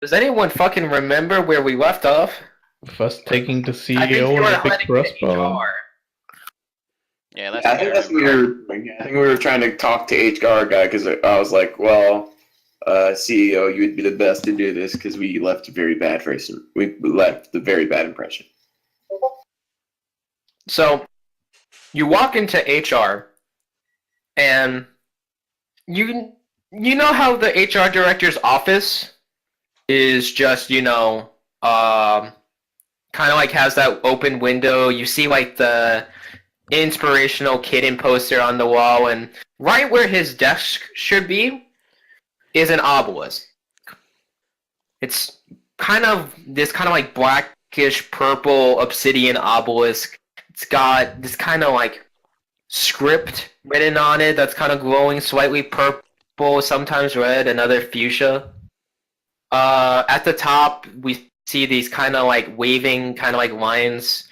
Does anyone fucking remember where we left off? First taking the I think CEO you and were a big heading to crossbow. HR. Yeah, that's I what think I that's remember. I think we were trying to talk to HR guy because I was like, well, CEO, you would be the best to do this because we left a very bad first. We left a very bad impression. So, you walk into HR, and you know how the HR director's office is just, kind of like has that open window. You see like the inspirational kitten poster on the wall, and right where his desk should be is an obelisk. It's kind of this kind of like blackish purple obsidian obelisk. It's got this kind of like script written on it that's kind of glowing slightly purple, sometimes red, another fuchsia. At the top, we see these kind of like waving, kind of like lines,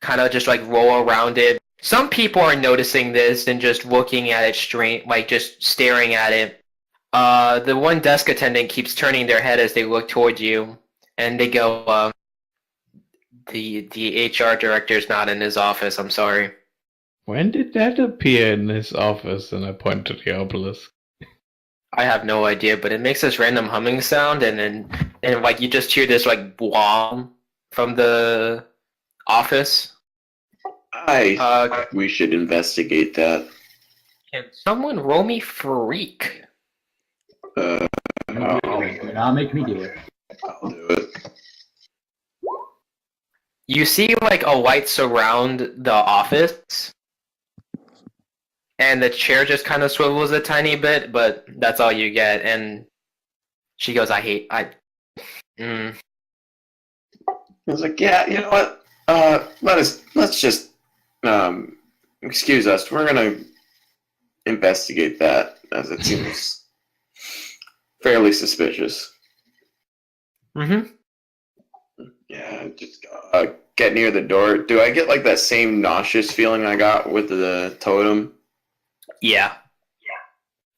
kind of just like roll around it. Some people are noticing this and just looking at it straight, like just staring at it. The one desk attendant keeps turning their head as they look towards you, and they go, the HR director's not in his office, I'm sorry. When did that appear in his office? And I point to the obelisk. I have no idea, but it makes this random humming sound, and like you just hear this like blom from the office. I think we should investigate that. Can someone roll me freak? Uh, Do not make me do it. I'll do it. You see like a light surround the office, and the chair just kind of swivels a tiny bit, but that's all you get. And she goes, I was like, yeah, you know what? Let's just excuse us. We're gonna investigate that as it seems fairly suspicious. Mm-hmm. Yeah, just get near the door. Do I get like that same nauseous feeling I got with the totem? Yeah.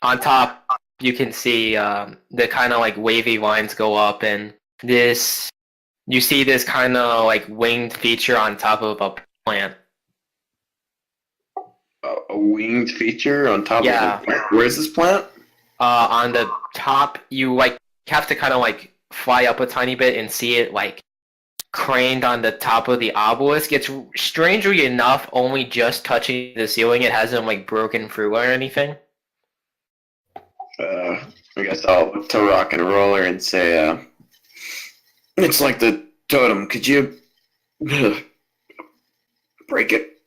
On top, you can see the kind of like wavy lines go up, and you see this kind of like winged feature on top of a plant. A winged feature on top Yeah. of the plant? Where's this plant? On the top, you like have to kind of like fly up a tiny bit and see it like craned on the top of the obelisk. It's strangely enough only just touching the ceiling. It hasn't like broken through or anything. I guess I'll look to Rock and Roller and say, it's like the totem. Could you break it?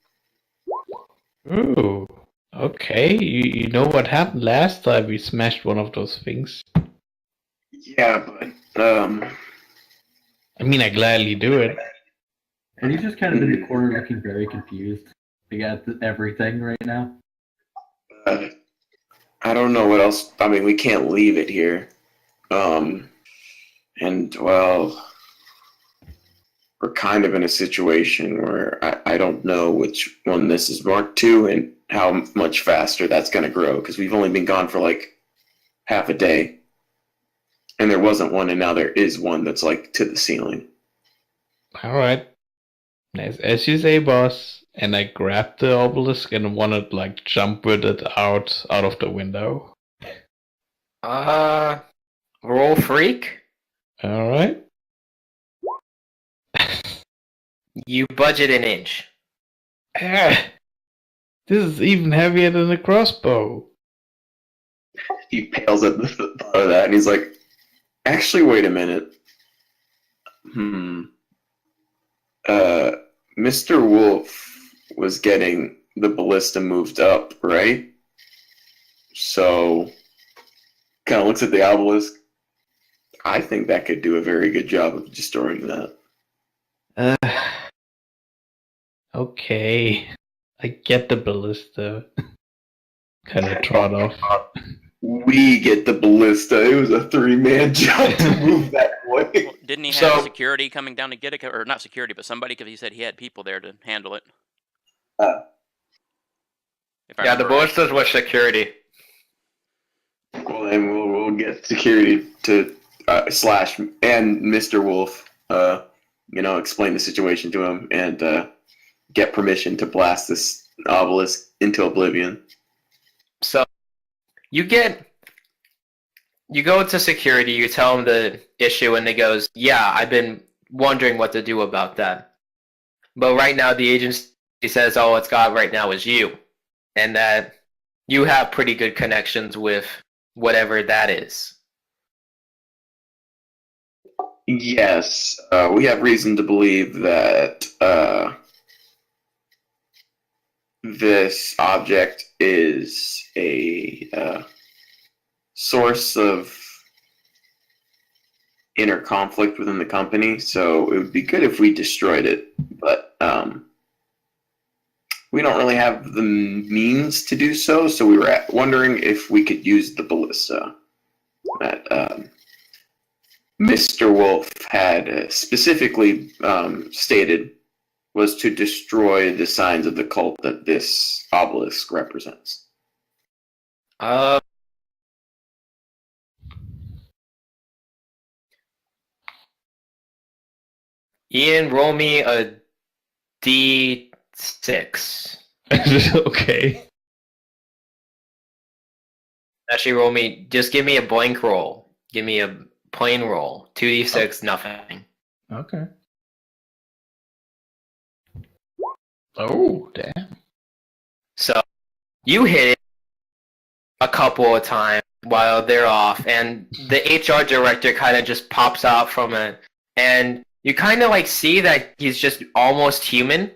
Ooh, okay. You know what happened last time we smashed one of those things? Yeah, but I mean, I gladly do it. And he's just kind of in the corner looking very confused at everything right now. I don't know what else. I mean, we can't leave it here. And well, we're kind of in a situation where I don't know which one this is marked to and how much faster that's going to grow because we've only been gone for like half a day. And there wasn't one, and now there is one that's like to the ceiling. Alright. As you say, boss. And I grabbed the obelisk and wanted like jump with it out of the window. Roll freak. Alright. You budget an inch. This is even heavier than a crossbow. He pales at the thought of that, and he's like, actually, wait a minute. Mr. Wolf was getting the ballista moved up, right? So, kind of looks at the obelisk. I think that could do a very good job of destroying that. Okay. I get the ballista. Kind of trot off. We get the ballista. It was a 3-man job to move that way. Well, didn't he have security coming down to get it? Or not security, but somebody, because he said he had people there to handle it. Yeah, the ballistas was security. Well, then we'll get security to slash and Mr. Wolf, explain the situation to him and get permission to blast this obelisk into oblivion. So you go to security, you tell them the issue, and they goes, yeah, I've been wondering what to do about that. But right now the agency says all it's got right now is you. And that you have pretty good connections with whatever that is. Yes, we have reason to believe that this object is a source of inner conflict within the company, so it would be good if we destroyed it, but we don't really have the means to do so, so we were wondering if we could use the ballista that Mr. Wolf had specifically stated was to destroy the signs of the cult that this obelisk represents. Ian, roll me a D6. Okay. Actually, just give me a blank roll. Give me a plain roll. 2d6, nothing. Okay. Oh, damn. So, you hit it a couple of times while they're off, and the HR director kind of just pops out from it, and you kind of like see that he's just almost human.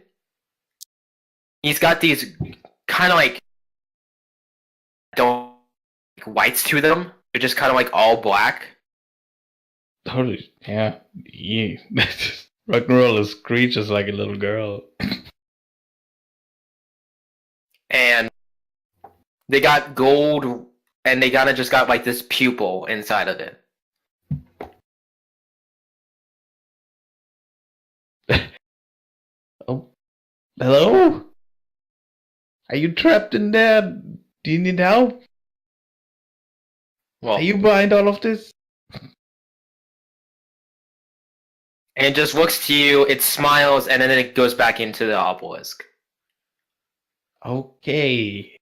He's got these kind of like whites to them. They're just kind of like all black. Holy, yeah. Rock and roll screeches like a little girl. And they got gold, and they kind of just got like this pupil inside of it. Oh, hello? Are you trapped in there? Do you need help? Well, Are you behind all of this? and it just looks to you, it smiles, and then it goes back into the obelisk. Okay.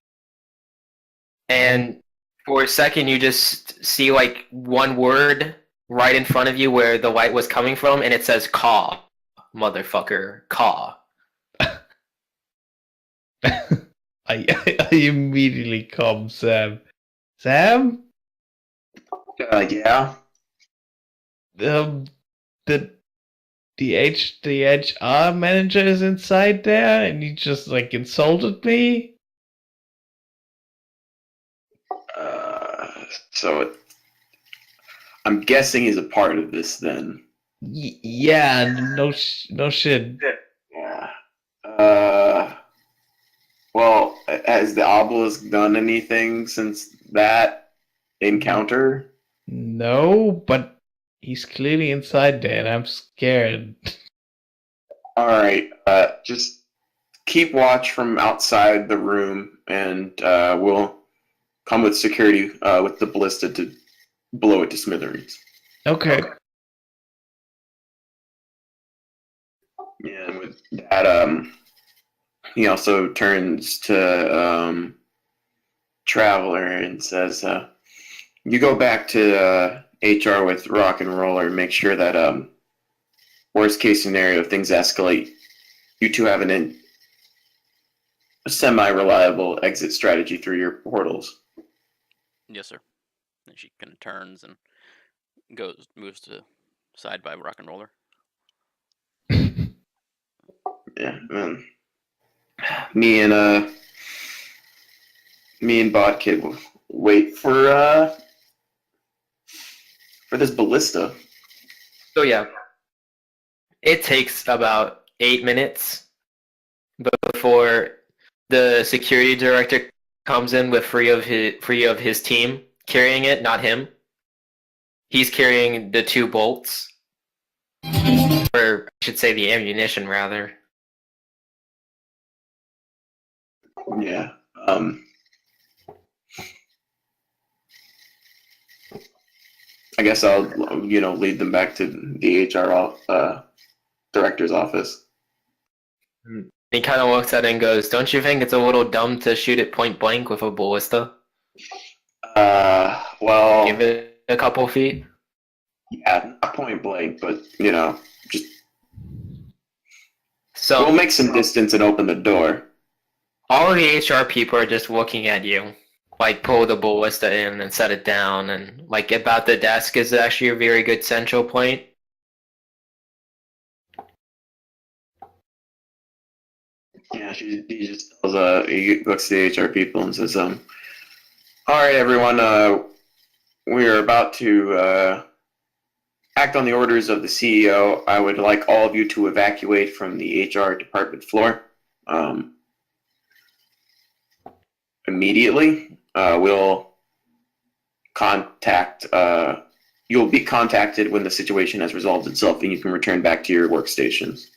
And for a second, you just see like one word right in front of you where the light was coming from, and it says "caw," motherfucker, caw. I immediately call Sam. Sam? Yeah? The HR manager is inside there, and he just like insulted me. I'm guessing he's a part of this then. Yeah, no shit. Yeah. Well, has the obelisk done anything since that encounter? No, but he's clearly inside there, and I'm scared. All right. Just keep watch from outside the room, and we'll come with security with the ballista to blow it to smithereens. Okay. Yeah, and with that, he also turns to Traveler and says, "You go back to HR with Rock and Roller and make sure that worst case scenario, if things escalate, you two have a semi-reliable exit strategy through your portals." Yes, sir. And she kind of turns and moves to side by Rock and Roller. Yeah, me and Bodkid will wait for this ballista. So yeah, it takes about 8 minutes before the security director comes in with three of his team carrying it, not him. He's carrying the 2 bolts, or I should say the ammunition rather. Yeah. I guess I'll lead them back to the HR director's office. He kind of looks at it and goes, "Don't you think it's a little dumb to shoot it point blank with a ballista? Well, Give it a couple feet." yeah, not point blank, but just So we'll make some distance and open the door. all of the HR people are just looking at you, like pull the ballista in and set it down, and like about the desk is actually a very good central point. Yeah, he just tells, he looks at the HR people and says, all right, everyone, we are about to act on the orders of the CEO. I would like all of you to evacuate from the HR department floor immediately. We'll contact. You'll be contacted when the situation has resolved itself, and you can return back to your workstations.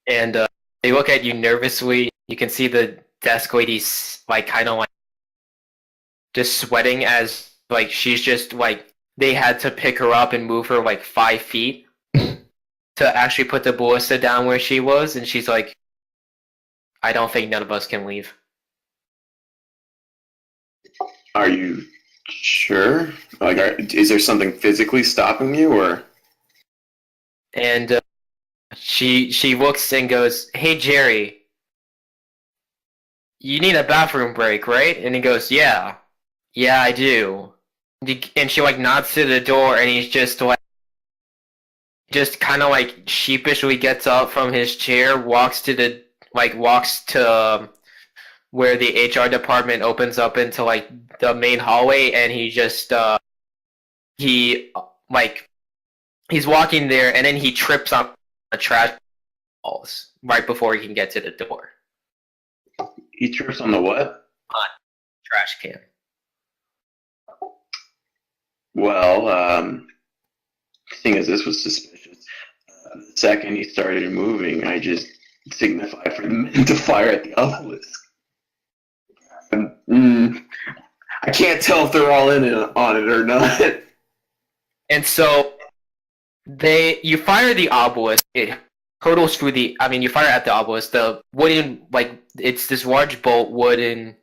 And they look at you nervously. You can see the desk lady's like kind of like just sweating as like she's just like they had to pick her up and move her like 5 feet to actually put the ballista down where she was, and she's like, "I don't think none of us can leave." Are you sure? Like, is there something physically stopping you, or? And she looks and goes, "Hey Jerry, you need a bathroom break, right?" And he goes, "Yeah, I do." And she like nods to the door, and he's just like, just kind of like sheepishly gets up from his chair, walks to where the HR department opens up into like the main hallway, and he just he's walking there, and then he trips on the trash balls right before he can get to the door. He trips on the what? Trash can. Well, seeing as this was suspicious, the second he started moving, I just signified for the men to fire at the obelisk. I can't tell if they're all in on it or not. And so you fire the obelisk. It hurtles through you fire at the obelisk. The wooden, like, it's this large bolt, wooden,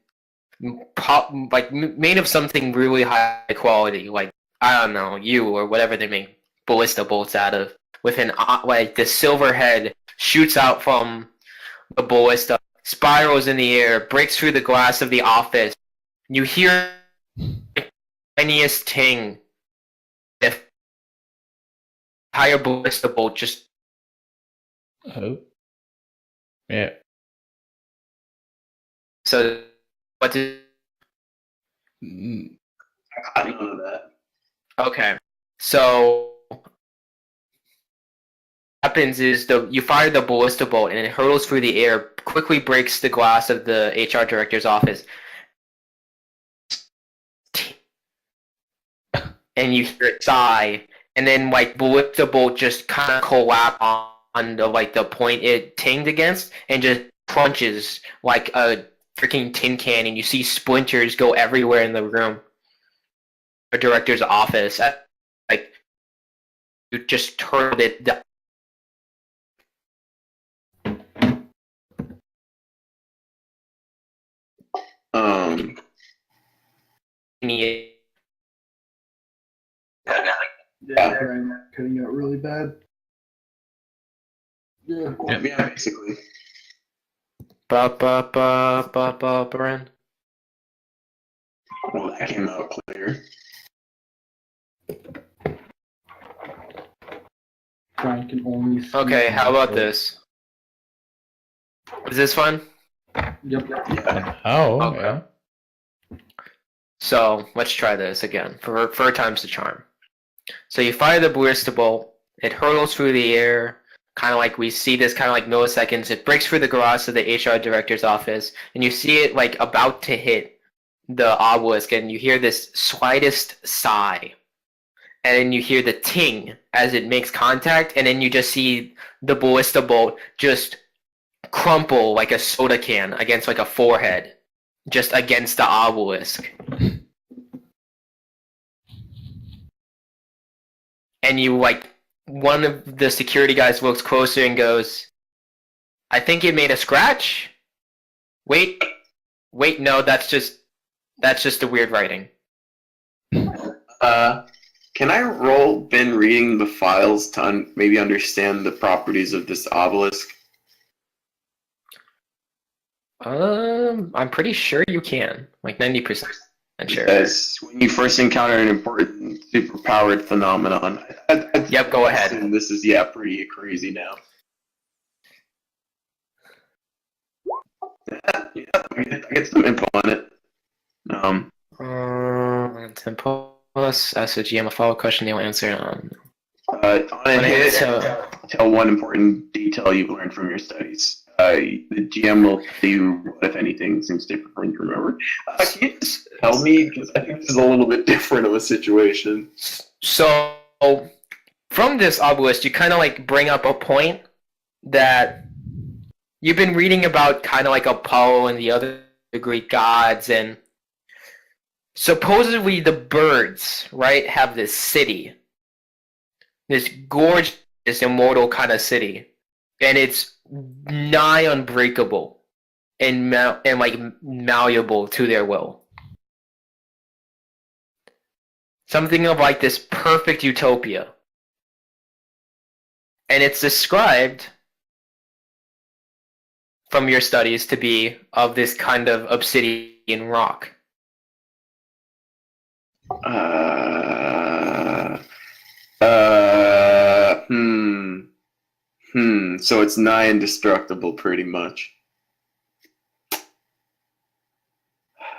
made of something really high quality, like, I don't know, or whatever they make ballista bolts out of. With the silver head shoots out from the ballista, spirals in the air, breaks through the glass of the office. You hear the tiniest ting. The entire ballista bolt just. Oh. Yeah. So, what did? I don't know that. Okay, so what happens is you fire the ballista bolt and it hurtles through the air, quickly breaks the glass of the HR director's office, and you hear it sigh, and then like ballista bolt just kind of collapse on the point it tinged against, and just crunches like a freaking tin can, and you see splinters go everywhere in the room. The director's office, like you just turned it. Yeah, cutting out really bad. Yeah. Yeah, basically. Bren. Well, that came out clear. Brian can only see. Okay, how about this? Is this fun? Yep. Yeah. Oh, Okay. yeah. So let's try this again for times the charm. So you fire the ballista bolt. It hurtles through the air, kind of like we see this kind of like milliseconds. It breaks through the glass of the HR director's office, and you see it like about to hit the obelisk, and you hear this slightest sigh, and then you hear the ting as it makes contact, and then you just see the ballista bolt just crumple like a soda can against like a forehead, just against the obelisk. and you like one of the security guys looks closer and goes, "I think it made a scratch." Wait, no, that's just the weird writing. Can I roll been reading the files to maybe understand the properties of this obelisk? I'm pretty sure you can, like 90% sure. As when you first encounter an important superpowered phenomenon. Yep, go ahead. This is pretty crazy now. Yeah, I get some info on it. 10 plus. Ask the GM a follow-up question. They'll answer. On a hit, tell one important detail you've learned from your studies. The GM will tell you what, if anything, seems different from you remember. Can you just tell me? Because I think this is a little bit different of a situation. So, from this obelisk, you kind of like bring up a point that you've been reading about, kind of like Apollo and the other Greek gods, and supposedly the birds, right, have this city, this gorgeous, immortal kind of city, and it's nigh unbreakable and like malleable to their will. Something of like this perfect utopia. And it's described from your studies to be of this kind of obsidian rock. So it's nigh indestructible, pretty much.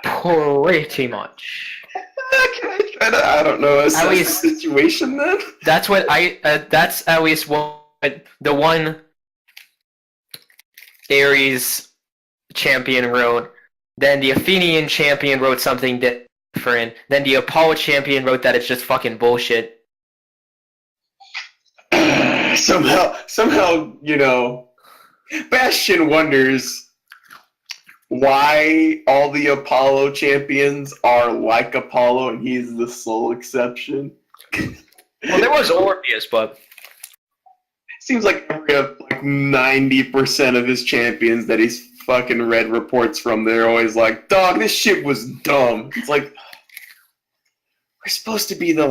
Pretty much. Can I try to, I don't know, assess the situation then? That's what that's at least what the one Ares champion wrote. Then the Athenian champion wrote something different. Then the Apollo champion wrote that it's just fucking bullshit. Somehow, you know, Bastion wonders why all the Apollo champions are like Apollo and he's the sole exception. Well, there was Orpheus, but seems like every 90% of his champions that he's fucking read reports from, they're always like, "Dog, this shit was dumb." It's like, we're supposed to be the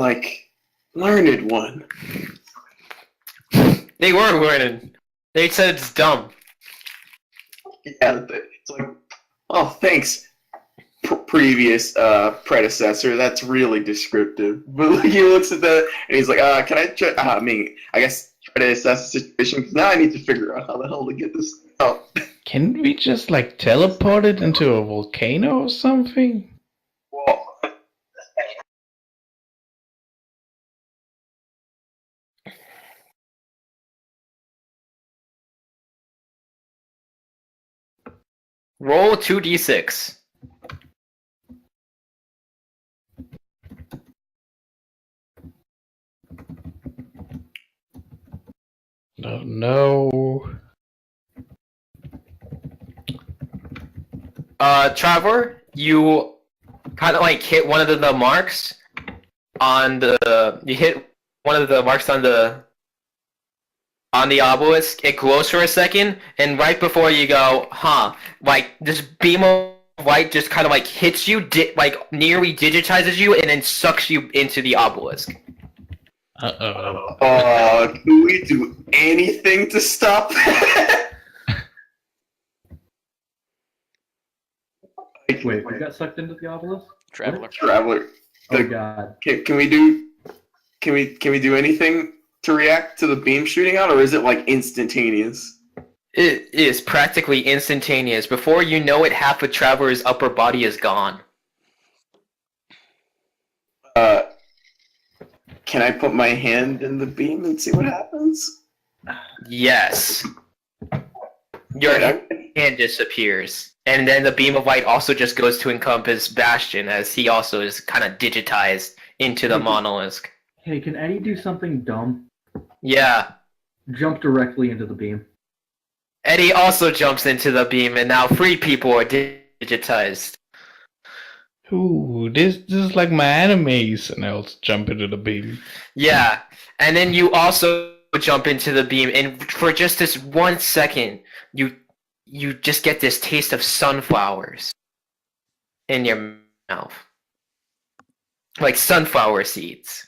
learned one. They were learned. They said it's dumb. Yeah, it's like, oh, thanks, previous predecessor. That's really descriptive. But he looks at that and he's like, can I try? I guess try to assess the situation because now I need to figure out how the hell to get this out. Can we just teleport it into a volcano or something? Well, Roll 2d6. No. Trevor, you kind of hit one of the marks on the. You hit one of the marks on the obelisk. It glows for a second, and right before you go, this beam of light just kind of hits you, nearly digitizes you, and then sucks you into the obelisk. Can we do anything to stop that? Wait, we got sucked into the obelisk? Traveler. Oh god. Can we do anything to react to the beam shooting out, or is it instantaneous? It is practically instantaneous. Before you know it, half of Traveler's upper body is gone. Can I put my hand in the beam and see what happens? Yes. Your hand disappears. And then the beam of light also just goes to encompass Bastion, as he also is kind of digitized into the monolith. Hey, can Eddie do something dumb? Yeah. Jump directly into the beam. Eddie also jumps into the beam, and now 3 people are digitized. Ooh, this is like my animes, and I'll jump into the beam. Yeah, and then you also jump into the beam, and for just this 1 second, you just get this taste of sunflowers in your mouth, like sunflower seeds,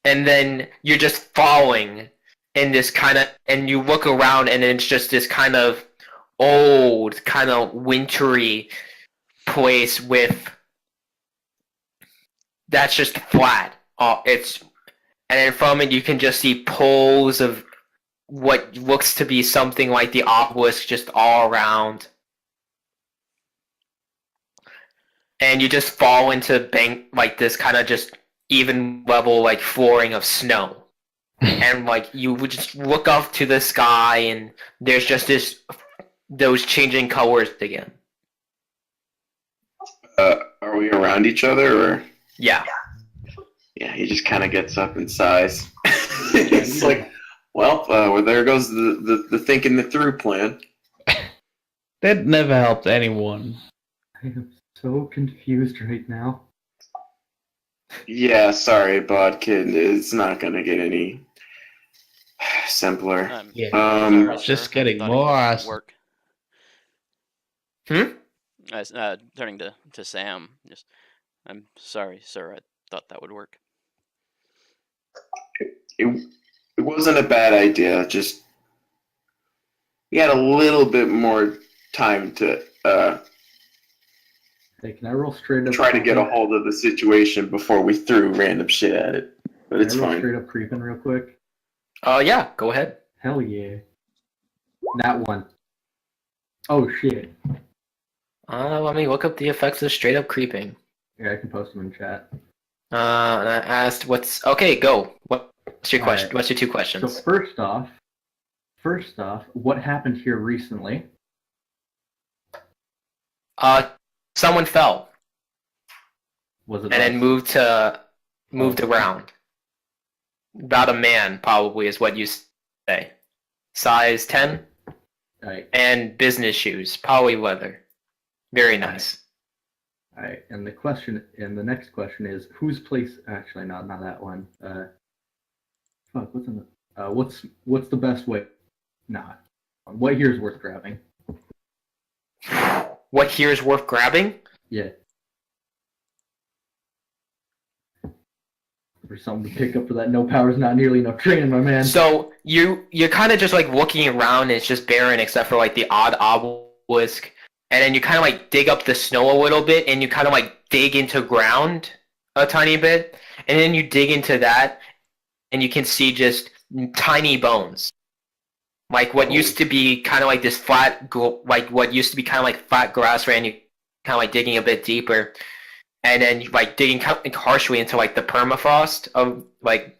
and then you're just falling in this kind of, and you look around, and it's just this kind of old, kind of wintry place with that's just flat. It's and then from it you can just see poles of what looks to be something like the obelisk just all around, and you just fall into bank like this kind of just even level like flooring of snow, and like you would just look up to the sky, and there's just those changing colors again. Are we around each other, or? Yeah. Yeah, he just kind of gets up in size. It's like, well, there goes the thinking it through plan. That never helped anyone. I am so confused right now. Yeah, sorry, Bodkid. It's not gonna get any simpler. Yeah. Sorry, just sir. I getting thought more it ass. would work. Hmm? Turning to Sam. I'm sorry, sir. I thought that would work. It wasn't a bad idea. Just we had a little bit more time to Hey, can I roll straight up? try to get a hold of the situation before we threw random shit at it. But it's Can I roll fine. straight up creeping real quick? Yeah, go ahead. Hell yeah. That one. Oh shit. Let me look up the effects of straight up creeping. Yeah, I can post them in chat. And I asked okay, go. What's your question? Alright. What's your 2 So questions? first off, what happened here recently? Someone fell Was it and then moved around. About a man, probably, is what you say. Size 10 Alright, and business shoes, probably leather. Very nice. alright. And the next question is whose place actually not that one. Fuck, what's in the what's the best way? Nah. What here's worth grabbing? What here is worth grabbing? Yeah. For something to pick up for that no power's not nearly enough training, my man. So you're kind of just like looking around, and it's just barren except for like the odd obelisk, and then you kind of like dig up the snow a little bit, and you kind of like dig into ground a tiny bit, and then you dig into that, and you can see just tiny bones, like what used to be kind of like this flat, like what used to be kind of like flat grassland. You kind of like digging a bit deeper, and then like digging harshly into like the permafrost of like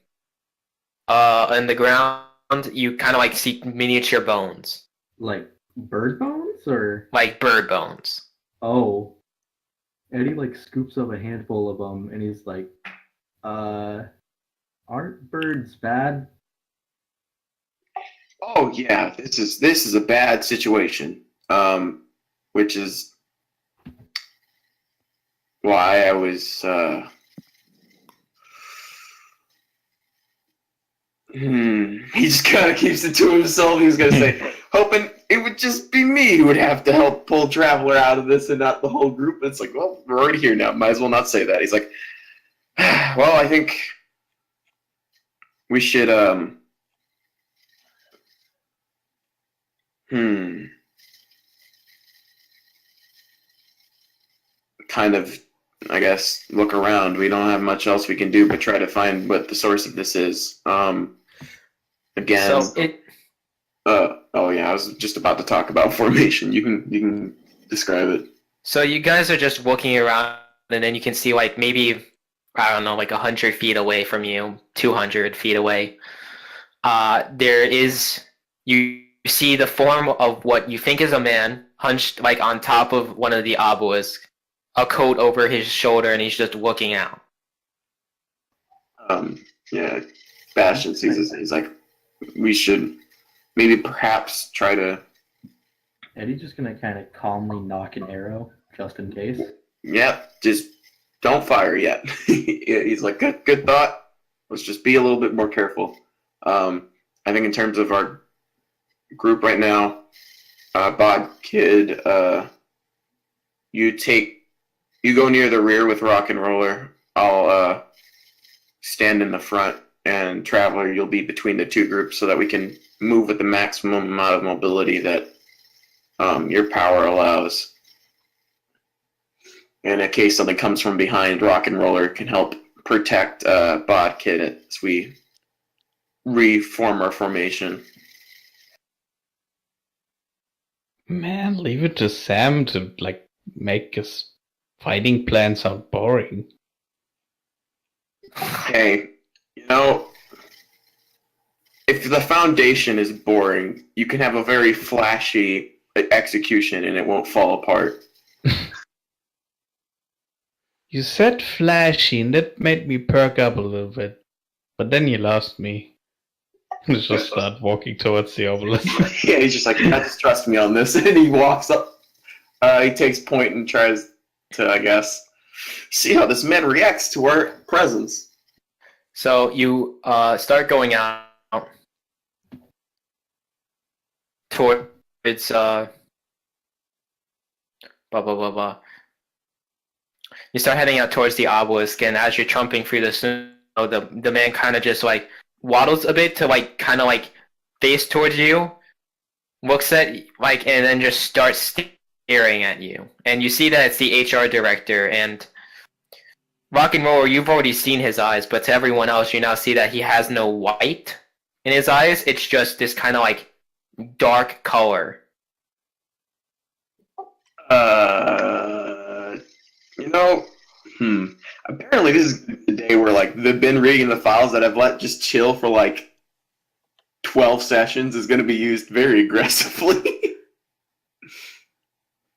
in the ground. You kind of like see miniature bones, Like bird bones or like bird bones. oh. Eddie like scoops up a handful of them and he's like, aren't birds bad? Oh yeah, this is a bad situation. Which is why I was he just kind of keeps it to himself. He was gonna say, hoping it would just be me who would have to help pull Traveler out of this and not the whole group. And it's like, well, we're already here now. Might as well not say that. He's like, well, I think we should kind of, I guess, look around. We don't have much else we can do but try to find what the source of this is. Again. So it. Oh yeah, I was just about to talk about formation. You can describe it. So you guys are just looking around, and then you can see like maybe, I don't know, like 100 feet away from you, 200 feet away. There is, you see the form of what you think is a man hunched like on top of one of the obelisks, a coat over his shoulder, and he's just looking out. Yeah, Bastion sees this and he's like, we should maybe perhaps try to. Eddie's just gonna kind of calmly knock an arrow just in case. Yep, just don't fire yet. He's like, good thought. Let's just be a little bit more careful. I think in terms of our group right now, Bodkid, you go near the rear with Rock and Roller. I'll stand in the front, and Traveler, you'll be between the two groups so that we can move with the maximum amount of mobility that your power allows. And in case something comes from behind, Rock and Roller can help protect Bodkid as we reform our formation. Man, leave it to Sam to make his fighting plan sound boring. Hey, if the foundation is boring, you can have a very flashy execution and it won't fall apart. You said flashy, and that made me perk up a little bit. But then you lost me. Let's just start walking towards the obelisk. Yeah, he's just like, just trust me on this. And he walks up. He takes point and tries to, I guess, see how this man reacts to our presence. So you start going out towards You start heading out towards the obelisk, and as you're trumping through the snow, the man kind of just waddles a bit to kind of face towards you, looks at and then just starts staring at you. And you see that it's the HR director, and Rock and Roller, you've already seen his eyes, but to everyone else, you now see that he has no white in his eyes. It's just this kind of dark color. Apparently this is the day where they've been reading the files that I've let just chill for 12 sessions is going to be used very aggressively.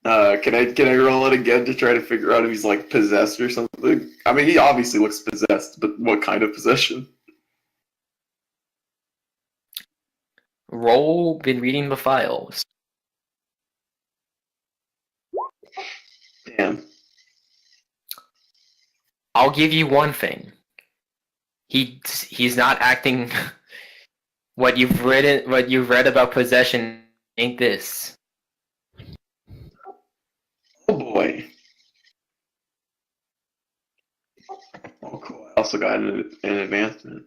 Can I roll it again to try to figure out if he's possessed or something? I mean, he obviously looks possessed, but what kind of possession? Roll been reading the files. Damn. I'll give you one thing. He's not acting. What you've read about possession ain't this. Oh boy. Oh cool. I also got an advancement.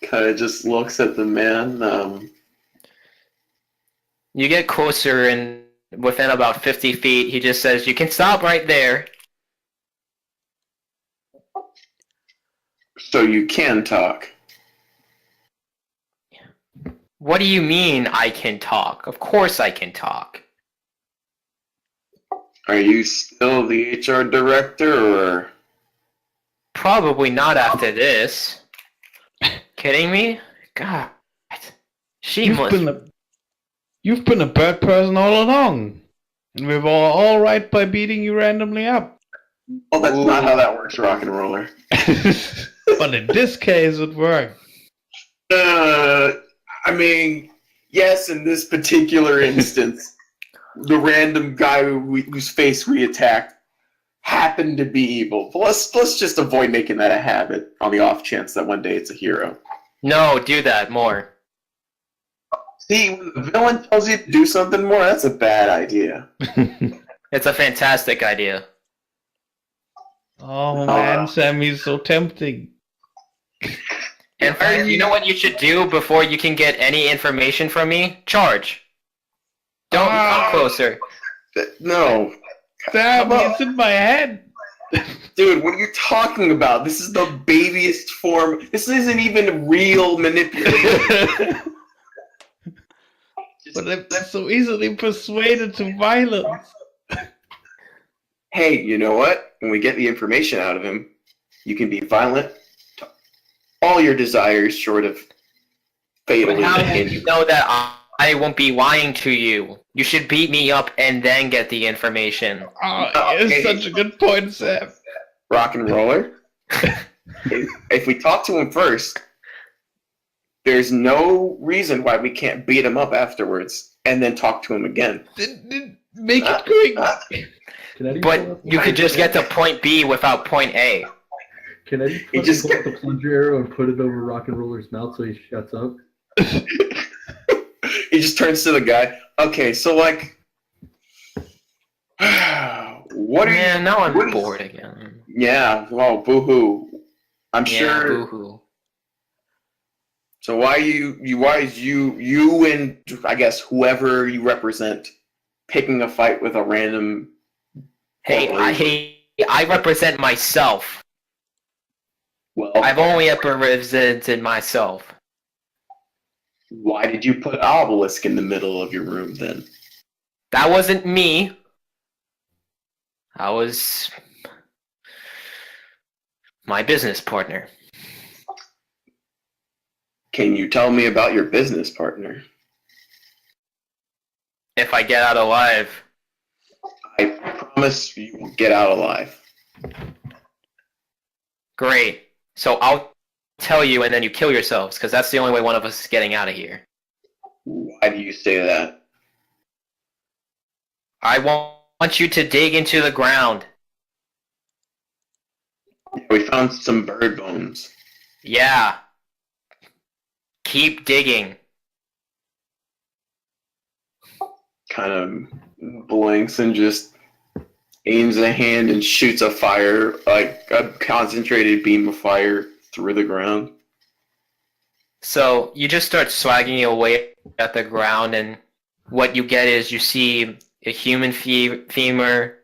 Kind of just looks at the man. You get closer, and within about 50 feet, he just says, "You can stop right there." So you can talk. What do you mean I can talk? Of course I can talk. Are you still the HR director, or? Probably not after this. Kidding me? God. You've been a bad person all along. And we were all right by beating you randomly up. Well, that's not how that works, Rock and Roller. But in this case, it worked. I mean, yes, in this particular instance, the random guy whose face we attacked happened to be evil. But let's just avoid making that a habit on the off chance that one day it's a hero. No, do that more. See, when the villain tells you to do something more, that's a bad idea. It's a fantastic idea. Oh man, Sammy's so tempting. In fact, you know what you should do before you can get any information from me? Charge. Don't come closer. No. Sam, it's in my head. Dude, what are you talking about? This is the babiest form. This isn't even real manipulation. But I'm so easily persuaded to violence. Hey, you know what? When we get the information out of him, you can be violent to all your desires short of fatally. How do you know that I won't be lying to you? You should beat me up and then get the information. Oh, it's such a good point, Sam. Rock and Roller. If we talk to him first, there's no reason why we can't beat him up afterwards and then talk to him again. Make it quick. Can Eddie pull But up you could just get to point B without point A. Can Eddie He just pull up the plunger arrow and put it over Rock and Roller's mouth so he shuts up? He just turns to the guy. Okay, so like, what are Yeah, you? now I'm what is- bored again. Yeah, well, boo-hoo. I'm Yeah, sure. boo-hoo. So why is you and I guess whoever you represent picking a fight with a random? I represent myself. Well, I've only ever represented myself. why did you put obelisk in the middle of your room then? That wasn't me. I was my business partner. Can you tell me about your business partner? If I get out alive. I promise you will get out alive. Great. So I'll tell you and then you kill yourselves, because that's the only way one of us is getting out of here. Why do you say that? I want you to dig into the ground. We found some bird bones. Yeah. Keep digging. Kind of blinks and just aims a hand and shoots a fire, like a concentrated beam of fire through the ground. So you just start swagging away at the ground, and what you get is you see a human femur,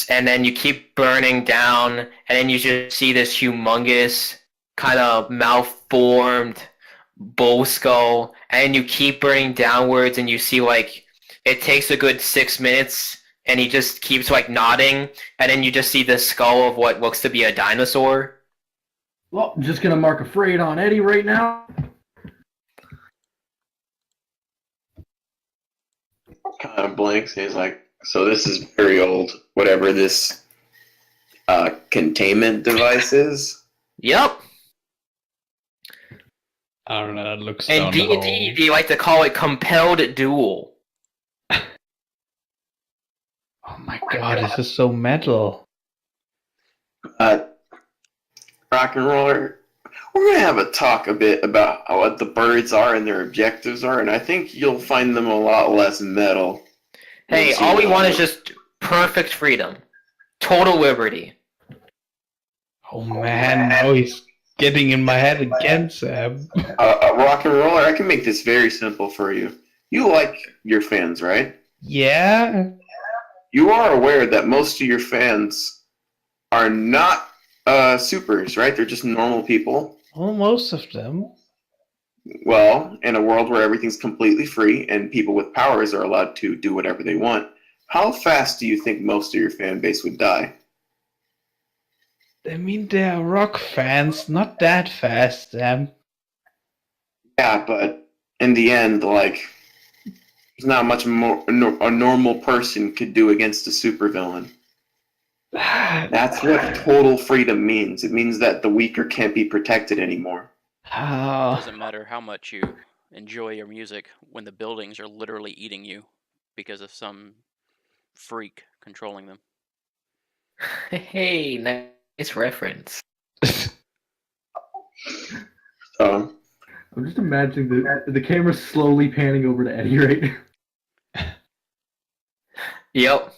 and then you keep burning down, and then you just see this humongous, kind of malformed bull skull, and you keep burning downwards, and you see like it takes a good 6 minutes, and he just keeps like nodding, and then you just see the skull of what looks to be a dinosaur. Well, I'm just gonna mark afraid on Eddie right now. Kind of blinks and he's like, so this is very old, whatever this containment device is. Yep. I don't know, it looks And down the D&D, hole. they like to call it compelled duel. Oh my god, this is so metal. Rock and Roller, we're going to have a talk a bit about what the birds are and their objectives are, and I think you'll find them a lot less metal. Hey, once all we you, want is just perfect freedom. Total liberty. Oh man, now he's getting in my head again, Sam. Rock and Roller, I can make this very simple for you. You like your fans, right? Yeah? You are aware that most of your fans are not supers, right? They're just normal people. Well, most of them. Well, in a world where everything's completely free and people with powers are allowed to do whatever they want, how fast do you think most of your fan base would die? I mean, they're rock fans, not that fast, Sam. Yeah, but in the end, like, there's not much more a normal person could do against a supervillain. That's what total freedom means. It means that the weaker can't be protected anymore. It Oh, doesn't matter how much you enjoy your music when the buildings are literally eating you because of some freak controlling them. Hey, nice reference. So, I'm just imagining the camera slowly panning over to Eddie right now. Yep.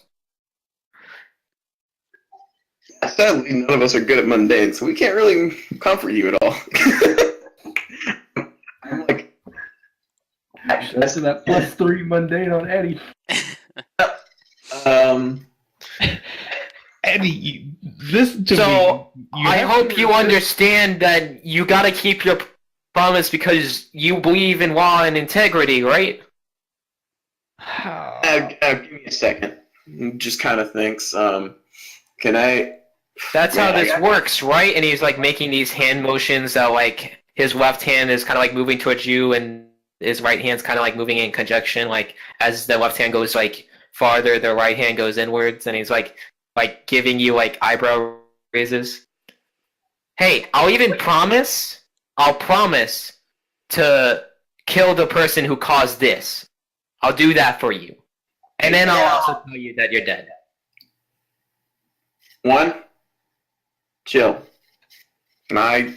sadly, none of us are good at mundane, so we can't really comfort you at all. I'm like, That's that +3 mundane on Eddie. Eddie, listen to So, me. I have hope to you resist- understand that you gotta keep your promise because you believe in law and integrity, right? give me a second. Just kind of thinks, can I? That's Yeah, how this I- works, right? And he's like making these hand motions that like his left hand is kind of like moving towards you and his right hand's kind of like moving in conjunction. Like as the left hand goes like farther, the right hand goes inwards, and he's like giving you like eyebrow raises. Hey, I'll promise to kill the person who caused this. I'll do that for you. And then I'll also tell you that you're dead. 1, chill. And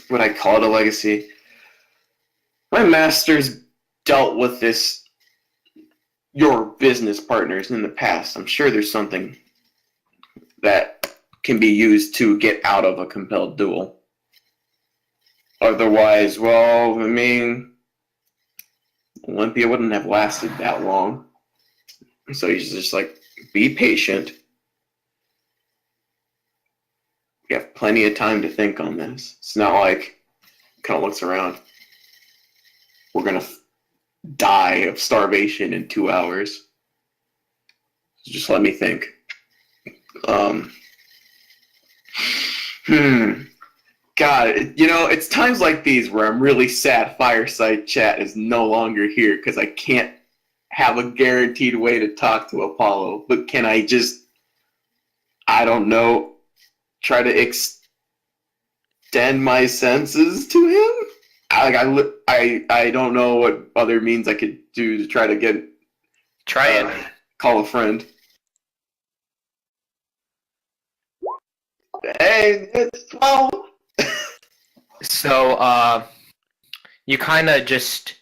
would I call it a legacy? My masters dealt with your business partners in the past. I'm sure there's something that can be used to get out of a compelled duel. Otherwise, well, I mean, Olympia wouldn't have lasted that long. So he's just like, be patient. We have plenty of time to think on this. It's not like, kind of looks around, we're going to die of starvation in 2 hours. Just let me think. God, it's times like these where I'm really sad Fireside Chat is no longer here because I can't have a guaranteed way to talk to Apollo. But can I just, I don't know, try to extend my senses to him? I don't know what other means I could do to try to get. Try it. Call a friend. Hey, it's 12. So, you kind of just,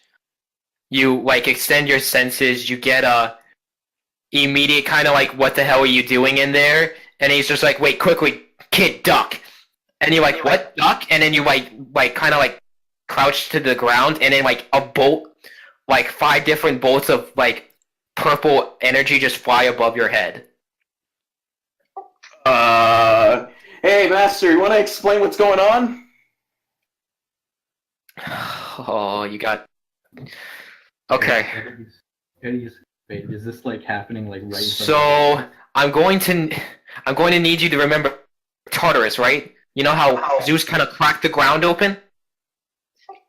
you like extend your senses. You get a immediate kind of like, what the hell are you doing in there? And he's just like, wait, quickly, kid, duck. And you're like, what, duck? And then you like kind of like crouch to the ground, and then like a bolt, like 5 different bolts of like purple energy just fly above your head. Hey, Master, you want to explain what's going on? Oh, you got. Okay. Wait, is this like happening like right? So I'm going to need you to remember Tartarus, right? You know how Zeus kind of cracked the ground open?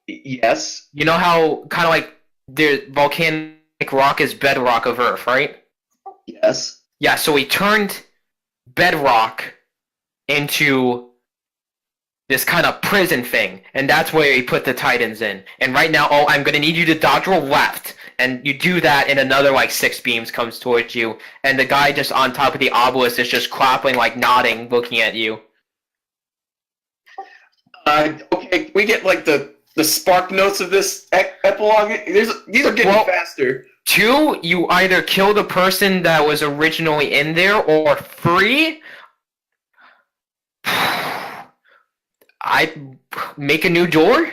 Yes. You know how kind of like the volcanic rock is bedrock of Earth, right? Yes. Yeah, so he turned bedrock into this kind of prison thing, and that's where he put the Titans in. And right now, I'm going to need you to dodge roll left, and you do that, and another like 6 beams comes towards you, and the guy just on top of the obelisk is just clapping, like nodding, looking at you. Okay, can we get like the spark notes of this epilogue? These are getting faster. 2, you either kill the person that was originally in there, or 3, I make a new door.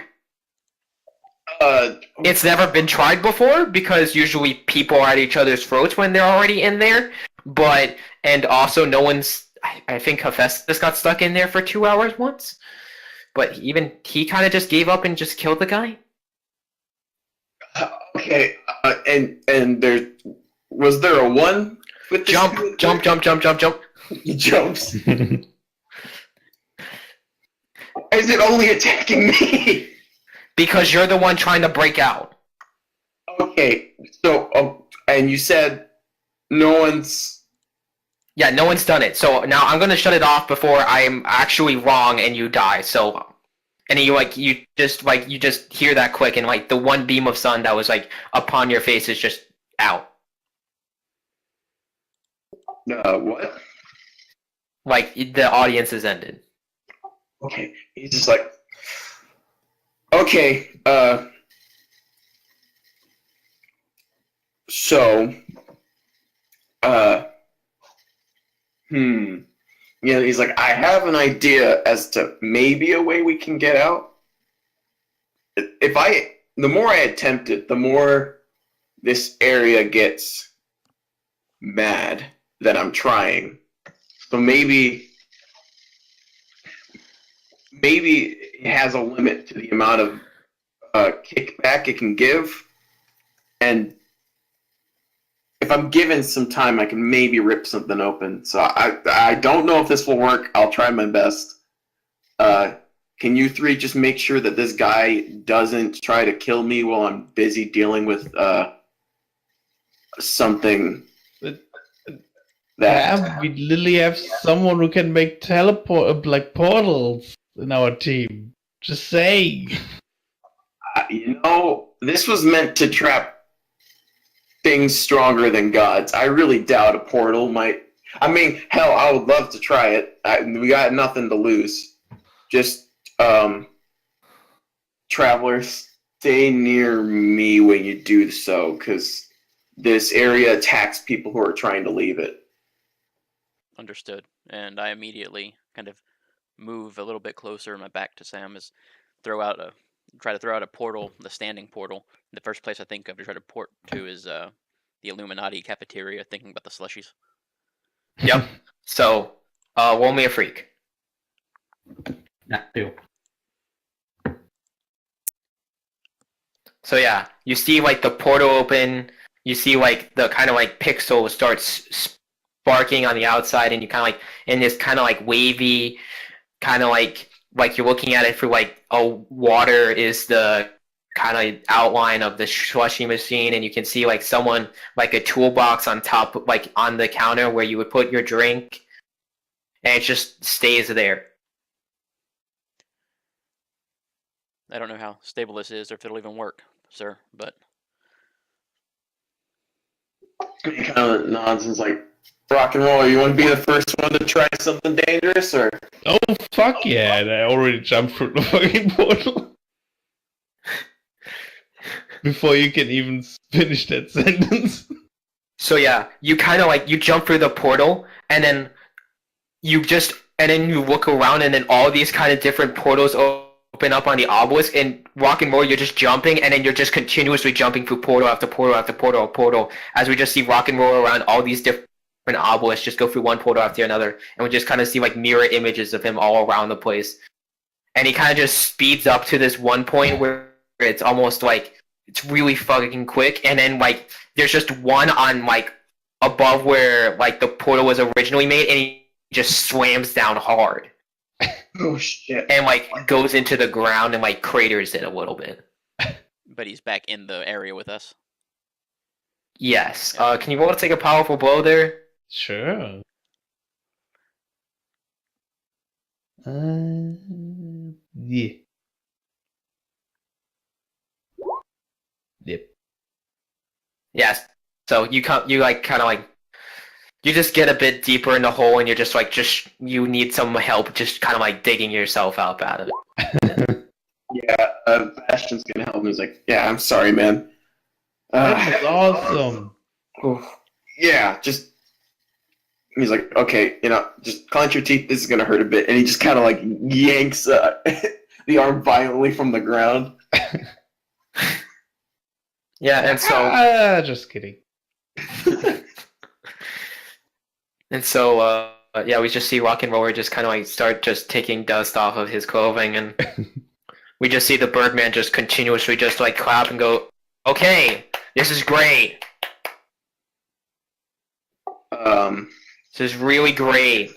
It's never been tried before because usually people are at each other's throats when they're already in there. And also no one's. I think Hephaestus got stuck in there for 2 hours once. But even he kind of just gave up and just killed the guy. Okay, and was there a 1 with this? Jump! He jumps. Why is it only attacking me? Because you're the one trying to break out. Okay, so and you said no one's. Yeah, no one's done it. So now I'm gonna shut it off before I'm actually wrong and you die. So, and you just hear that click, and like the 1 beam of sun that was like upon your face is just out. What? Like the audience has ended. Okay, he's just like, okay, so, yeah, he's like, I have an idea as to maybe a way we can get out. The more I attempt it, the more this area gets mad that I'm trying. So maybe it has a limit to the amount of kickback it can give, and if I'm given some time, I can maybe rip something open. So I don't know if this will work. I'll try my best. Can you 3 just make sure that this guy doesn't try to kill me while I'm busy dealing with something that... Yeah, we literally have someone who can make portals in our team. Just say. This was meant to trap things stronger than gods. I really doubt a portal might. I mean, hell, I would love to try it. We got nothing to lose. Just, travelers, stay near me when you do so, because this area attacks people who are trying to leave it. Understood. And I immediately kind of move a little bit closer, my back to Sam, is try to throw out a portal, the standing portal. The first place I think of to try to port to is the Illuminati cafeteria, thinking about the slushies. Yep. So, roll me a freak. That too. So yeah, you see like the portal open. You see like the kind of like pixel starts sparking on the outside, and you kind of like in this kind of like wavy, kind of like you're looking at it through like water is the kind of outline of the slushy machine, and you can see like someone like a toolbox on top, like on the counter where you would put your drink, and it just stays there. I don't know how stable this is or if it'll even work, sir, but He kind of nods and is like, rock and roll, you want to be the first one to try something dangerous, or? Oh, fuck yeah. And I already jumped through the fucking portal. Before you can even finish that sentence. So yeah, you kind of like you jump through the portal, and then you look around, and then all these kind of different portals open up on the obelisk, and rock and roll, you're just jumping, and then you're just continuously jumping through portal after portal after portal, as we just see rock and roll around all these different obelisks just go through one portal after another, and we just kind of see like mirror images of him all around the place. And he kind of just speeds up to this one point where it's almost like it's really fucking quick, and then like there's just one on like above where like the portal was originally made, and he just slams down hard. Oh shit. And like goes into the ground and like craters it a little bit. but he's back in the area with us. Yes. Can you roll to take a powerful blow there? Sure. Yeah. Yep. Yes. So you just get a bit deeper in the hole, and you're just you need some help, just kind of like digging yourself out of it. Yeah, Bastion's gonna help him. He's like, yeah, I'm sorry, man. That was awesome. Yeah, just... He's like, okay, just clench your teeth, this is gonna hurt a bit. And he just kind of like yanks the arm violently from the ground. Yeah, and so... just kidding. And so, yeah, we just see Rock and Roller just kind of like start just taking dust off of his clothing, and we just see the Birdman just continuously just like clap and go, okay, this is great. This is really great.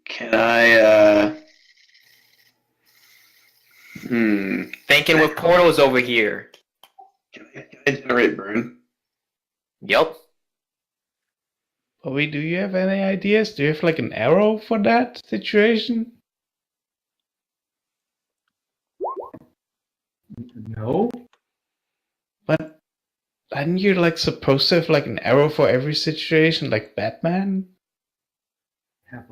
Can I, Thinking with portals over here. Can I generate burn? Yep. Bobby, do you have any ideas? Do you have like an arrow for that situation? No? But aren't you like supposed to have like an arrow for every situation, like Batman? I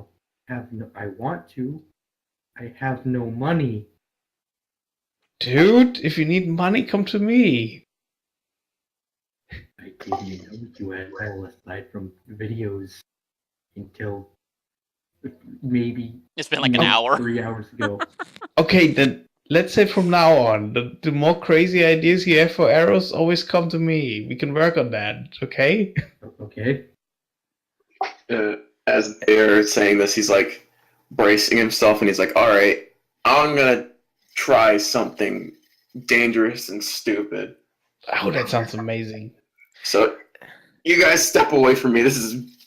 want to. I have no money. Dude, if you need money, come to me. I didn't know you had all aside from videos until maybe It's been like an hour. 3 hours ago. Okay, then let's say from now on, the more crazy ideas you have for arrows, always come to me. We can work on that, okay? Okay. As they're saying this, he's like bracing himself, and he's like, all right, I'm gonna try something dangerous and stupid. Oh, that sounds amazing. So you guys step away from me. This is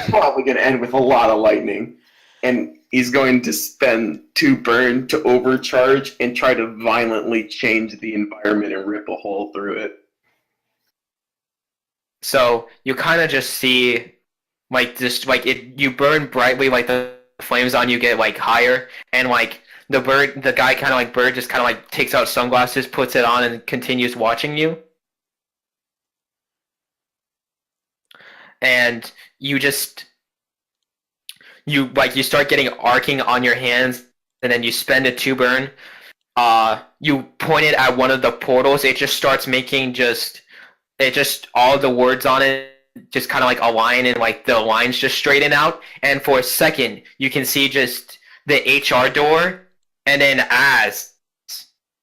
probably going to end with a lot of lightning. And he's going to spend 2 burn to overcharge and try to violently change the environment and rip a hole through it. So you kind of just see like just like it, you burn brightly, like the flames on you get like higher, and like the guy kind of like bird just kind of like takes out sunglasses, puts it on, and continues watching you. And you start getting arcing on your hands, and then you spend it to burn. You point it at one of the portals. It just starts making all the words on it just kind of like align, and like the lines just straighten out. And for a second, you can see just the HR door, and then as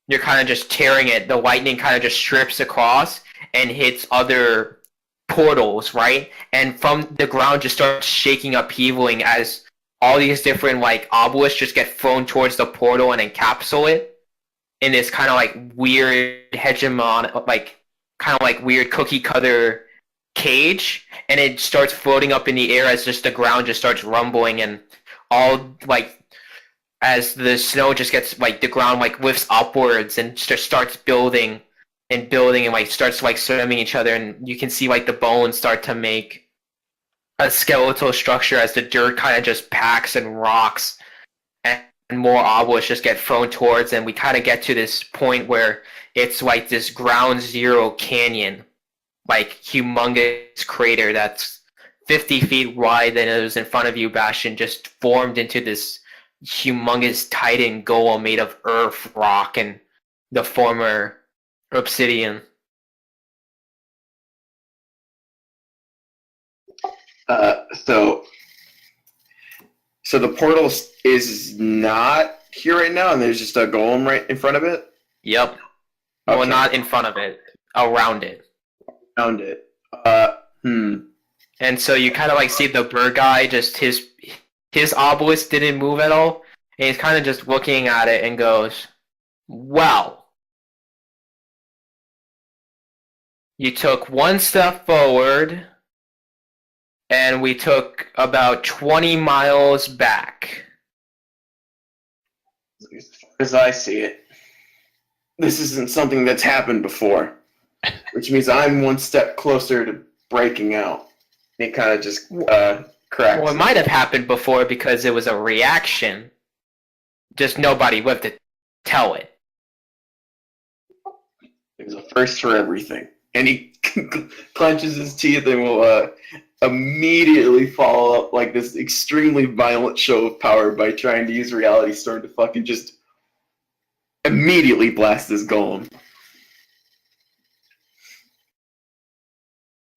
you're kind of just tearing it, the lightning kind of just strips across and hits other portals, right? And from the ground just starts shaking, upheavaling as all these different like obelisks just get thrown towards the portal and encapsulate it in this kind of like weird hegemon, like kind of like weird cookie cutter cage, and it starts floating up in the air as just the ground just starts rumbling, and all like as the snow just gets like the ground like lifts upwards and just starts building and building and like starts like swimming each other, and you can see like the bones start to make a skeletal structure as the dirt kind of just packs and rocks, and more obelisks just get thrown towards, and we kind of get to this point where it's like this ground zero canyon, like humongous crater that's 50 feet wide, and it was in front of you, Bastion, just formed into this humongous titan golem made of earth, rock, and the former obsidian. So the portal is not here right now, and there's just a golem right in front of it? Yep. Okay. Well, not in front of it, around it. Around it. And so you kind of like see the bird guy, just his obelisk didn't move at all, and he's kind of just looking at it and goes, "Well, you took one step forward, and we took about 20 miles back." As far as I see it, this isn't something that's happened before, which means I'm one step closer to breaking out. He kind of just cracks. Well, it might have happened before because it was a reaction. Just nobody lived to tell it. There's a first for everything. And he clenches his teeth and will immediately follow up like this extremely violent show of power by trying to use Reality Storm to fucking just immediately blast this golem.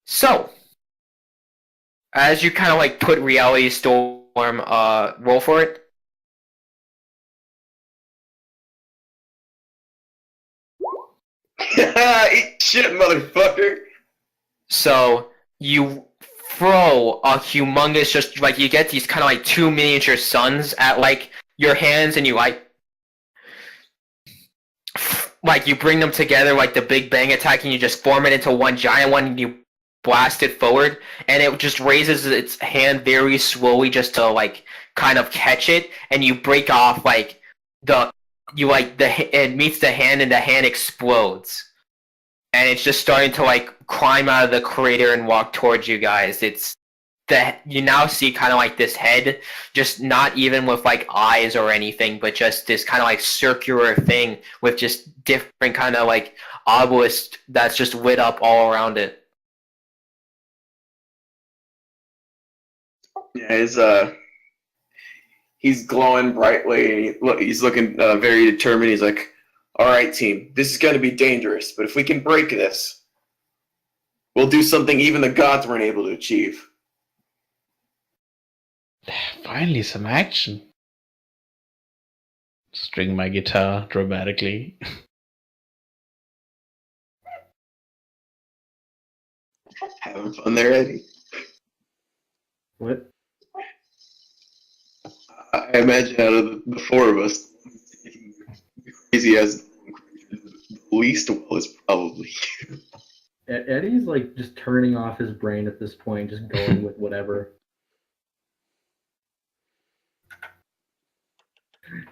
So, as you kind of like put Reality Storm, roll for it. Eat shit, motherfucker! So, you throw a humongous, just like you get these kind of like two miniature suns at like your hands, and you like you bring them together like the Big Bang attack, and you just form it into one giant one, and you blast it forward, and it just raises its hand very slowly just to like kind of catch it, and you break off like it meets the hand, and the hand explodes, and it's just starting to like climb out of the crater and walk towards you guys. You now see kind of like this head, just not even with like eyes or anything, but just this kind of like circular thing with just different kind of like obelisk that's just lit up all around it. Yeah, he's glowing brightly. He's looking very determined. He's like, "All right, team, this is going to be dangerous, but if we can break this, we'll do something even the gods weren't able to achieve." Finally, some action. String my guitar dramatically. Having fun there, Eddie? What? I imagine out of the four of us, crazy as the least well is probably you. Eddie's like just turning off his brain at this point, just going with whatever.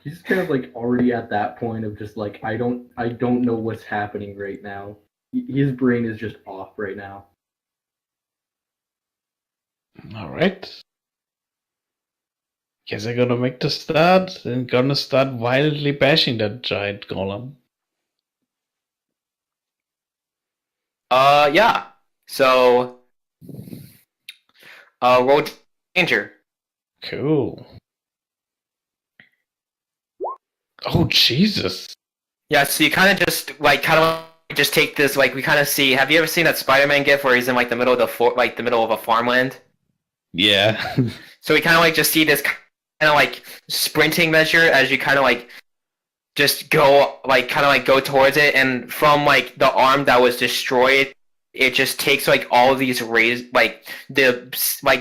He's kind of like already at that point of just like I don't know what's happening right now. His brain is just off right now. Alright. Guess I'm gonna make the start and gonna start violently bashing that giant golem. Yeah. So, roll danger. Cool. Oh, Jesus. Yeah, so you kind of just take this, like, we kind of see, have you ever seen that Spider-Man gif where he's in, like, the middle of the middle of a farmland? Yeah. So we kind of, like, just see this kind of, like, sprinting measure as you kind of, like, just go, like, kind of, like, go towards it, and from, like, the arm that was destroyed, it just takes, like, all of these like,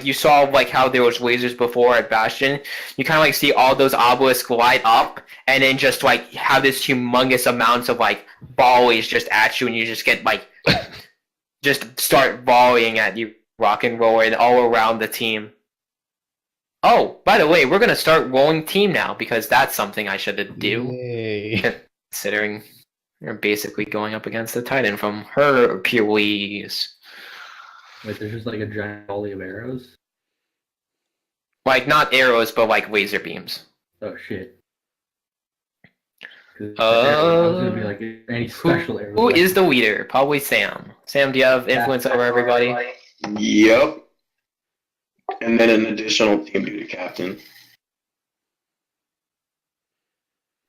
you saw, like, how there was lasers before at Bastion. You kind of, like, see all those obelisks light up, and then just, like, have this humongous amounts of, like, volleys just at you, and you just get, like, just start volleying at you, rock and roll, and all around the team. Oh, by the way, we're gonna start rolling team now, because that's something I should do, Yay. considering you're basically going up against the Titan from Hercules. Wait, there's just like a giant volley of arrows? Like, not arrows, but like laser beams. Oh shit. 'Cause I was gonna be like, any special arrows? Who is the leader? Probably Sam. Sam, do you have influence over everybody? Yep. And then an additional team duty captain.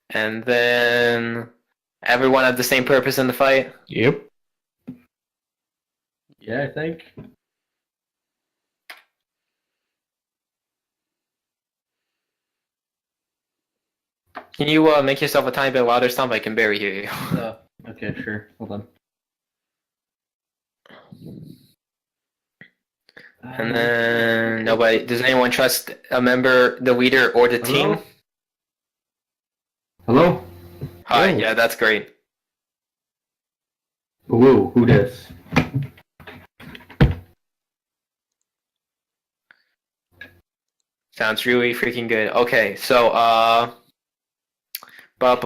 And then everyone have the same purpose in the fight? Yep. Yeah, I think. Can you make yourself a tiny bit louder, Stomp? I can barely hear you. Okay, sure. Hold on. And then nobody. Does anyone trust a member, the leader, or the Hello? team? Hello? Hi. Oh. Yeah, that's great. Whoa, who this? Sounds really freaking good. Okay, so does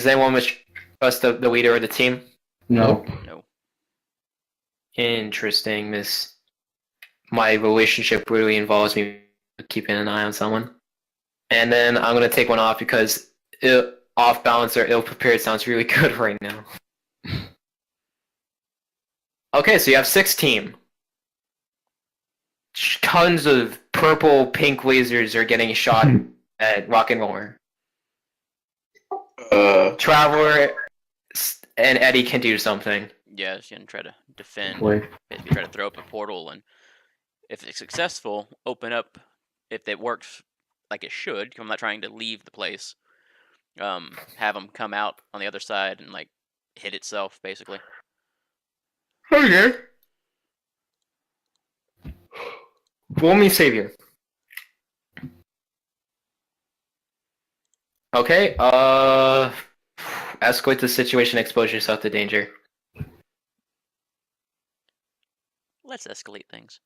anyone trust the leader or the team? No. No. Interesting. My relationship really involves me keeping an eye on someone. And then I'm gonna take one off because off balance or ill prepared sounds really good right now. Okay, so you have 6 team. Tons of purple, pink lasers are getting shot at Rock and Roller. Traveler and Eddie can do something. Yeah, she's gonna try to defend. Wait. Basically, try to throw up a portal, and if it's successful, open up. If it works like it should, 'cause I'm not trying to leave the place. Have them come out on the other side and like hit itself, basically. Okay. Roll me savior. Okay, escalate the situation, expose yourself to danger. Let's escalate things.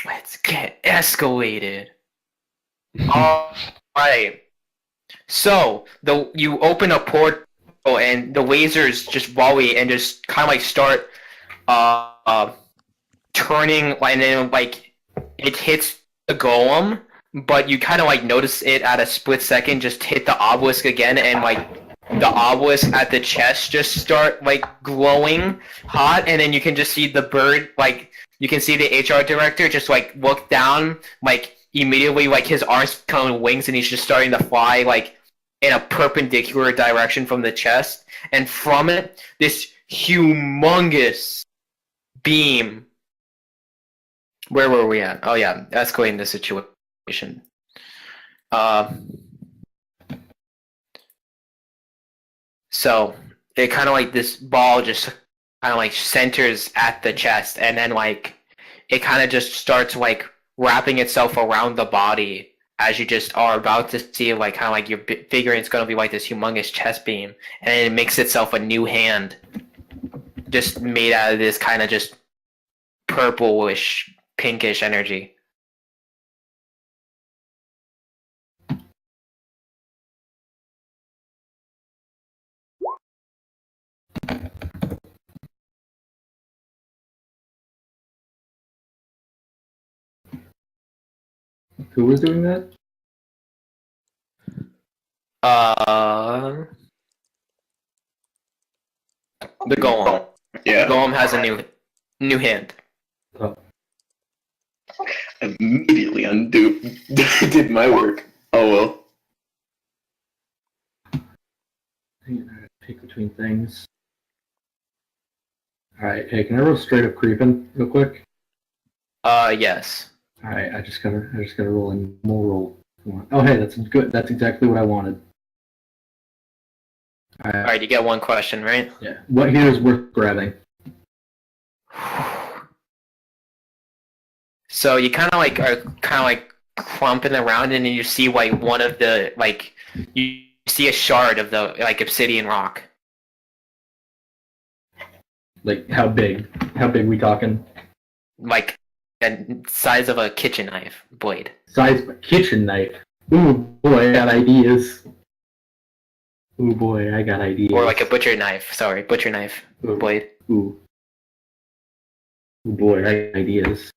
Let's get escalated. Alright. So, you open a portal and the lasers just volley and just kind of like start turning, and then like it hits the golem, but you kind of like notice it at a split second just hit the obelisk again, and like the obelisk at the chest just start like glowing hot, and then you can just see the bird, like you can see the HR director just like look down, like immediately like his arms become wings and he's just starting to fly like in a perpendicular direction from the chest, and from it this humongous beam. Where were we at? Oh yeah, escalating the situation. So it kind of like this ball just kind of like centers at the chest, and then like it kind of just starts like wrapping itself around the body as you just are about to see, like kind of like you're figuring it's going to be like this humongous chest beam, and it makes itself a new hand just made out of this kind of just purplish pinkish energy. Who was doing that? The golem. Yeah. Golem has a new hand. Oh, Immediately undo did my work. Oh well. pick between things. Alright, hey, can I roll straight up creeping real quick? Yes. Alright, I just gotta roll a normal roll. Oh hey, that's good. That's exactly what I wanted. Alright, you get one question, right? Yeah. What here is worth grabbing? So you kind of like are kind of like clumping around, and then you see like one of the like you see a shard of the like obsidian rock. Like how big? How big we talking? Like the size of a kitchen knife blade. Size of a kitchen knife. Ooh boy, I got ideas. Ooh boy, I got ideas. Or like a butcher knife. Sorry, butcher knife Ooh. blade. Ooh. Ooh boy, I got ideas.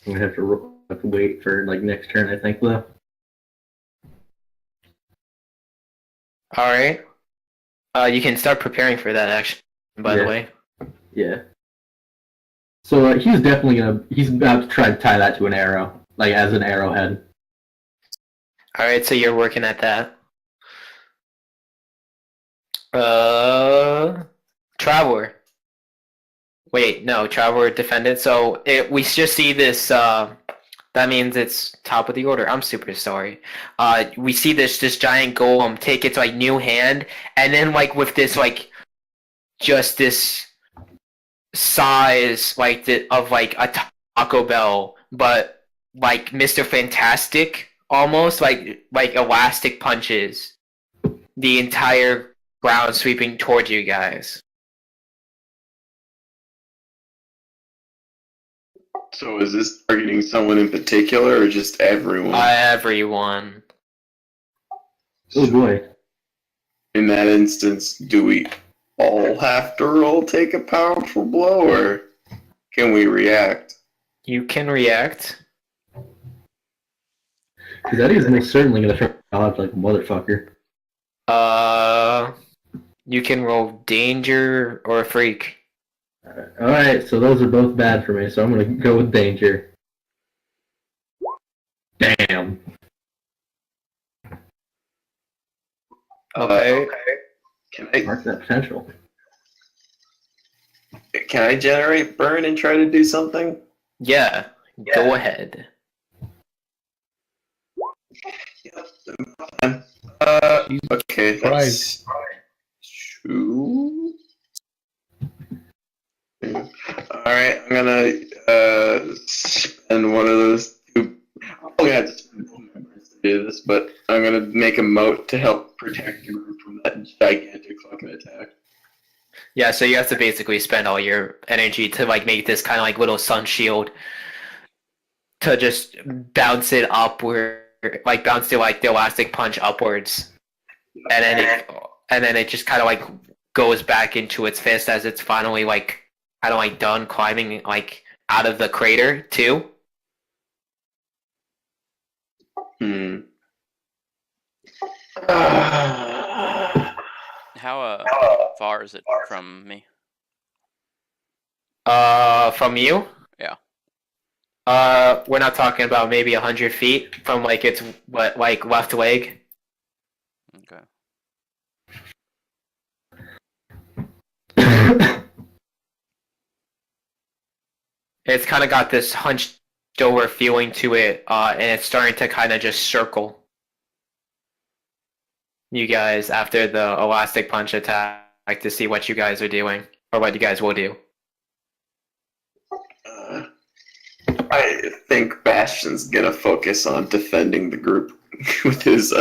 I'm gonna have to wait for like next turn, I think though. Alright. You can start preparing for that action, by the way. Yeah. So he's about to try to tie that to an arrow, like as an arrowhead. Alright, so you're working at that. Traveler. Wait, no, Traveler defended. So we just see this. That means it's top of the order. I'm super sorry. We see this giant golem take its like new hand, and then like with this like just this size like of like a Taco Bell, but like Mr. Fantastic almost like elastic punches the entire ground sweeping towards you guys. So is this targeting someone in particular or just everyone? Everyone. Oh boy. In that instance, do we all have to roll take a powerful blow, or can we react? You can react. Because that is most certainly gonna try to dodge like a motherfucker. You can roll danger or freak. Alright, so those are both bad for me, so I'm gonna go with danger. Damn. Okay. Mark that potential. Can I generate burn and try to do something? Yeah. Go ahead. Okay. Christ. That's 2. Alright, I'm gonna spend one of those 2. I'm probably gonna have to spend 2 members to do this, but I'm gonna make a moat to help protect the group from that gigantic fucking attack. Yeah, so you have to basically spend all your energy to like make this kind of like little sun shield to just bounce it upward, like bounce the like the elastic punch upwards, and then it just kind of like goes back into its fist as it's finally like kind of like done climbing like out of the crater too. How far is it from me? From you? Yeah. We're not talking about maybe 100 feet from like its like left leg. Okay. It's kind of got this hunched over feeling to it, and it's starting to kind of just circle you guys after the elastic punch attack to see what you guys are doing or what you guys will do. I think Bastion's gonna focus on defending the group with his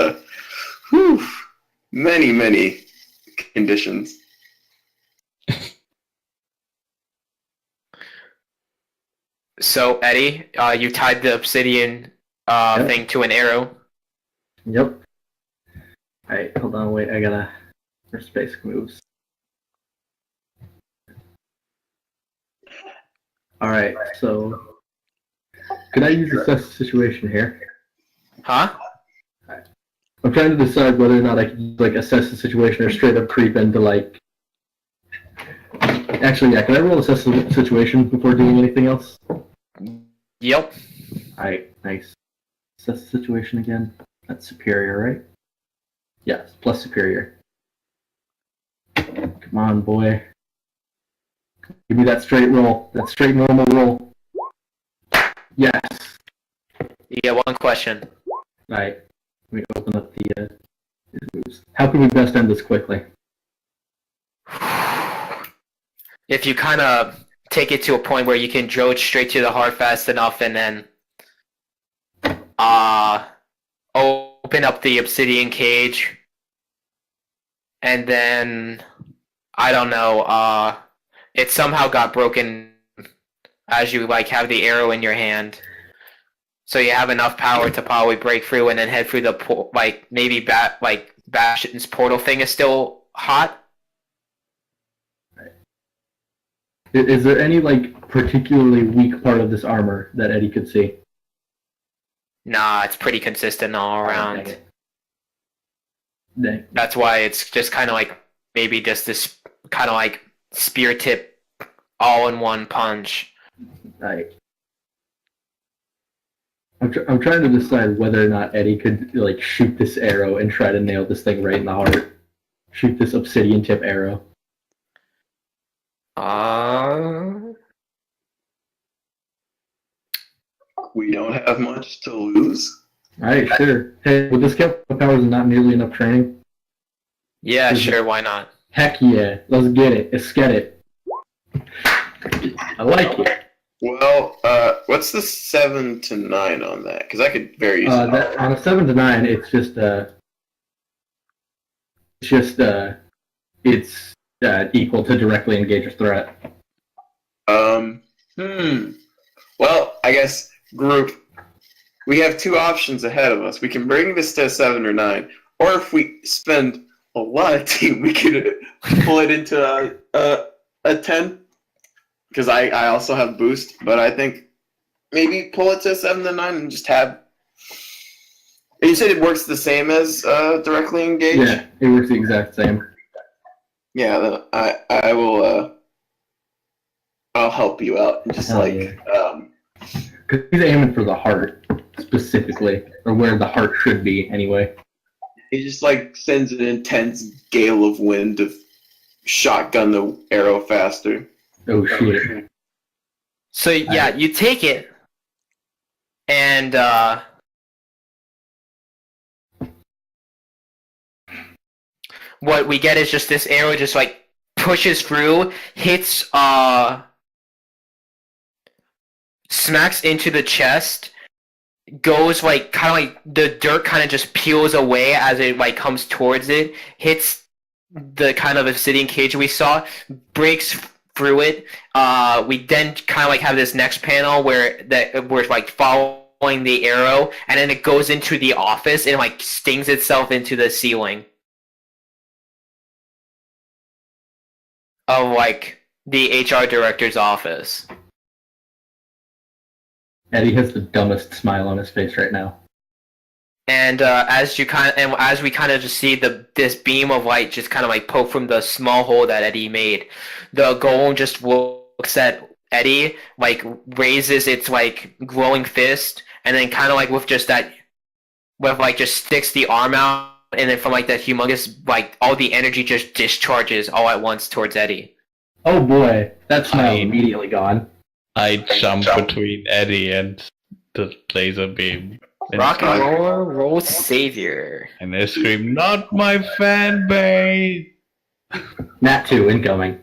many conditions. So Eddie, you tied the obsidian thing to an arrow. Yep. Alright, hold on, wait, I gotta... There's basic moves. Alright, so... Could I use assess the situation here? Huh? I'm trying to decide whether or not I can like assess the situation or straight up creep into like. Actually, yeah. Can I roll assess the situation before doing anything else? Yep. Alright, nice. Assess the situation again. That's superior, right? Yes, plus superior. Come on, boy. Give me that straight roll. That straight normal roll. Yes. You get one question. Alright. Let me open up the moves. How can we best end this quickly? If you kind of take it to a point where you can drill it straight to the heart fast enough, and then open up the obsidian cage, and then I don't know, it somehow got broken as you like have the arrow in your hand, so you have enough power to probably break through and then head through the like maybe Bastion's portal thing is still hot. Is there any like particularly weak part of this armor that Eddie could see? Nah, it's pretty consistent all around. Dang. That's why it's just kind of like maybe just this kind of like spear tip all in one punch. Right. I'm trying to decide whether or not Eddie could like shoot this arrow and try to nail this thing right in the heart. Shoot this obsidian tip arrow. We don't have much to lose. Alright, sure. Hey, with this count of powers and not nearly enough training? Yeah, sure, why not? Heck yeah, let's get it. Let's get it. I like it. Well, what's the 7 to 9 on that? Because I could very easily. On a 7 to 9, it's equal to directly engage a threat. Well, I guess, group, we have two options ahead of us. We can bring this to a 7 or 9, or if we spend a lot of team, we could pull it into a 10. Because I also have boost, but I think maybe pull it to a 7 to 9 and just have. You said it works the same as directly engage? Yeah, it works the exact same. Yeah, then I will. I'll help you out. Just Because he's aiming for the heart specifically, or where the heart should be anyway. he just like sends an intense gale of wind to shotgun the arrow faster. Oh shit. So yeah, you take it, and what we get is just this arrow just like pushes through, hits, smacks into the chest, goes like kind of like the dirt kind of just peels away as it like comes towards it, hits the kind of obsidian cage we saw, breaks through it. We then kind of like have this next panel where we're like following the arrow, and then it goes into the office and like stings itself into the ceiling of like the HR director's office. Eddie has the dumbest smile on his face right now. And as we kind of just see this beam of light just kind of like poke from the small hole that Eddie made, the golem just looks at Eddie, like raises its like glowing fist, and then kind of like just sticks the arm out, and then from like that humongous like all the energy just discharges all at once towards Eddie. Oh boy, that smile immediately gone. I jump between Eddie and the laser beam. Rock and roll savior. And I scream, "Not my fan base!" Nat 2 incoming.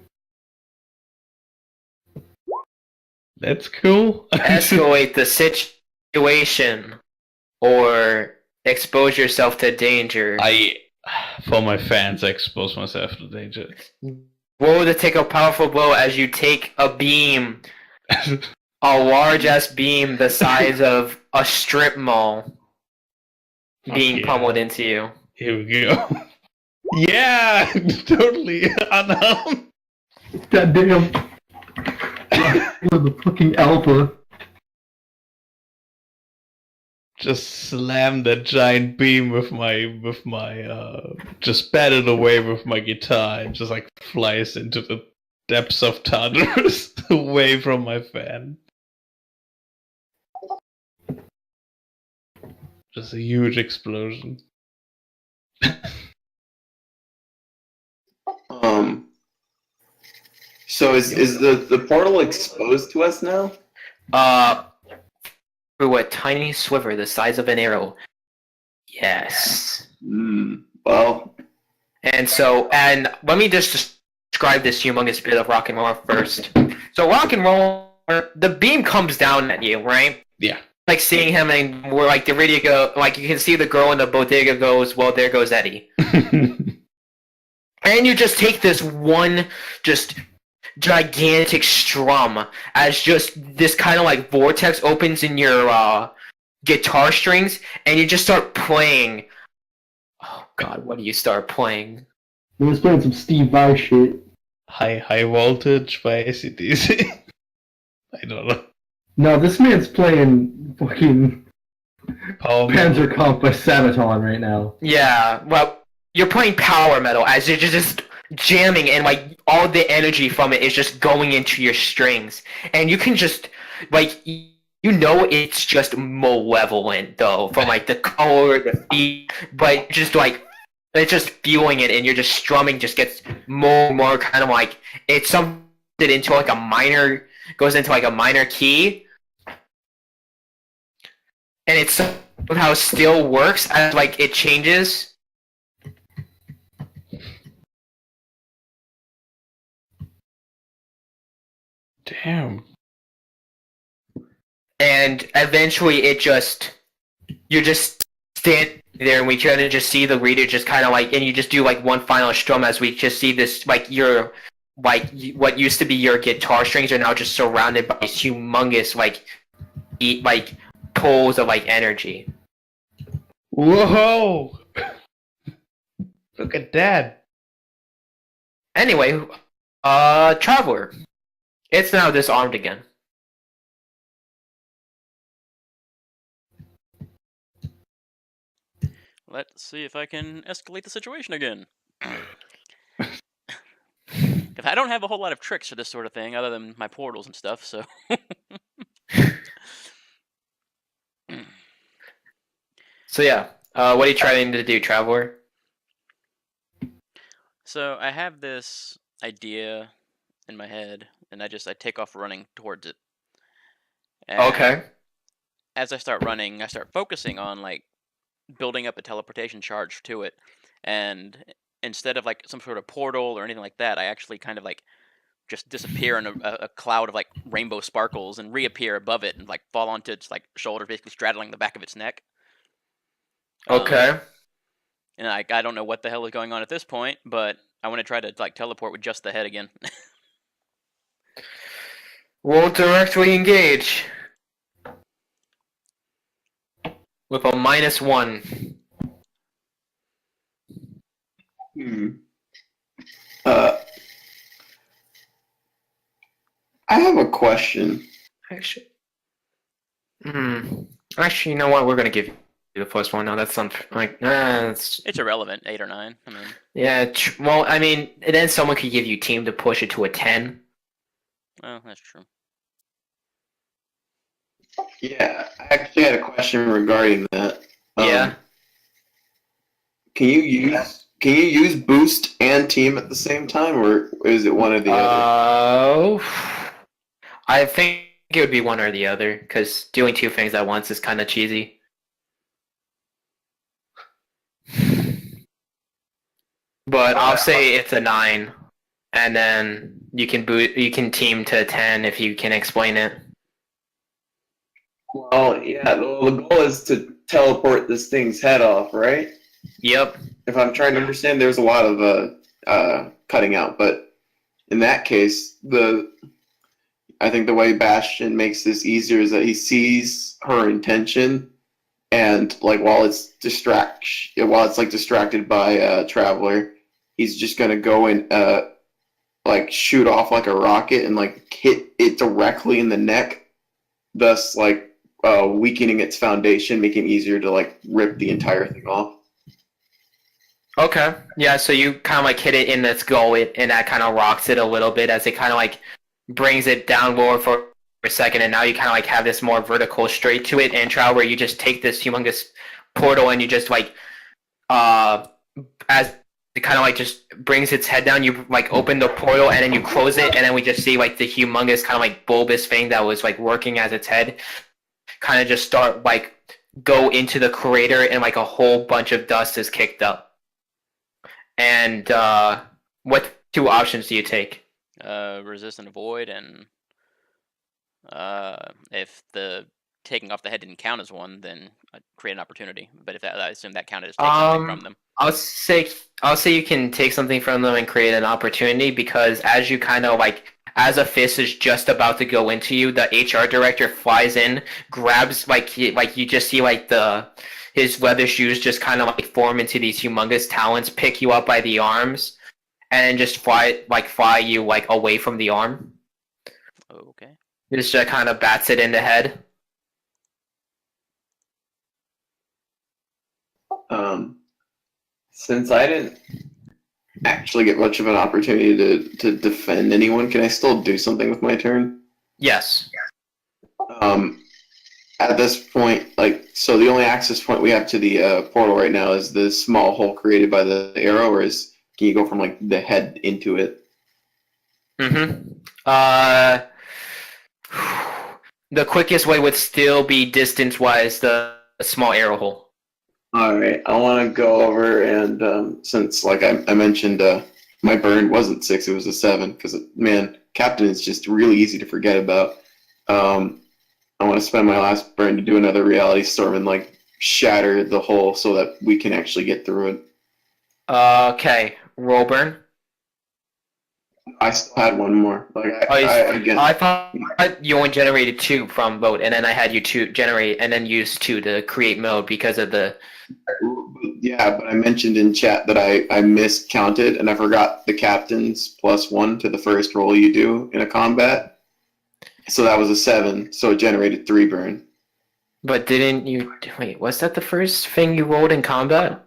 That's cool. Escalate the situation or expose yourself to danger. For my fans, I expose myself to danger. Roll to take a powerful blow as you take a beam, a large-ass beam the size of a strip mall being pummeled into you. Here we go. Yeah, totally unarmed. God damn. The fucking alpha. just slam that giant beam with my just bat it away with my guitar and just like flies into the depths of Tartarus away from my fan. Just a huge explosion. So is the portal exposed to us now? Through a tiny sliver the size of an arrow. Yes. Well. And let me just describe this humongous bit of rock and roll first. So rock and roll, the beam comes down at you, right? Yeah. Like seeing him, and we're like the radio go, like you can see the girl in the bodega goes, well, there goes Eddie. And you just take this one just gigantic strum as just this kind of like vortex opens in your guitar strings, and you just start playing. Oh God, what do you start playing? He was playing some Steve Vai shit. High voltage by AC/DC. I don't know. No, this man's playing fucking Power Panzer Kampf by Sabaton right now. Yeah, well, you're playing power metal as you're just jamming, and like all the energy from it is just going into your strings, and you can just like it's just malevolent though from like the color, the beat, but just like it's just feeling it, and you're just strumming just gets more and more kind of like it's something into like a minor, goes into like a minor key. And it somehow still works as like it changes. Damn. And eventually you're just standing there, and we kind of just see the reader just kind of like, and you just do like one final strum as we just see this like what used to be your guitar strings are now just surrounded by these humongous like pulls of like energy. Whoa! Look at that. Anyway, Traveler. It's now disarmed again. Let's see if I can escalate the situation again. If I don't have a whole lot of tricks for this sort of thing, other than my portals and stuff, so... So yeah, what are you trying to do, Traveler? So I have this idea in my head, and I take off running towards it. And Okay. as I start running, I start focusing on like building up a teleportation charge to it, and instead of like some sort of portal or anything like that, I actually kind of like just disappear in a cloud of like rainbow sparkles and reappear above it and like fall onto its like shoulder, basically straddling the back of its neck. Okay. And I don't know what the hell is going on at this point, but I want to try to like teleport with just the head again. Won't directly engage. With a -1. I have a question. Actually, you know what? We're gonna give you the first one. No, that's not like it's irrelevant. 8 or 9. I mean. Yeah. Well, I mean, then someone could give you team to push it to a 10. Oh, that's true. Yeah, I actually had a question regarding that. Yeah. Can you use boost and team at the same time, or is it one or the other? I think it would be one or the other, because doing two things at once is kind of cheesy. But I'll say it's a 9, and then you can team to a 10 if you can explain it. Well, yeah, the goal is to teleport this thing's head off, right? Yep. If I'm trying to understand, there's a lot of cutting out, but in that case, I think the way Bastion makes this easier is that he sees her intention, and like while it's distracted by Traveler, he's just gonna go and like shoot off like a rocket and like hit it directly in the neck, thus like weakening its foundation, making it easier to like rip the entire thing off. Okay. Yeah, so you kind of like hit it in its goal, and that kind of rocks it a little bit as it kind of like brings it down lower for a second, and now you kind of like have this more vertical straight to it intro where you just take this humongous portal and you just like as it kind of like just brings its head down, you like open the portal and then you close it, and then we just see like the humongous kind of like bulbous thing that was like working as its head kind of just start like go into the crater, and like a whole bunch of dust is kicked up. And what 2 options do you take? Resist and avoid, and if the taking off the head didn't count as one, then I'd create an opportunity. But if that, I assume that counted as taking something from them. I'll say you can take something from them and create an opportunity, because as you kind of like as a fist is just about to go into you, the HR director flies in, grabs like you just see like his leather shoes just kind of like form into these humongous talons, pick you up by the arms, and just fly you like away from the arm. Okay. Just kind of bats it in the head. Since I didn't actually get much of an opportunity to defend anyone, can I still do something with my turn? Yes. At this point, like, so the only access point we have to the portal right now is the small hole created by the arrow, or can you go from like the head into it? The quickest way would still be distance-wise the small arrow hole. All right, I want to go over and since like I mentioned, my burn wasn't 6, it was a 7, because man, Captain is just really easy to forget about. I want to spend my last burn to do another reality storm and like shatter the hole so that we can actually get through it. Okay, roll burn. I still had one more. Like I thought you only generated 2 from boat, and then I had you generate and then use 2 to create mode because of the. Yeah, but I mentioned in chat that I miscounted and I forgot the captain's +1 to the first roll you do in a combat. So that was a 7, so it generated 3 burn. But didn't you wait? Was that the first thing you rolled in combat?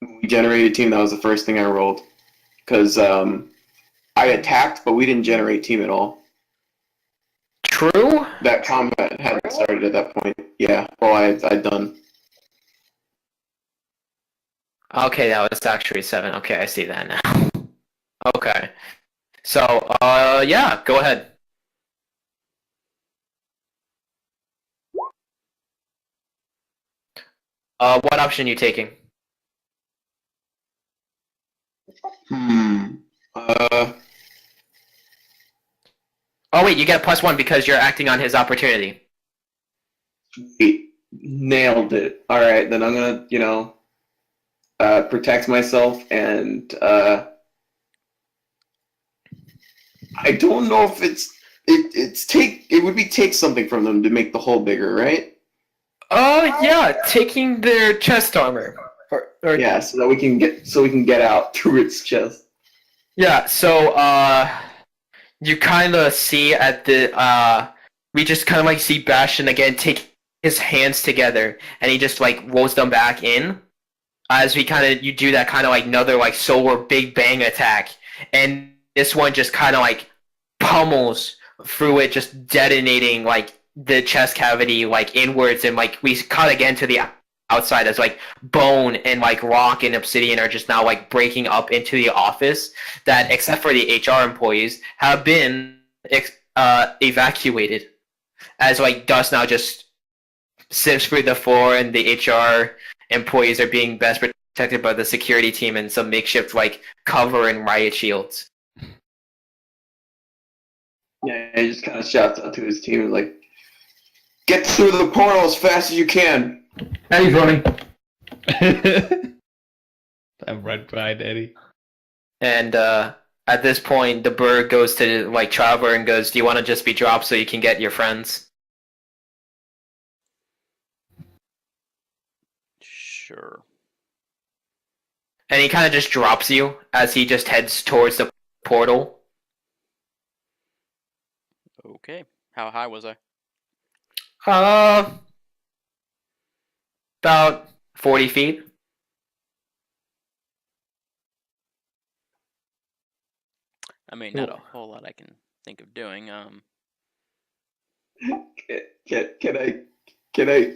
We generated team. That was the first thing I rolled, because I attacked, but we didn't generate team at all. True. That combat hadn't started at that point. Yeah, well, I'd done. Okay, that was actually 7. Okay, I see that now. Okay, so yeah, go ahead. What option are you taking? Oh wait, you get +1 because you're acting on his opportunity. Nailed it. All right, then I'm gonna, protect myself, and I don't know if it would be take something from them to make the hole bigger, right? Yeah, taking their chest armor. Or Yeah, so that we can get out through its chest. yeah, so you kind of see at the we just kind of like see Bastion again take his hands together, and he just like rolls them back in as you do that kind of like another like solar big bang attack, and this one just kind of like pummels through it, just detonating like the chest cavity like inwards, and like we cut again to the outside as like bone and like rock and obsidian are just now like breaking up into the office that, except for the HR employees, have been evacuated, as like dust now just sifts through the floor, and the HR employees are being best protected by the security team and some makeshift like cover and riot shields. Yeah, he just kind of shouts out to his team like, "Get through the portal as fast as you can." Eddie's running. I'm right behind Eddie. And at this point, the bird goes to like Traveler and goes, "Do you want to just be dropped so you can get your friends?" Sure. And he kind of just drops you as he just heads towards the portal. Okay. How high was I? About 40 feet. I mean, not a whole lot I can think of doing. Can I,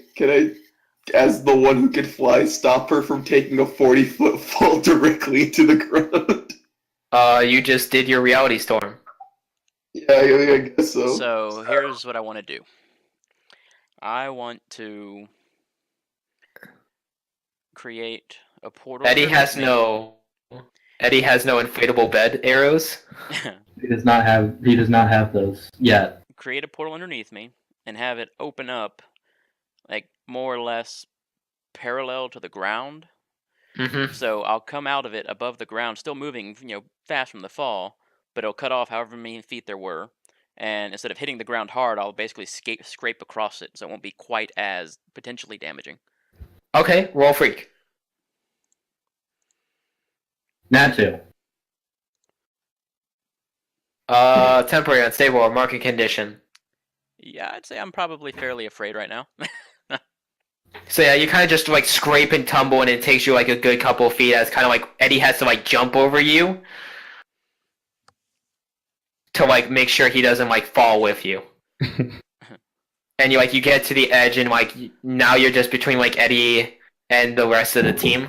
as the one who can fly, stop her from taking a 40-foot fall directly into the ground? You just did your reality storm. Yeah, I guess so. So here's what I want to do. I want to create a portal. Eddie has underneath no inflatable bed arrows. me. He does not have those yet. Create a portal underneath me and have it open up, like more or less parallel to the ground. Mm-hmm. So I'll come out of it above the ground, still moving, fast from the fall, but it'll cut off however many feet there were. And instead of hitting the ground hard, I'll basically scrape across it, so it won't be quite as potentially damaging. Okay, roll freak. Nat 2. Temporary, unstable, or market condition. Yeah, I'd say I'm probably fairly afraid right now. So yeah, you kind of just like scrape and tumble, and it takes you like a good couple of feet. As kind of like Eddie has to like jump over you to like make sure he doesn't like fall with you. And you get to the edge, and like now you're just between like Eddie and the rest of the team.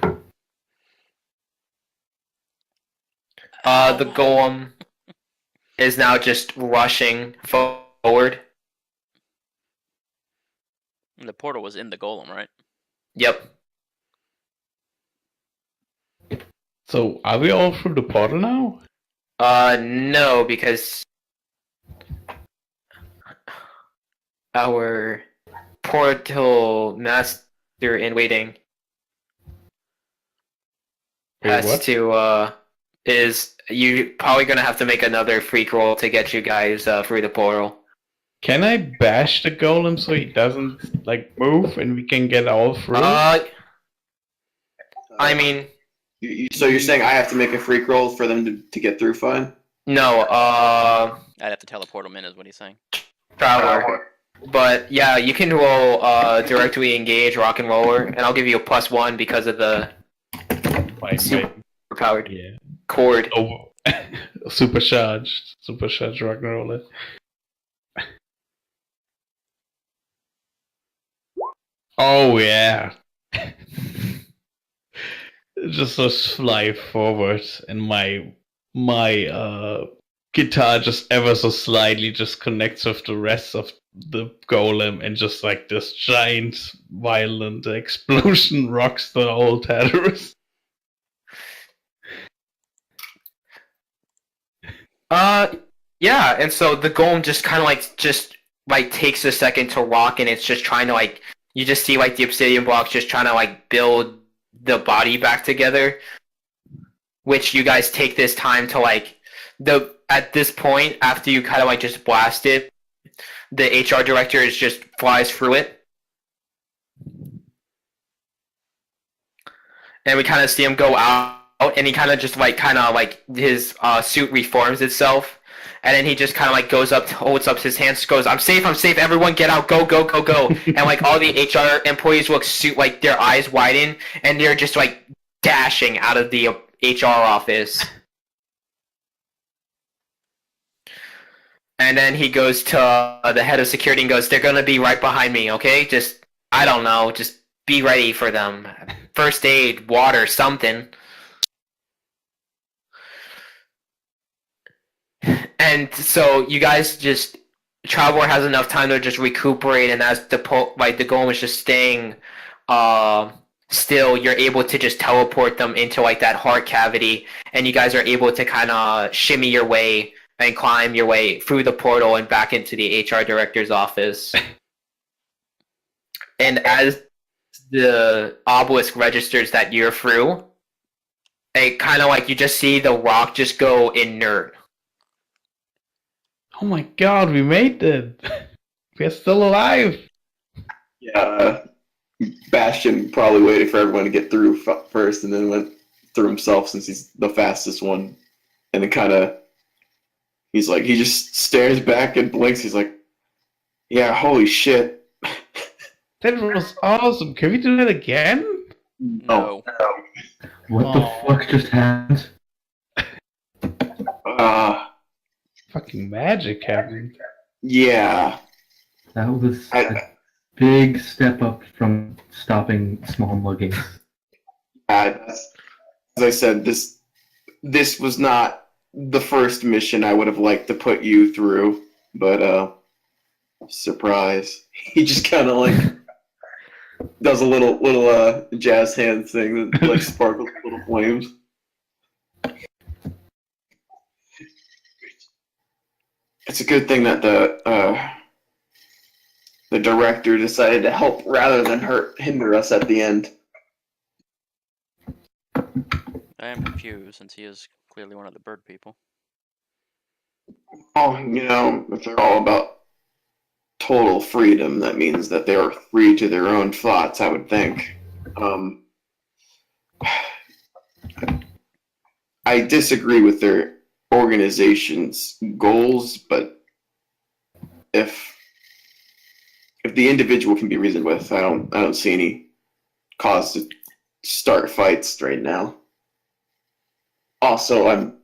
The golem is now just rushing forward. The portal was in the golem, right? Yep. So, are we all through the portal now? No, because our portal master in waiting has what? to, is you probably gonna have to make another freak roll to get you guys through the portal. Can I bash the golem so he doesn't like move and we can get all through? I mean, So you're saying I have to make a freak roll for them to get through fine? no, I'd have to teleport him in, is what he's saying. Traveler. But yeah, you can roll directly engage rock and roller, and I'll give you a +1 because of the My powered yeah. cord. Oh, supercharged rock and roller. Oh yeah. Just fly forward, and my guitar just ever so slightly just connects with the rest of the golem, and just like this giant violent explosion rocks the whole Tartarus. Yeah, and so the golem just kind of takes a second to rock, and it's just trying to you just see the obsidian blocks just trying to build the body back together, which you guys take this time to at this point, after you kind of just blast it, the HR director just flies through it, and we kind of see him go out, and he kind of just his suit reforms itself, and then he just kind of goes up, holds up his hands, goes, I'm safe, everyone get out, go, go, go, go. And all the HR employees look their eyes widen, and they're just dashing out of the HR office. And then he goes to the head of security and goes, they're gonna be right behind me, okay? Just, I don't know, just be ready for them. First aid, water, something. And so you guys Traveler has enough time to just recuperate, and as the golem is just staying still, you're able to just teleport them into that heart cavity, and you guys are able to kind of shimmy your way and climb your way through the portal and back into the HR director's office. And as the obelisk registers that you're through, it kind of you just see the rock just go inert. Oh my god, we made it! We're still alive! Yeah, Bastion probably waited for everyone to get through first, and then went through himself since he's the fastest one. And then he just stares back and blinks. He's like, yeah, holy shit. That was awesome. Can we do that again? No. What the fuck just happened? Fucking magic happened. Yeah. That was a big step up from stopping small muggings. As I said, this was not the first mission I would have liked to put you through, but surprise. He just kind of like does a little jazz hand thing that like sparkles little flames. It's a good thing that the director decided to help rather than hinder us at the end. I am confused since he is clearly one of the bird people. Oh, if they're all about total freedom, that means that they are free to their own thoughts, I would think. I disagree with their organization's goals, but if the individual can be reasoned with, I don't see any cause to start fights right now. Also, I'm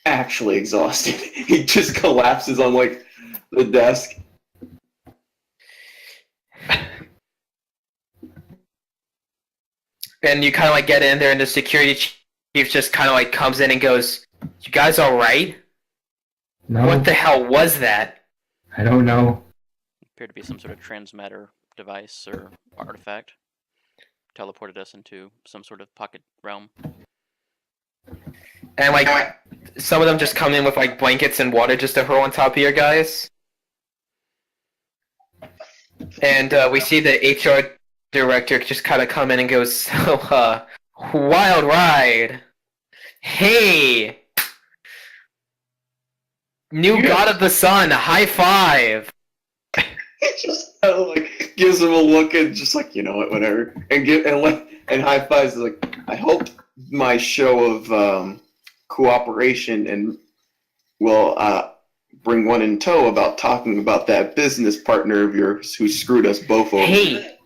actually exhausted. He just collapses on like the desk. And you kind of like get in there, and the security chief just kind of like comes in and goes, "You guys all right? No, What the hell was that?" I don't know. Appeared to be some sort of transmatter device or artifact. Teleported us into some sort of pocket realm. And like some of them just come in with like blankets and water just to throw on top of your guys. And we see the HR director just kind of come in and goes, "So, wild ride. Hey, new god of the sun, high five." He just kind of like gives him a look and just like, you know what, whatever, and high fives. Like, I hope my show of cooperation and will bring one in tow about talking about that business partner of yours who screwed us both over. Hey,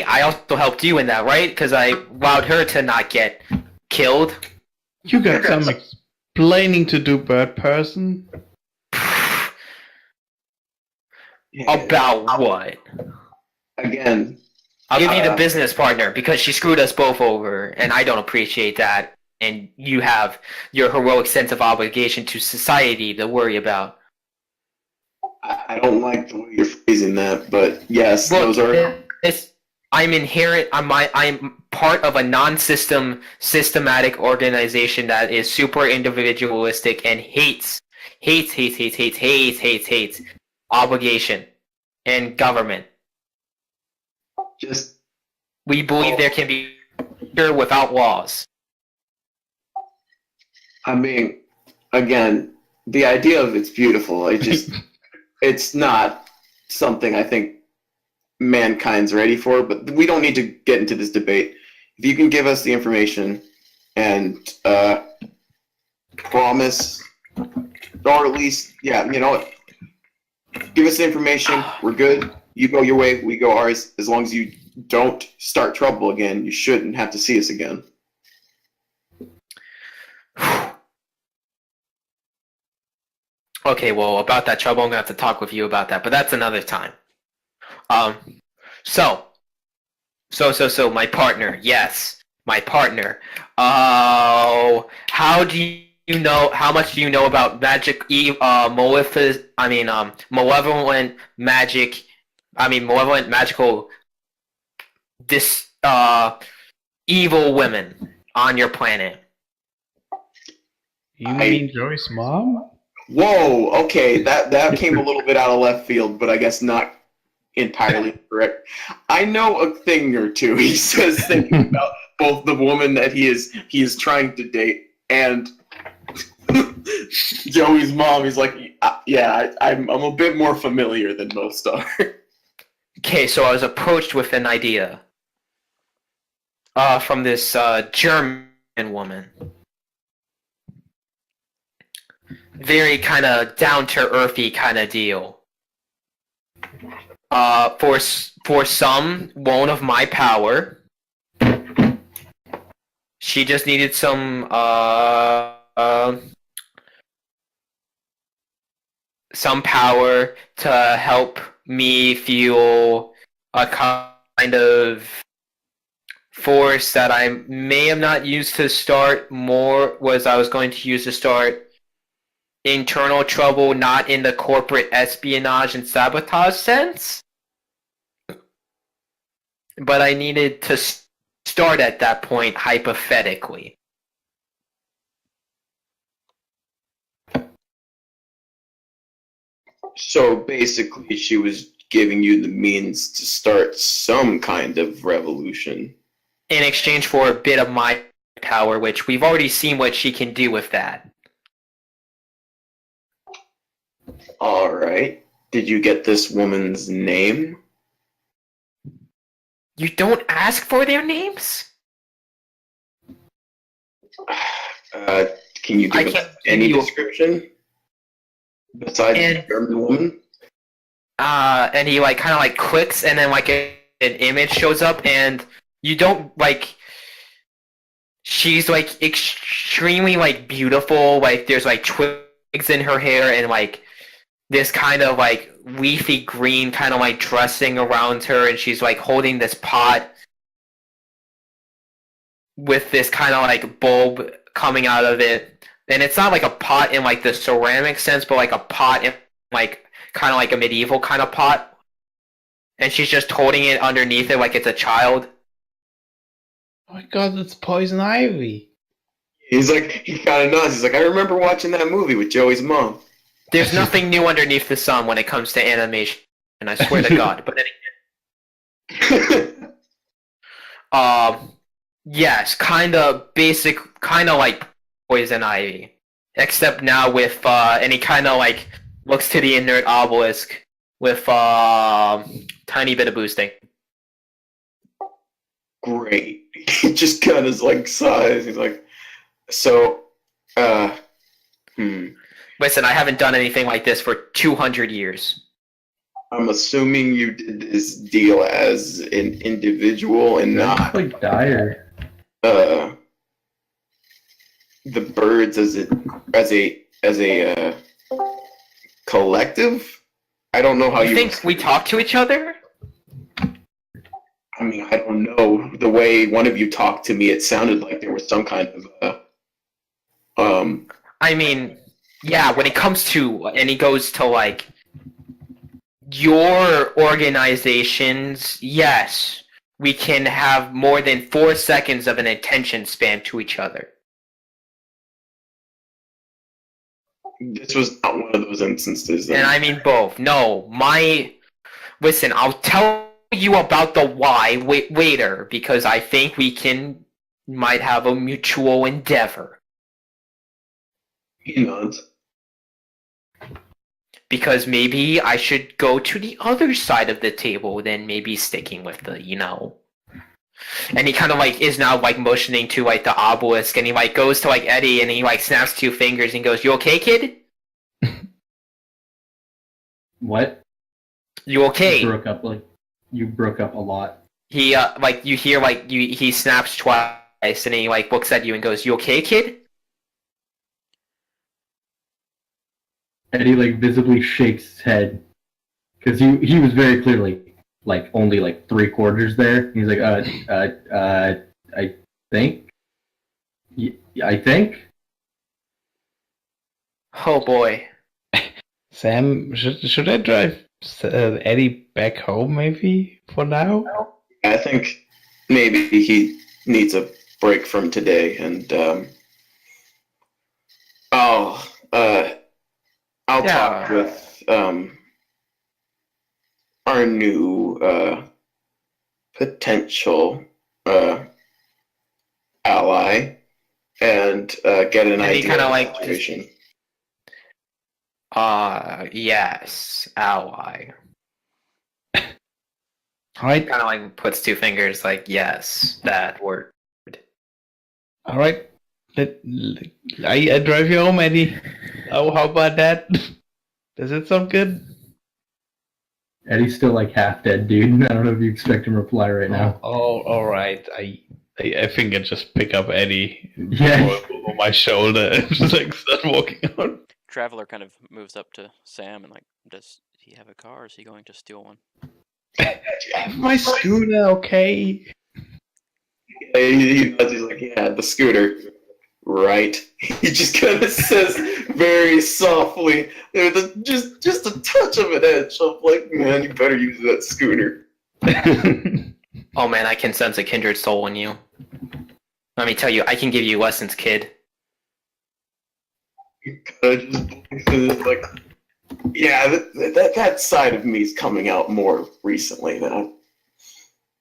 I also helped you in that, right? Because I allowed her to not get killed. You got some explaining to do, bird person. About what? Again, I'll give you the business partner because she screwed us both over, and I don't appreciate that. And you have your heroic sense of obligation to society to worry about. I don't like the way you're phrasing that, but yes, Look, those are. I'm part of a non-system systematic organization that is super individualistic and hates obligation and government. Just We believe there can be future without laws. I mean, again, the idea of it's beautiful. It's not something I think mankind's ready for, but we don't need to get into this debate. If you can give us the information and promise, or at least, yeah, you know what? Give us the information. We're good. You go your way, we go ours. As long as you don't start trouble again, you shouldn't have to see us again. Okay, well, about that trouble, I'm gonna have to talk with you about that, but that's another time. So, my partner, yes, my partner. Oh, how much do you know about malevolent magical, evil women on your planet? You mean Joy's mom? Whoa, okay, that came a little bit out of left field, but I guess not entirely correct. I know a thing or two. He says thinking about both the woman that he is trying to date and Joey's mom. He's like, yeah, I'm a bit more familiar than most are. Okay, so I was approached with an idea from this German woman. Very kind of down-to-earthy kind of deal. For some won't of my power, she just needed some power to help me feel a kind of force that I may have not used to start more was I was going to use to start internal trouble, not in the corporate espionage and sabotage sense. But I needed to start at that point hypothetically. So basically, she was giving you the means to start some kind of revolution. In exchange for a bit of my power, which we've already seen what she can do with that. All right. Did you get this woman's name? You don't ask for their names? Can you give us any description besides the German woman? And he like kind of like clicks, and then like an image shows up, and you don't like. She's like extremely like beautiful. Like there's like twigs in her hair, and like this kind of like leafy green kind of like dressing around her, and she's like holding this pot with this kind of like bulb coming out of it. And it's not like a pot in like the ceramic sense, but like a pot in like kind of like a medieval kind of pot. And she's just holding it underneath it like it's a child. Oh my god, it's poison ivy. He's like, he kind of nods. He's like, I remember watching that movie with Joey's mom. There's nothing new underneath the sun when it comes to animation, and I swear to God. But anyway, yes, kind of basic, kind of like poison ivy, except now with and he kind of like looks to the inert obelisk with tiny bit of boosting. Great. He just kind of like sighs. He's like, so, Listen, I haven't done anything like this for 200 years. I'm assuming you did this deal as an individual and not like dire. the birds as a collective. I don't know how You think we talk to each other? I mean, I don't know. The way one of you talked to me, it sounded like there was some kind of I mean, yeah, when it comes to, and he goes to like, your organizations, yes, we can have more than 4 seconds of an attention span to each other. This was not one of those instances. And I mean both. No, listen, I'll tell you about the why later, because I think we might have a mutual endeavor. He nods. Because maybe I should go to the other side of the table than maybe sticking with the, And he kind of like is now like motioning to like the obelisk, and he like goes to like Eddie, and he like snaps 2 fingers and goes, "You okay, kid? What? You okay?" You broke up a lot. He like you hear like he snaps twice, and he like looks at you and goes, "You okay, kid?" Eddie like visibly shakes his head because he was very clearly like only like 3/4 there. He's like, I think, I think. Oh boy. Sam, should I drive Eddie back home maybe for now? I think maybe he needs a break from today, and I'll talk with our new potential ally and get an idea kinda of like the situation. Yes, ally. Alright, Kind of like puts 2 fingers like, yes, that word. alright. I drive you home, Eddie. Oh, how about that? Does it sound good? Eddie's still like half dead, dude. I don't know if you expect him to reply right now. Oh, all right. I think I just pick up Eddie Yeah. over my shoulder and just like start walking on. Traveler kind of moves up to Sam and like, does he have a car? Or is he going to steal one? I have my scooter, okay? He does. He's like, yeah, the scooter. Right. He just kind of says very softly, just a touch of an edge. I'm like, man, you better use that scooter. Oh man, I can sense a kindred soul in you. Let me tell you, I can give you lessons, kid. Like, yeah, that side of me is coming out more recently than I.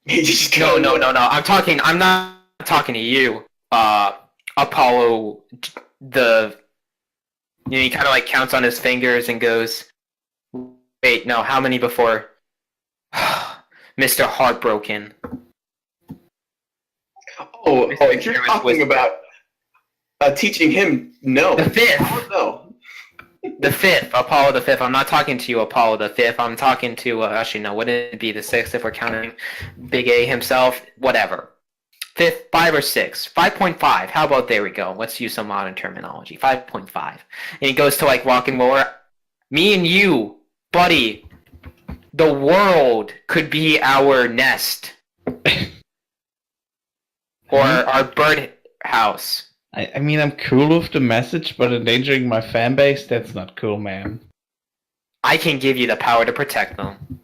He just No. I'm not talking to you. Apollo, he kind of like counts on his fingers and goes, wait, no, how many before? Mr. Heartbroken. Oh, if you're talking about teaching him, no. The fifth. Oh, no. The fifth, Apollo the fifth. I'm not talking to you, Apollo the fifth. I'm talking to, actually, no, wouldn't it be the sixth if we're counting Big A himself? Whatever. Fifth, 5 or 6. 5.5. How about there we go? Let's use some modern terminology. 5.5. And he goes to like rock and roll. Me and you, buddy, the world could be our nest. Or our bird house. I mean, I'm cool with the message, but endangering my fan base, that's not cool, man. I can give you the power to protect them.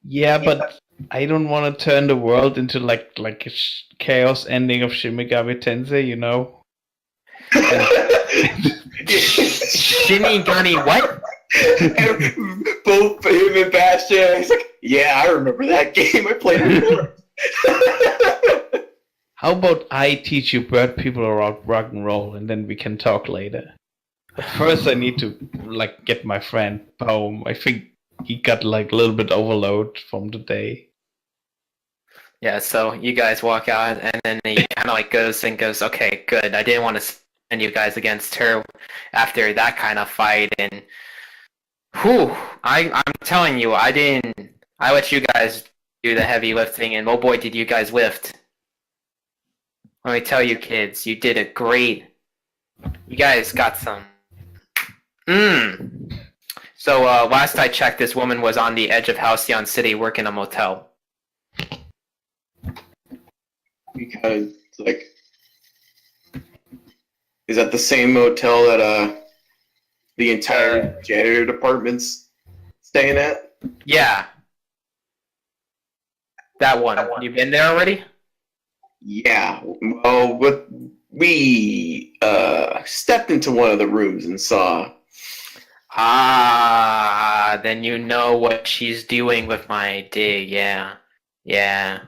Yeah, but I don't want to turn the world into like a chaos ending of Shimigami Tensei, you know? Shinigami what? Both him and Bastion. He's like, yeah, I remember that game. I played it before. How about I teach you bird people rock and roll, and then we can talk later. But first, I need to like get my friend home. I think he got like a little bit overload from the day. Yeah, so you guys walk out, and then he kind of like goes, okay, good. I didn't want to send you guys against her after that kind of fight, and whew, I'm telling you, I let you guys do the heavy lifting, and oh boy, did you guys lift. Let me tell you, kids, you did it great. You guys got some. So last I checked, this woman was on the edge of Halcyon City working a motel. Because, like, is that the same motel that the entire janitor department's staying at? Yeah. That one. You been there already? Yeah. Well, we stepped into one of the rooms and saw. Ah, then you know what she's doing with my dig. Yeah. I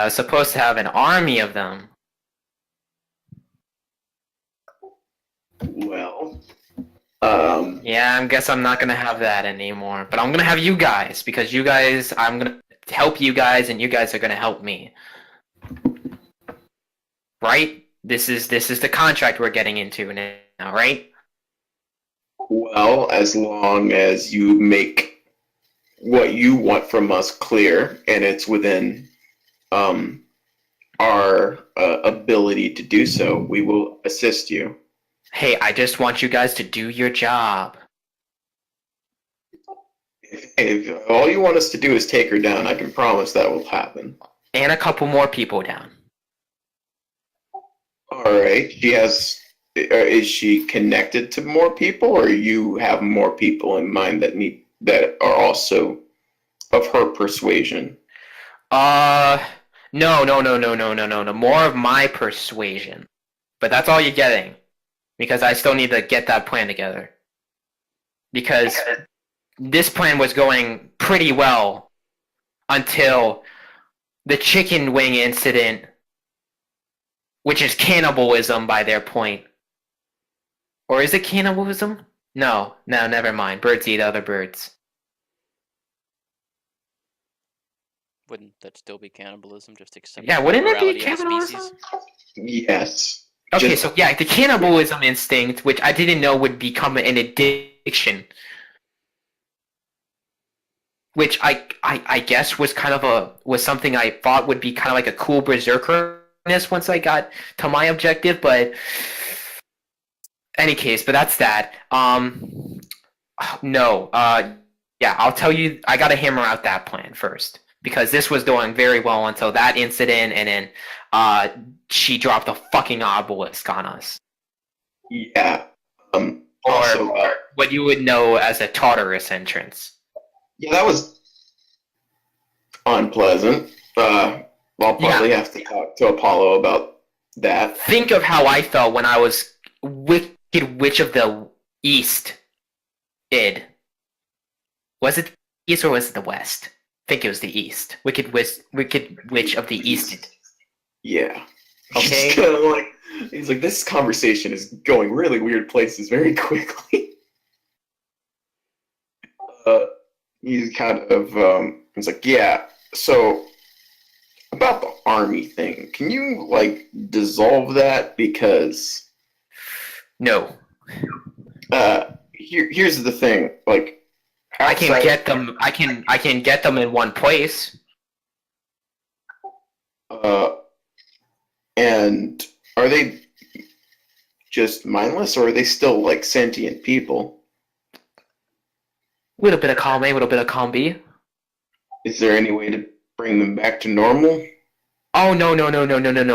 was supposed to have an army of them. Well, Yeah, I guess I'm not gonna have that anymore. But I'm gonna have you guys, because you guys, I'm gonna help you guys, and you guys are gonna help me. Right? This is the contract we're getting into now, right? well, as long as you make what you want from us clear, and it's within our ability to do so, we will assist you. Hey, I just want you guys to do your job. If all you want us to do is take her down, I can promise that will happen. And a couple more people down. All right. Is she connected to more people, or you have more people in mind that are also of her persuasion? No. More of my persuasion. But that's all you're getting. Because I still need to get that plan together. Because this plan was going pretty well until the chicken wing incident, which is cannibalism by their point. Or is it cannibalism? No, never mind. Birds eat other birds. Wouldn't that still be cannibalism? Just accept. Yeah, wouldn't it be morality of the cannibalism? species? Yes. Okay, so yeah, the cannibalism instinct, which I didn't know would become an addiction. which I guess was kind of was something I thought would be kind of like a cool berserkerness once I got to my objective, but any case, but that's that. No, yeah, I'll tell you, I gotta hammer out that plan first because this was doing very well until that incident, and then she dropped a fucking obelisk on us. Yeah. Also, Or what you would know as a Tartarus entrance. yeah, that was unpleasant. I'll probably have to talk to Apollo about that. Think of how I felt when I was Wicked Witch of the East. Was it the East or was it the West? I think it was the East. Wicked Witch of the East. Yeah. Okay. He's kinda like, he's like, this conversation is going really weird places very quickly. He's kind of, he's like, yeah, so about the army thing, can you, like, dissolve that? Because, No. here's the thing, like, I can outside- get them. I can get them in one place. And are they just mindless, or are they still, like, sentient people? Little bit of column A, little bit of column B. Is there any way to bring them back to normal? Oh no.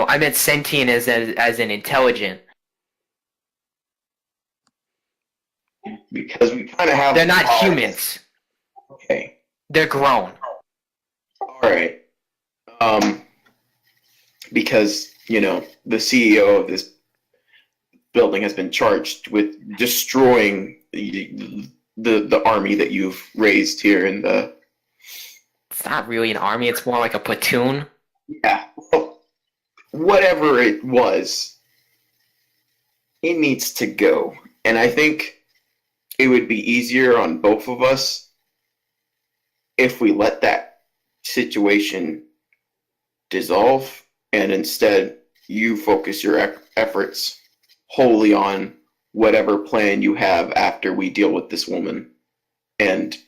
I meant sentient as an intelligent. Because we kind of have... They're not humans. Okay. They're grown. Alright. Because, you know, the CEO of this building has been charged with destroying the army that you've raised here in the... It's not really an army. It's more like a platoon. Yeah. Well, whatever it was, it needs to go. And I think it would be easier on both of us if we let that situation dissolve, and instead you focus your efforts wholly on whatever plan you have after we deal with this woman, and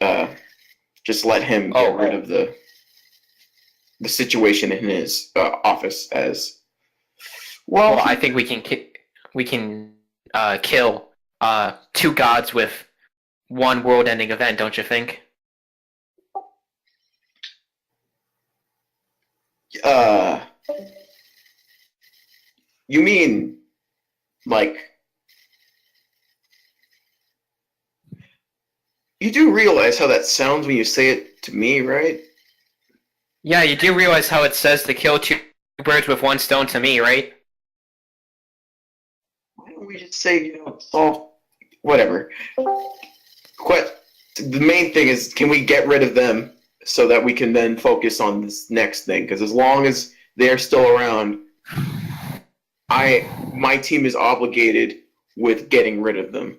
just let him get rid of the situation in his office as well. Well, I think we can kill two gods with one world-ending event, don't you think? You mean, like, you do realize how that sounds when you say it to me, right? Yeah, you do realize how it says to kill two birds with one stone to me, right? Why don't we just say, you know, solve whatever? What the main thing is, can we get rid of them so that we can then focus on this next thing? Because as long as they're still around, my team is obligated with getting rid of them,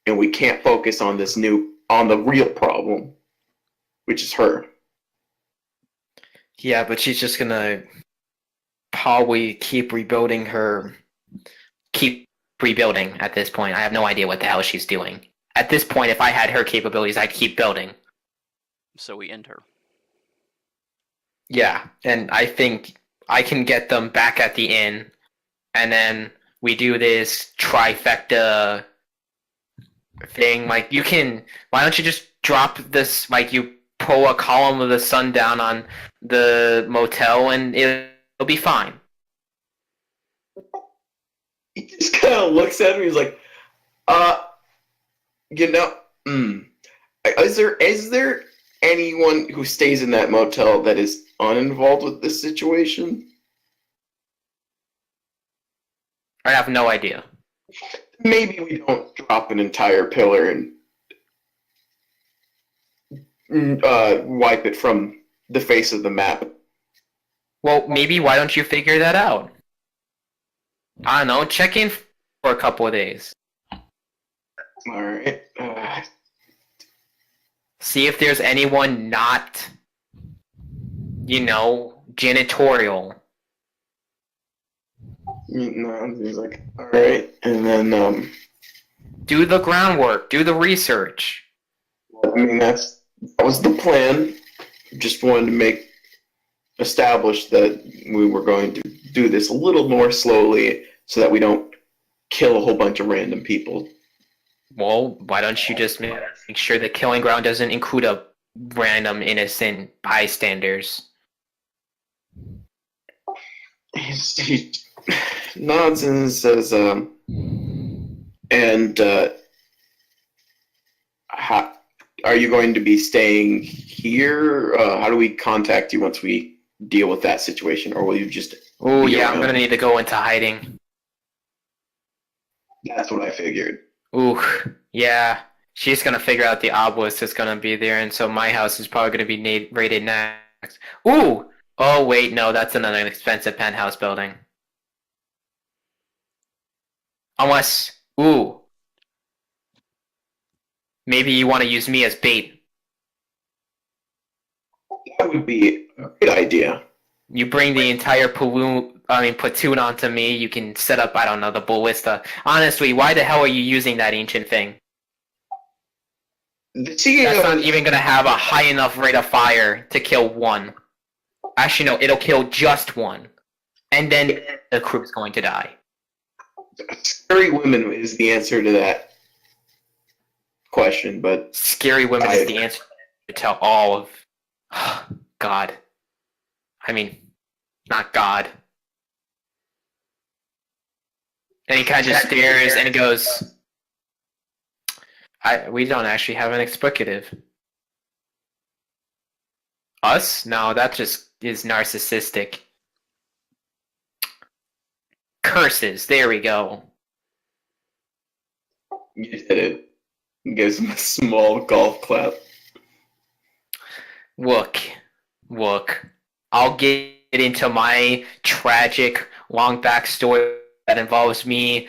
and we can't focus on the real problem, which is her. Yeah, but she's just gonna probably keep rebuilding at this point. I have no idea what the hell she's doing. At this point, if I had her capabilities, I'd keep building. So we end her. Yeah, and I think I can get them back at the inn, and then we do this trifecta thing. Like, why don't you just drop this, like, you pull a column of the sun down on the motel and it'll be fine. He just kind of looks at me. He's like, you know, is there anyone who stays in that motel that is uninvolved with this situation? I have no idea. Maybe we don't drop an entire pillar and wipe it from the face of the map. Well, maybe why don't you figure that out? I don't know, check in for a couple of days. Alright. See if there's anyone not, janitorial. No, he's like, alright. And then, Do the groundwork, do the research. I mean, that's That was the plan. Just wanted to establish that we were going to do this a little more slowly so that we don't kill a whole bunch of random people. Well, why don't you just make sure the killing ground doesn't include a random innocent bystanders? He nods and says, how, are you going to be staying here? How do we contact you once we deal with that situation? Or will you just... Oh, be yeah, I'm around? gonna need to go into hiding. That's what I figured. Ooh, yeah. She's gonna figure out the obelisk is gonna be there, and so my house is probably gonna be raided next. Ooh! Oh, wait, no, that's another expensive penthouse building. Unless, ooh. Maybe you want to use me as bait. That would be a good idea. You bring the entire platoon onto me, you can set up, I don't know, the ballista. Honestly, why the hell are you using that ancient thing? That's not even gonna have a high enough rate of fire to kill one. Actually, no, it'll kill just one. And then the crew's going to die. Scary women is the answer to that question, but Scary women is the answer to tell all of... God. I mean, not God. And he kind of just stares and goes, we don't actually have an explicative. Us? No, that just is narcissistic. Curses. There we go. you did it. Gives him a small golf clap. Look. I'll get into my tragic long backstory that involves me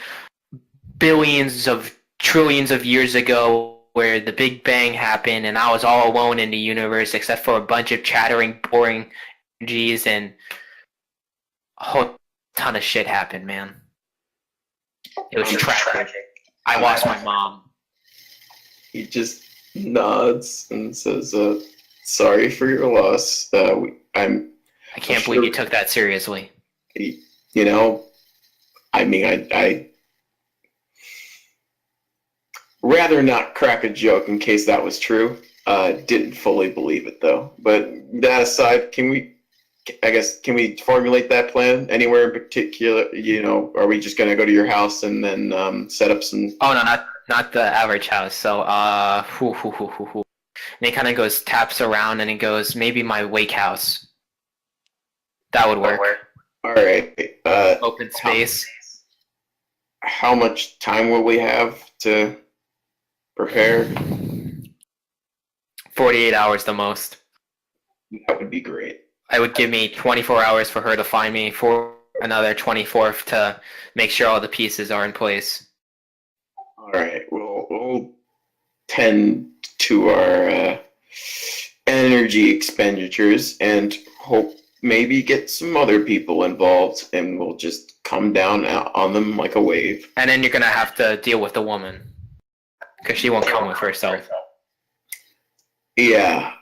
trillions of years ago where the Big Bang happened and I was all alone in the universe except for a bunch of chattering, boring energies, and a whole ton of shit happened, man. It was tragic. I lost my mom. He just nods and says, sorry for your loss. I can't believe you took that seriously. You know, I mean, I rather not crack a joke in case that was true. Didn't fully believe it though. But that aside, can we formulate that plan anywhere in particular? You know, are we just gonna go to your house and then set up some? Oh no, not the average house. So And he kind of taps around and he goes, maybe my wake house. That would work. All right. Open space. How much time will we have to prepare? 48 hours the most. That would be great. I would give me 24 hours for her to find me, for another 24 to make sure all the pieces are in place. All right. We'll tend to our energy expenditures and hope maybe get some other people involved, and we'll just come down on them like a wave. And then you're going to have to deal with the woman, because she won't come with herself. Yeah.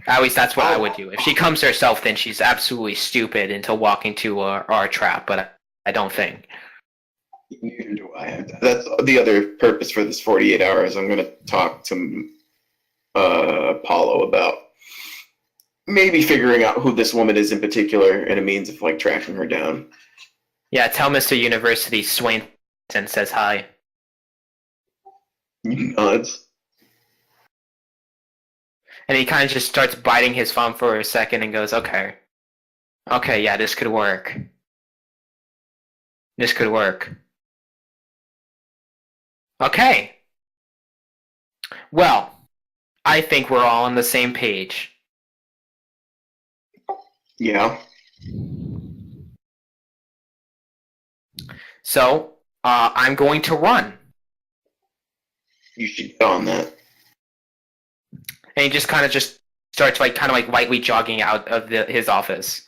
At least that's what I would do. If she comes herself, then she's absolutely stupid into walking to our trap, but I don't think. Neither do I. That's the other purpose for this 48 hours. I'm going to talk to Apollo about maybe figuring out who this woman is in particular and a means of like tracking her down. Yeah, tell Mr. University Swainson says hi. He nods. And he kind of just starts biting his thumb for a second and goes, okay, yeah, this could work. This could work. Okay. Well, I think we're all on the same page. Yeah. So, I'm going to run. You should get on that. And he just kind of starts lightly jogging out of his office.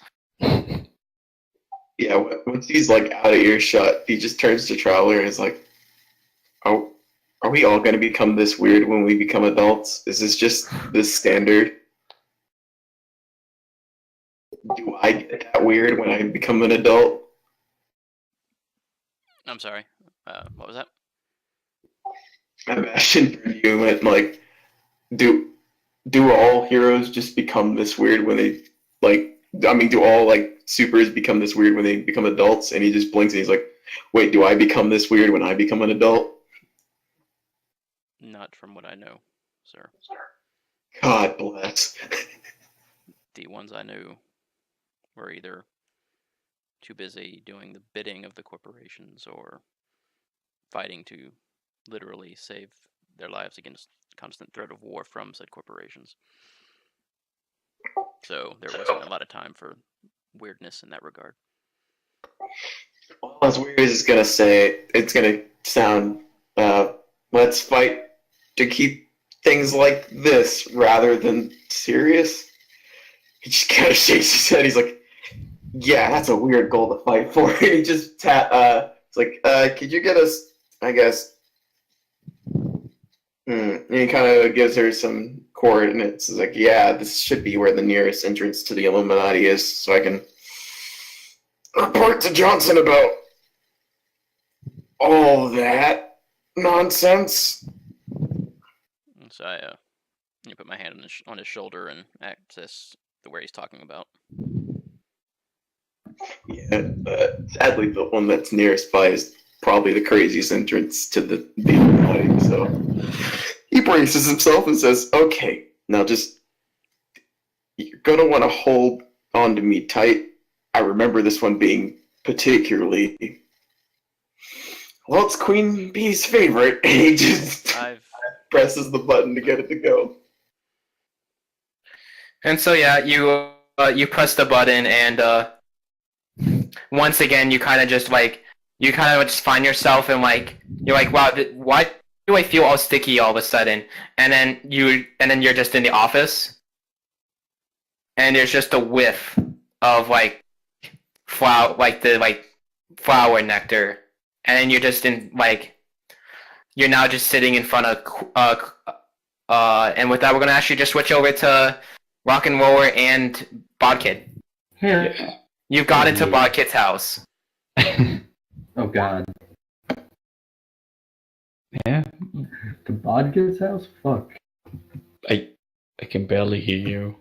Yeah, once he's like out of earshot, he just turns to Traveler and is like, "Oh, Are we all going to become this weird when we become adults? Is this just the standard? Do I get that weird when I become an adult? I'm sorry. What was that? Bastion, for you, meant like, do all heroes just become this weird when they like? I mean, do all like supers become this weird when they become adults? And he just blinks and he's like, "Wait, do I become this weird when I become an adult?" Not from what I know, sir. God bless. The ones I knew were either too busy doing the bidding of the corporations or fighting to literally save their lives against constant threat of war from said corporations. So there wasn't a lot of time for weirdness in that regard. Well, as weird as it's gonna sound, let's fight to keep things like this rather than serious. He just kind of shakes his head. He's like, "Yeah, that's a weird goal to fight for." He just it's like, "Could you get us? I guess." And he kind of gives her some coordinates. He's like, "Yeah, this should be where the nearest entrance to the Illuminati is, so I can report to Johnson about all that nonsense." And so I put my hand on his shoulder and access to where he's talking about. Yeah, sadly, the one that's nearest by is probably the craziest entrance to the Illuminati. So he braces himself and says, "Okay, now just you're gonna want to hold on to me tight. I remember this one being particularly, well, it's Queen Bee's favorite." And he just presses the button to get it to go. And so yeah, you press the button, and once again you kind of just find yourself and like you're like, wow, why do I feel all sticky all of a sudden? And then you're just in the office, and there's just a whiff of flower nectar, and then you're just you're now just sitting in front of and with that we're gonna actually just switch over to Rock and Roller and Bodkid. Yeah. You've got into Bodkid's house. Oh God. Yeah, To Bodkid's house? Fuck. I can barely hear you.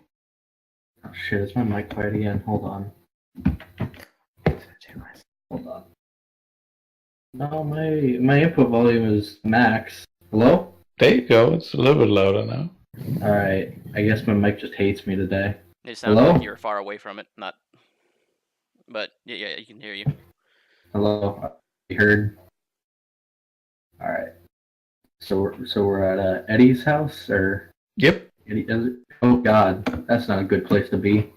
Oh shit, is my mic quiet again? Hold on. Hold on. No, my input volume is max. Hello? There you go. It's a little bit louder now. Alright. I guess my mic just hates me today. It sounded Hello? like you were far away from it, not. But yeah, you can hear you. Hello? You heard? Alright. So we're at Eddie's house, or Yep. Eddie does it? Oh God, that's not a good place to be.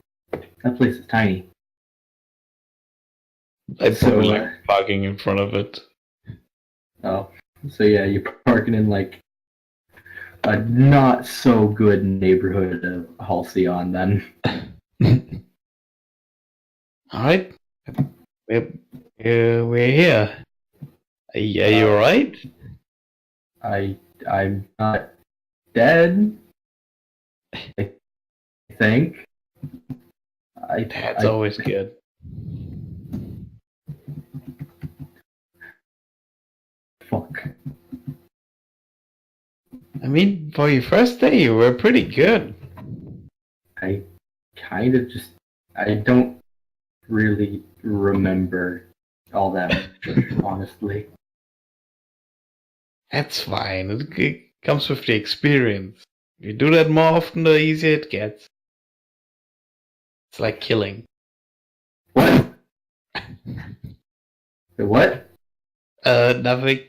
That place is tiny. I So, put like parking in front of it. Oh, so yeah, you're parking in like a not so good neighborhood of Halcyon then. Alright. We're here. Are you alright? I'm not dead. I think. That's always good. Fuck. I mean, for your first day, you were pretty good. I kind of just. I don't really remember all that much, honestly. That's fine. It comes with the experience. If you do that more often, the easier it gets. It's like killing. What? What? Nothing.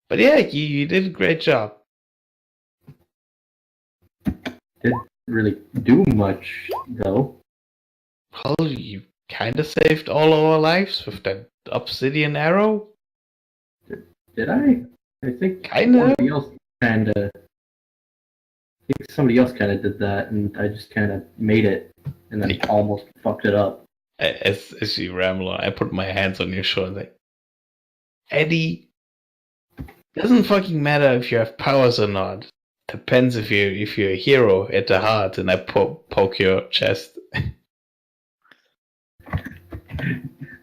But yeah, you did a great job. Didn't really do much, though. Well, you kinda saved all our lives with that obsidian arrow. Did I? I think Kinda. somebody else kinda. I think somebody else kinda did that, and I just kinda made it, and then almost fucked it up. As you ramble on, I put my hands on your shoulder like, Eddie, Doesn't fucking matter if you have powers or not. Depends if you're a hero at the heart, and I poke your chest.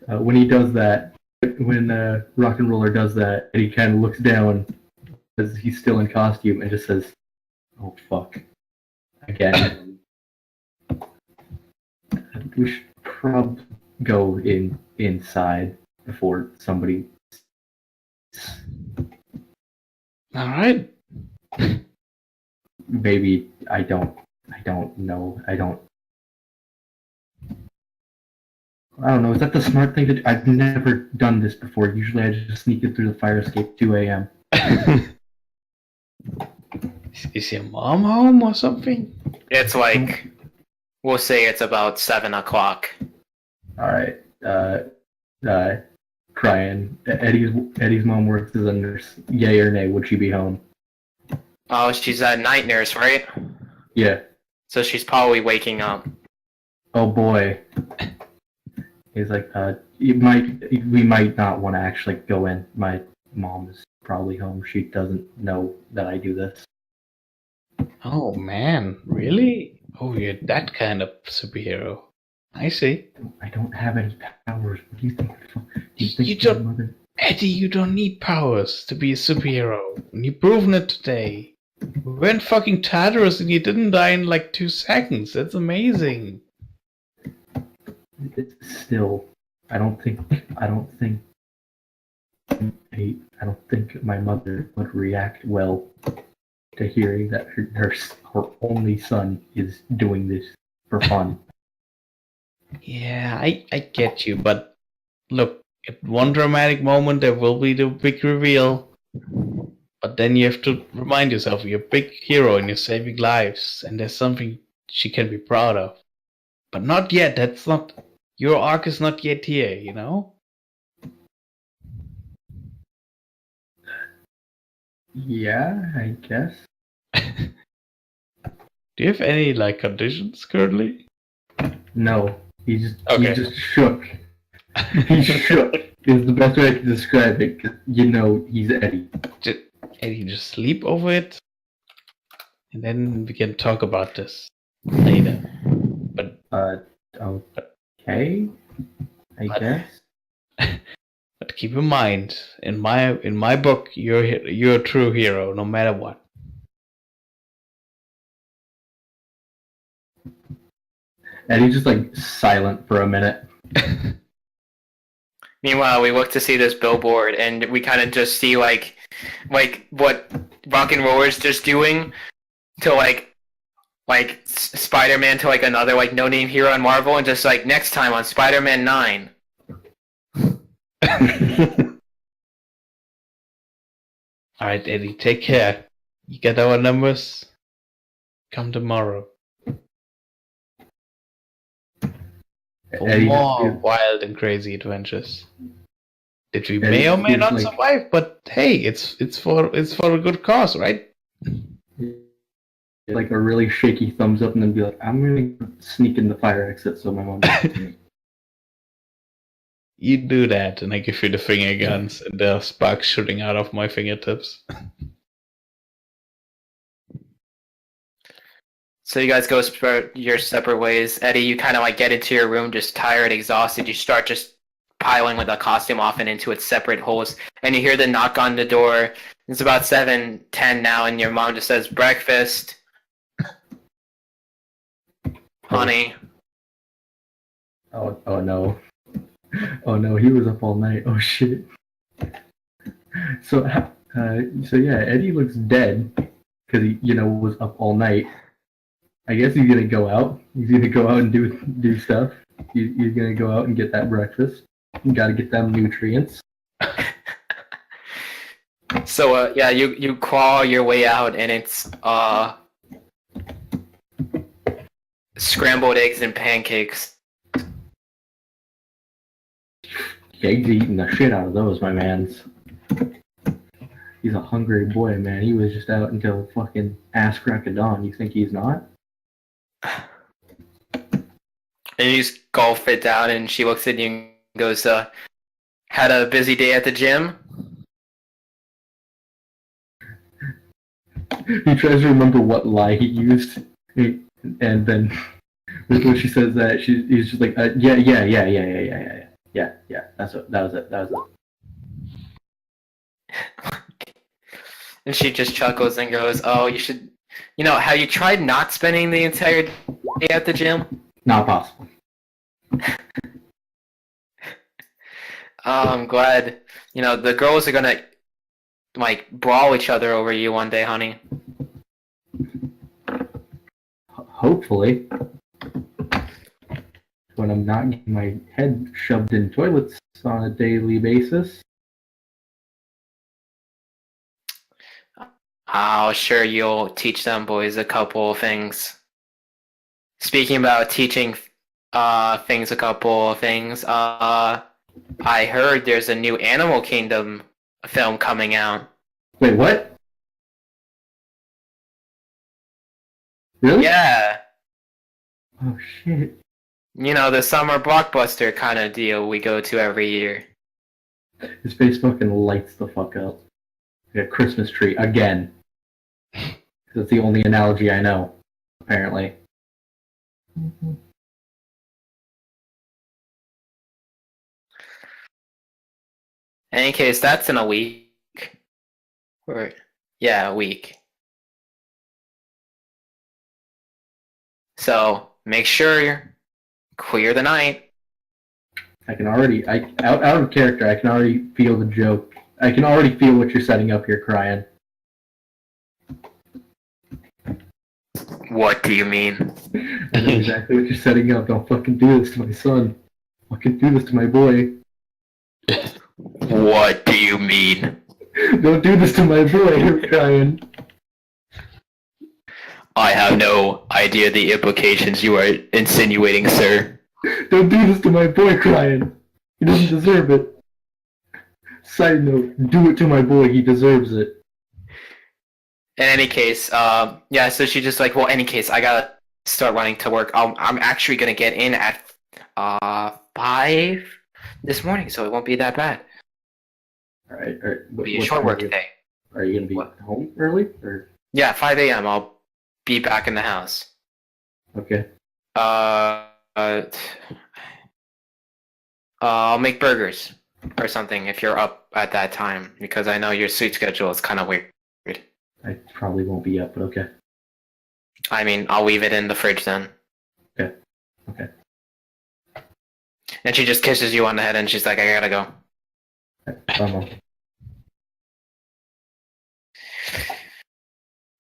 When he does that, when Rock and Roller does that, and he kind of looks down because he's still in costume and just says, "Oh fuck, again." We should probably go inside before somebody. All right. Maybe I don't know. I don't know. Is that the smart thing to do? I've never done this before. Usually I just sneak it through the fire escape at 2 a.m. Is your mom home or something? It's like, we'll say it's about 7 o'clock. Alright. Crying. Eddie's mom works as a nurse. Yay or nay, would she be home? Oh, she's a night nurse, right? Yeah. So she's probably waking up. Oh boy. He's like, we might not want to actually go in. My mom is probably home. She doesn't know that I do this. Oh man, really? Oh, you're that kind of superhero. I see. I don't have any powers. What do you think? You don't, Eddie. You don't need powers to be a superhero. You've proven it today. We went fucking Tartarus and you didn't die in like 2 seconds. That's amazing. It's still, I don't think my mother would react well to hearing that her only son is doing this for fun. Yeah, I get you, but look, at one dramatic moment there will be the big reveal. But then you have to remind yourself you're a big hero and you're saving lives, and there's something she can be proud of. But not yet. That's not. Your arc is not yet here, you know? Yeah, I guess. Do you have any, like, conditions currently? No, he just shook. He Okay. shook. Is the best way I can describe it. 'Cause you know he's Eddie. Eddie, just sleep over it, and then we can talk about this later. But Okay, I guess. but keep in mind, in my book, you're a true hero, no matter what. Eddie's just like silent for a minute. Meanwhile, we look to see this billboard, and we kind of just see like what Rock and Roller's just doing to like Spider-Man to like another like no-name hero in Marvel, and just like next time on Spider-Man 9. All right, Eddie, take care. You get our numbers. Come tomorrow for Eddie more just- wild and crazy adventures. That we may or may not survive, but hey, it's for a good cause, right? like a really shaky thumbs up and then be like, I'm gonna sneak in the fire exit so my mom doesn't see me. You do that, and I give you the finger guns, and there are sparks shooting out of my fingertips. So you guys go your separate ways. Eddie, you kind of like get into your room just tired, exhausted. You start just piling with the costume off and into its separate holes, and you hear the knock on the door. It's about 7:10 now, and your mom just says, "Breakfast, honey." Oh no. Oh no, he was up all night. Oh shit. So yeah, Eddie looks dead because he, was up all night. I guess he's gonna go out. He's gonna go out and do stuff. He's gonna go out and get that breakfast. You gotta get them nutrients. So yeah, you crawl your way out, and it's scrambled eggs and pancakes. He's eating the shit out of those, my man's. He's a hungry boy, man. He was just out until fucking ass crack of dawn. You think he's not? And you just gulp it down, and she looks at you and goes, had a busy day at the gym? He tries to remember what lie he used, and then when she says that, he's just like, yeah. That was it. And she just chuckles and goes, "Oh, you should. Have you tried not spending the entire day at the gym?" Not possible. I'm glad. The girls are gonna brawl each other over you one day, honey. Hopefully. When I'm not getting my head shoved in toilets on a daily basis. Oh, sure, you'll teach them boys a couple of things. Speaking about teaching things, a couple of things, I heard there's a new Animal Kingdom film coming out. Wait, what? Really? Yeah. Oh, shit. The summer blockbuster kind of deal we go to every year. His face fucking lights the fuck up. Like a Christmas tree, again. That's the only analogy I know, apparently. In any case, that's in a week. A week. So, make sure you clear the night. I can already, out of character, I can already feel the joke. I can already feel what you're setting up here, crying. What do you mean? I know exactly what you're setting up. Don't fucking do this to my son. Fucking do this to my boy. What do you mean? Don't do this to my boy, you're crying. I have no idea the implications you are insinuating, sir. Don't do this to my boy, crying. He doesn't deserve it. Side note, do it to my boy, he deserves it. In any case, so she just well, any case, I gotta start running to work. I'm actually gonna get in at 5 this morning, so it won't be that bad. Alright. It'll be a short work day. Are you gonna be home early? Or? Yeah, 5 a.m. I'll be back in the house. Okay. I'll make burgers or something if you're up at that time, because I know your sleep schedule is kind of weird. I probably won't be up, but okay. I mean, I'll leave it in the fridge then. Okay. And she just kisses you on the head and she's like, I gotta go.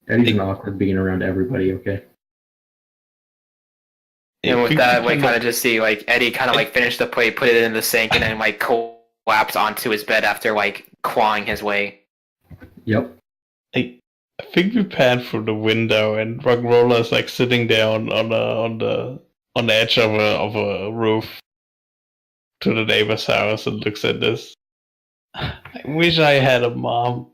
Eddie's not awkward being around everybody, okay? And with that, we kind of just see, Eddie kind of, finish the plate, put it in the sink, and then, collapse onto his bed after, clawing his way. Yep. I think we pan through the window, and Rock'n'Roller is, sitting down on the edge of a roof to the neighbor's house and looks at this. I wish I had a mom.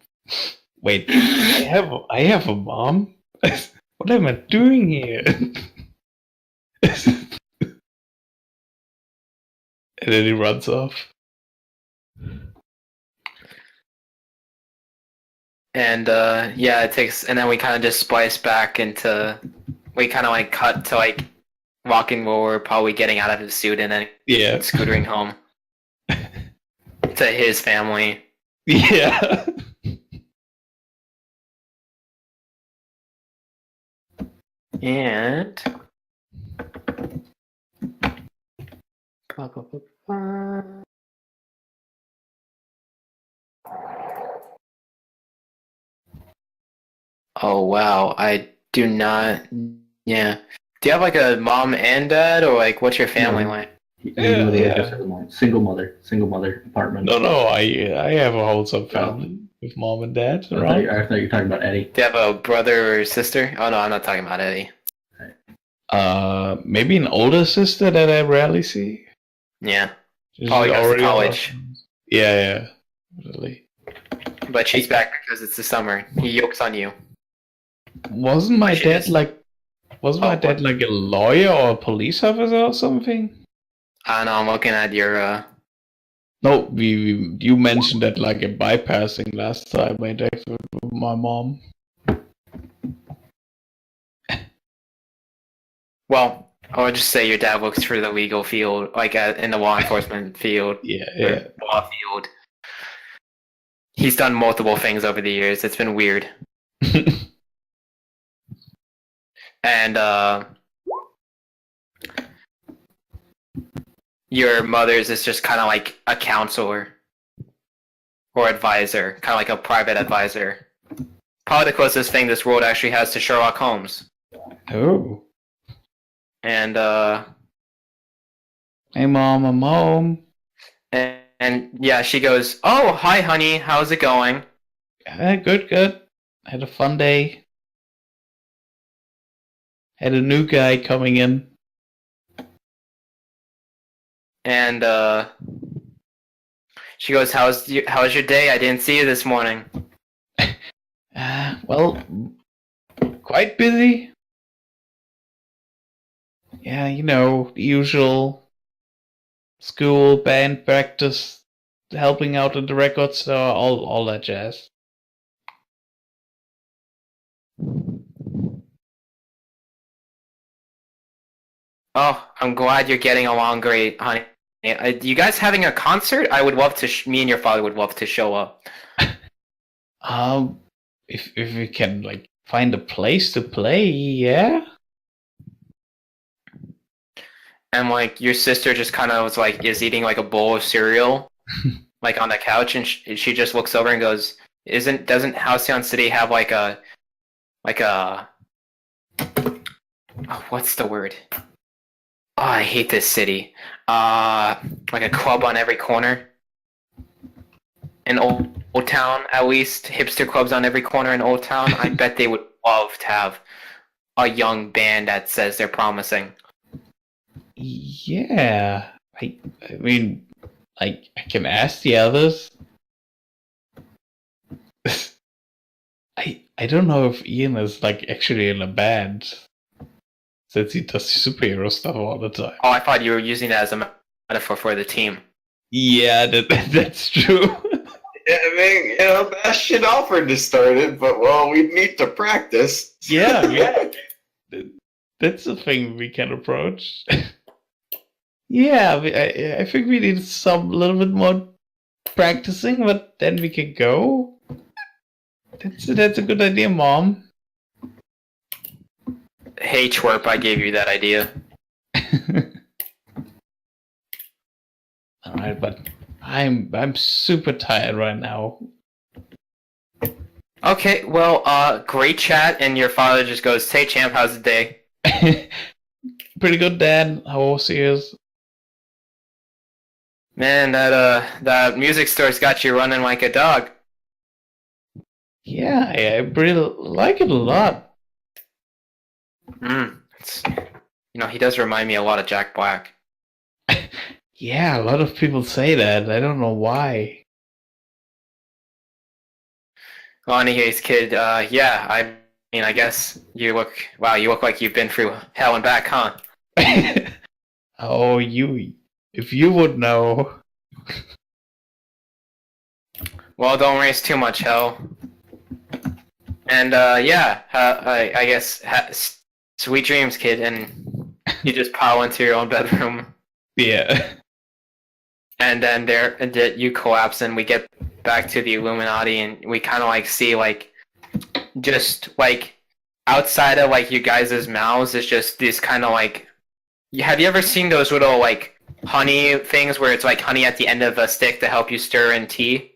Wait, I have a mom? What am I doing here? And then he runs off. And it takes, and then we kind of just splice back into, we kind of cut to walking forward, probably getting out of his suit, and then scootering home to his family. Yeah. And oh wow, I do not. Yeah, do you have a mom and dad, or what's your family like? He literally just has a mom. Single mother apartment. No, I have a wholesome family with mom and dad around. I thought you were talking about Eddie. Do you have a brother or sister? Oh no, I'm not talking about Eddie. Maybe an older sister that I rarely see. Yeah. She's Probably goes to college. Yeah, really. But she's back because it's the summer. He yokes on you. Wasn't my dad a lawyer or a police officer or something? I know, I'm looking at your No, you mentioned that in bypassing last time I dated with my mom. Well, I would just say your dad works for the legal field, like in the law enforcement field, or Yeah. law field. He's done multiple things over the years. It's been weird. And your mother's is just kind of like a counselor or advisor, kind of like a private advisor. Probably the closest thing this world actually has to Sherlock Holmes. Oh. And Hey, Mom, I'm home. and yeah, she goes, "Oh, hi, honey. How's it going?" Good, good. Had a fun day. Had a new guy coming in. And she goes, "How's your day? I didn't see you this morning." Well, quite busy. Yeah, you know, the usual school, band practice, helping out in the record store, all that jazz. Oh, I'm glad you're getting along great, honey. You guys having a concert? I would love to. Me and your father would love to show up. If we can like find a place to play, yeah. And like your sister just kind of was like is eating like a bowl of cereal, like on the couch, and she just looks over and goes, Doesn't Halcyon City have like a oh, what's the word? Oh, I hate this city. Like a club on every corner. In Old Town, at least hipster clubs on every corner in Old Town. I bet they would love to have a young band that says they're promising. Yeah. I mean, like, I can ask the others. I don't know if Ian is like actually in a band, since he does superhero stuff all the time. Oh, I thought you were using that as a metaphor for the team. Yeah, that's true. Yeah, I mean, you know, Bastion offered to start it, but well, we need to practice. Yeah. That's a thing we can approach. Yeah, I think we need some little bit more practicing, but then we can go. That's a good idea, Mom. Hey, twerp, I gave you that idea. All right, but I'm super tired right now. Okay, well, great chat, and your father just goes, "Hey, champ, how's the day?" Pretty good, Dad. How was yours? Man, that music store's got you running like a dog. Yeah, I really like it a lot. He does remind me a lot of Jack Black. Yeah, a lot of people say that. I don't know why. Well, anyways, kid, yeah, I mean, I guess you look like you've been through hell and back, huh? Oh, if you would know. Well, don't raise too much hell. And, yeah, I guess, sweet dreams, kid, and you just pile into your own bedroom. Yeah. And then you collapse, and we get back to the Illuminati, and we kind of like see like just like outside of like you guys' mouths is just this kind of like. Have you ever seen those little like honey things where it's like honey at the end of a stick to help you stir in tea?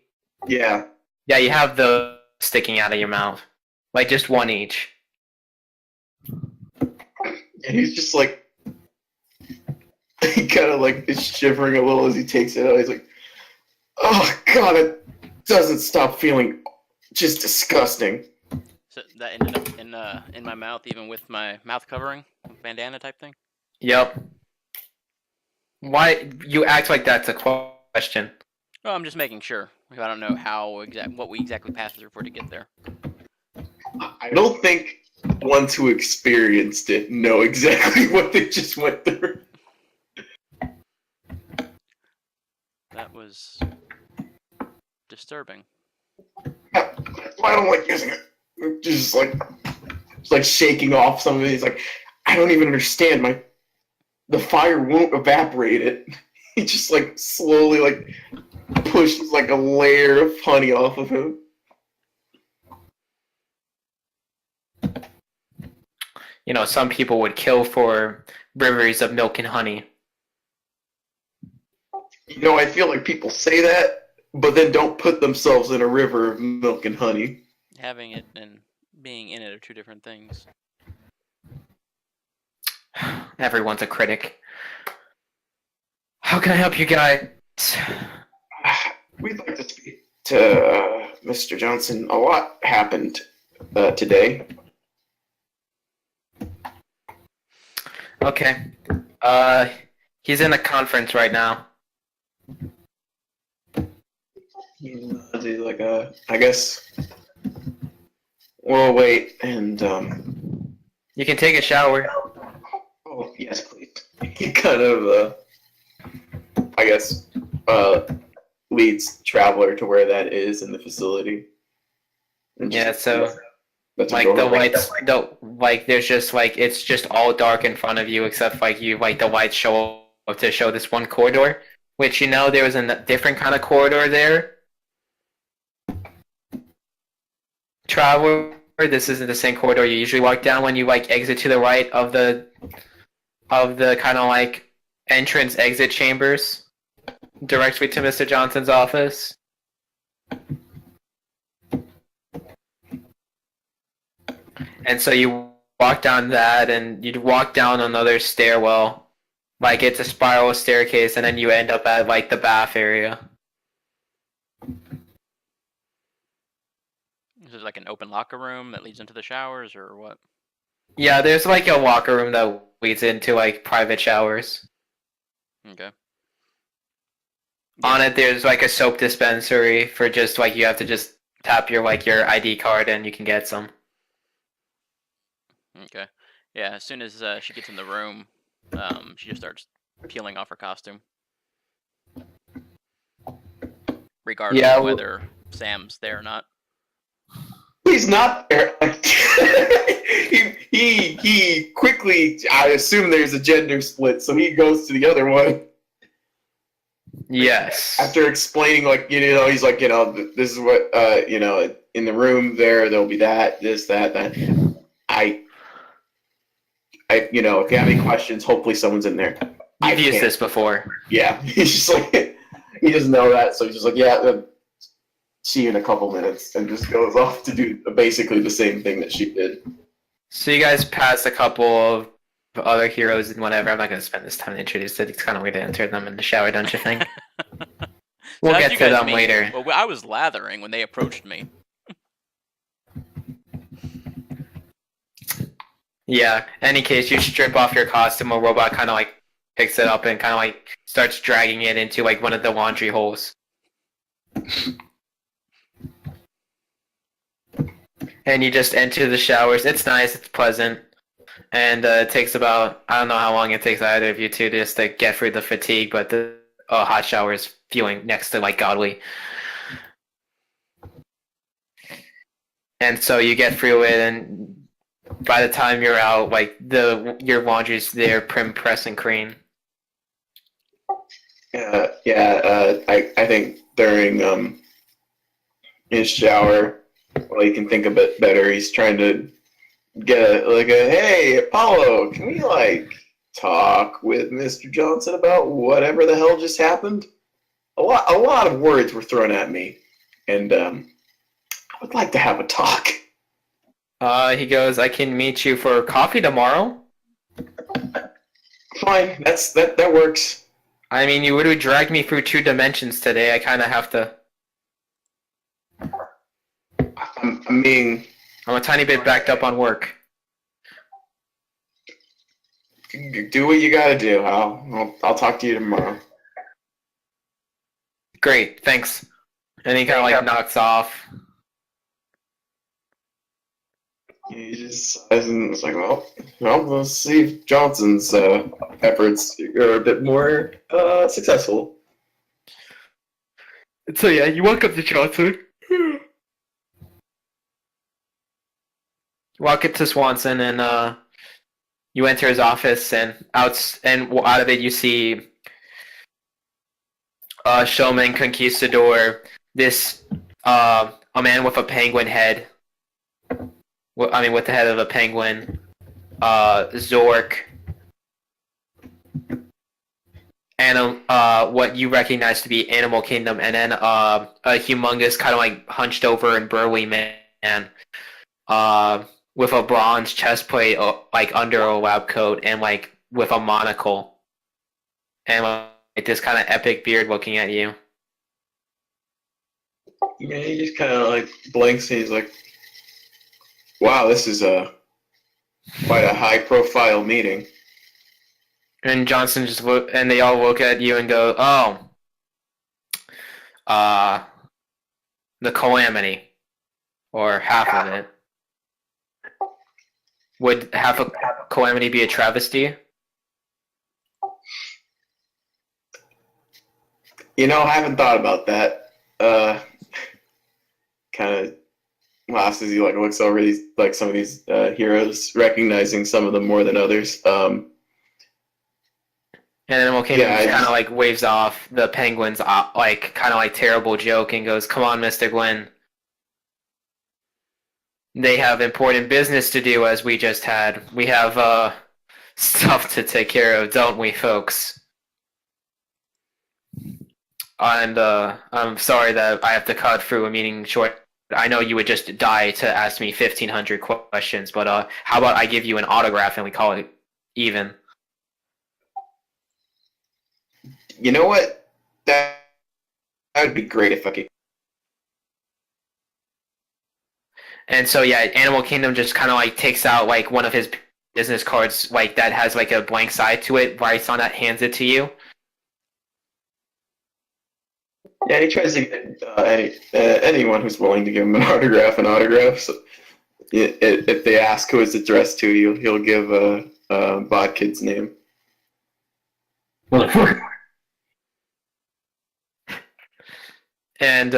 Yeah. Yeah, you have those sticking out of your mouth, like just one each. And he's just like, he kind of like is shivering a little as he takes it out. He's like, oh god, it doesn't stop feeling just disgusting. So that ended up in my mouth, even with my mouth covering, bandana type thing. Yep. Why you act like that's a question? Oh, I'm just making sure. I don't know what we exactly passed through for to get there. I don't think ones who experienced it know exactly what they just went through. That was disturbing. I don't like using it. Just like Just like shaking off some of it. He's like, I don't even understand. The fire won't evaporate it. He just like slowly like pushes like a layer of honey off of him. You know, some people would kill for rivers of milk and honey. You know, I feel like people say that, but then don't put themselves in a river of milk and honey. Having it and being in it are two different things. Everyone's a critic. How can I help you guys? We'd like to speak to Mr. Johnson. A lot happened today. Okay. He's in a conference right now. He's like, I guess we'll wait and, You can take a shower. oh, yes, please. He kind of, I guess, leads Traveler to where that is in the facility. And Yeah, so that's like the lights, there's just like it's just all dark in front of you except like you like the lights show up to show this one corridor, which you know there was a different kind of corridor there. Traveler, this isn't the same corridor you usually walk down when you like exit to the right of the kind of like entrance exit chambers directly to Mr. Johnson's office. And so you walk down that, and you'd walk down another stairwell, like it's a spiral staircase, and then you end up at like the bath area. Is there like an open locker room that leads into the showers, or what? Yeah, there's like a locker room that leads into like private showers. Okay. On it, there's like a soap dispensary for just like you have to just tap your your ID card and you can get some. Okay. Yeah, as soon as she gets in the room, she just starts peeling off her costume. Regardless Yeah, of whether Sam's there or not. He's not there. he quickly, I assume there's a gender split, so he goes to the other one. Yes. After explaining, like, he's like, this is what, in the room there'll be that, this, that. If you have any questions, hopefully someone's in there. I've used this before. Yeah, he's just like, he doesn't know that, so he's just like, yeah, see you in a couple minutes, and just goes off to do basically the same thing that she did. So you guys passed a couple of other heroes and whatever. I'm not going to spend this time to introduce it. It's kind of weird to enter them in the shower, don't you think? We'll How'd get you to guys them meet? later. Well, I was lathering when they approached me. Yeah, any case, you strip off your costume, a robot kind of like picks it up and kind of like starts dragging it into like one of the laundry holes. And you just enter the showers. It's nice, it's pleasant. And it takes about, I don't know how long it takes either of you two just to get through the fatigue, but the hot shower is feeling next to like godly. And so you get through it, and by the time you're out, like your laundry's there, prim, press, and cream. I think during his shower, well, he can think a bit better. He's trying to get hey, Apollo, can we talk with Mr. Johnson about whatever the hell just happened? A lot of words were thrown at me, and I would like to have a talk. He goes, I can meet you for coffee tomorrow. Fine, that works. I mean, you would drag me through 2 dimensions today. I kind of have to. I'm a tiny bit backed up on work. Do what you gotta do. I'll talk to you tomorrow. Great, thanks. And he kind of knocks off. He just sighs and it's like, well, let's see if Johnson's efforts are a bit more successful. So yeah, you walk up to Johnson. walk up to Swanson and you enter his office, and out of it you see Showman Conquistador, this a man with a penguin head. With the head of a penguin, Zork, and what you recognize to be Animal Kingdom, and then a humongous, kind of like hunched over and burly man, with a bronze chest plate, like under a lab coat, and like with a monocle, and like this kind of epic beard looking at you. Yeah, he just kind of like blinks and he's like, "Wow, this is quite a high-profile meeting." And Johnson and they all look at you and go, "Oh, the Calamity, or half of it. Would half of Calamity be a travesty?" You know, I haven't thought about that. Kind of laughs as he like looks over these like some of these heroes, recognizing some of them more than others. And Animal Kingdom Yeah, kind of like waves off the penguin's like kind of like terrible joke and goes, "Come on, Mr. Glenn. They have important business to do, as we just had. We have stuff to take care of, don't we, folks? And I'm sorry that I have to cut through a meeting short. I know you would just die to ask me 1,500 questions, but how about I give you an autograph and we call it even?" You know what? That would be great if I could. And so yeah, Animal Kingdom just kind of like takes out like one of his business cards, like that has like a blank side to it, writes on that, hands it to you. Yeah, he tries to get anyone who's willing to give him an autograph. So if they ask who it's addressed to, he'll give Bodkid's name. Motherfucker. And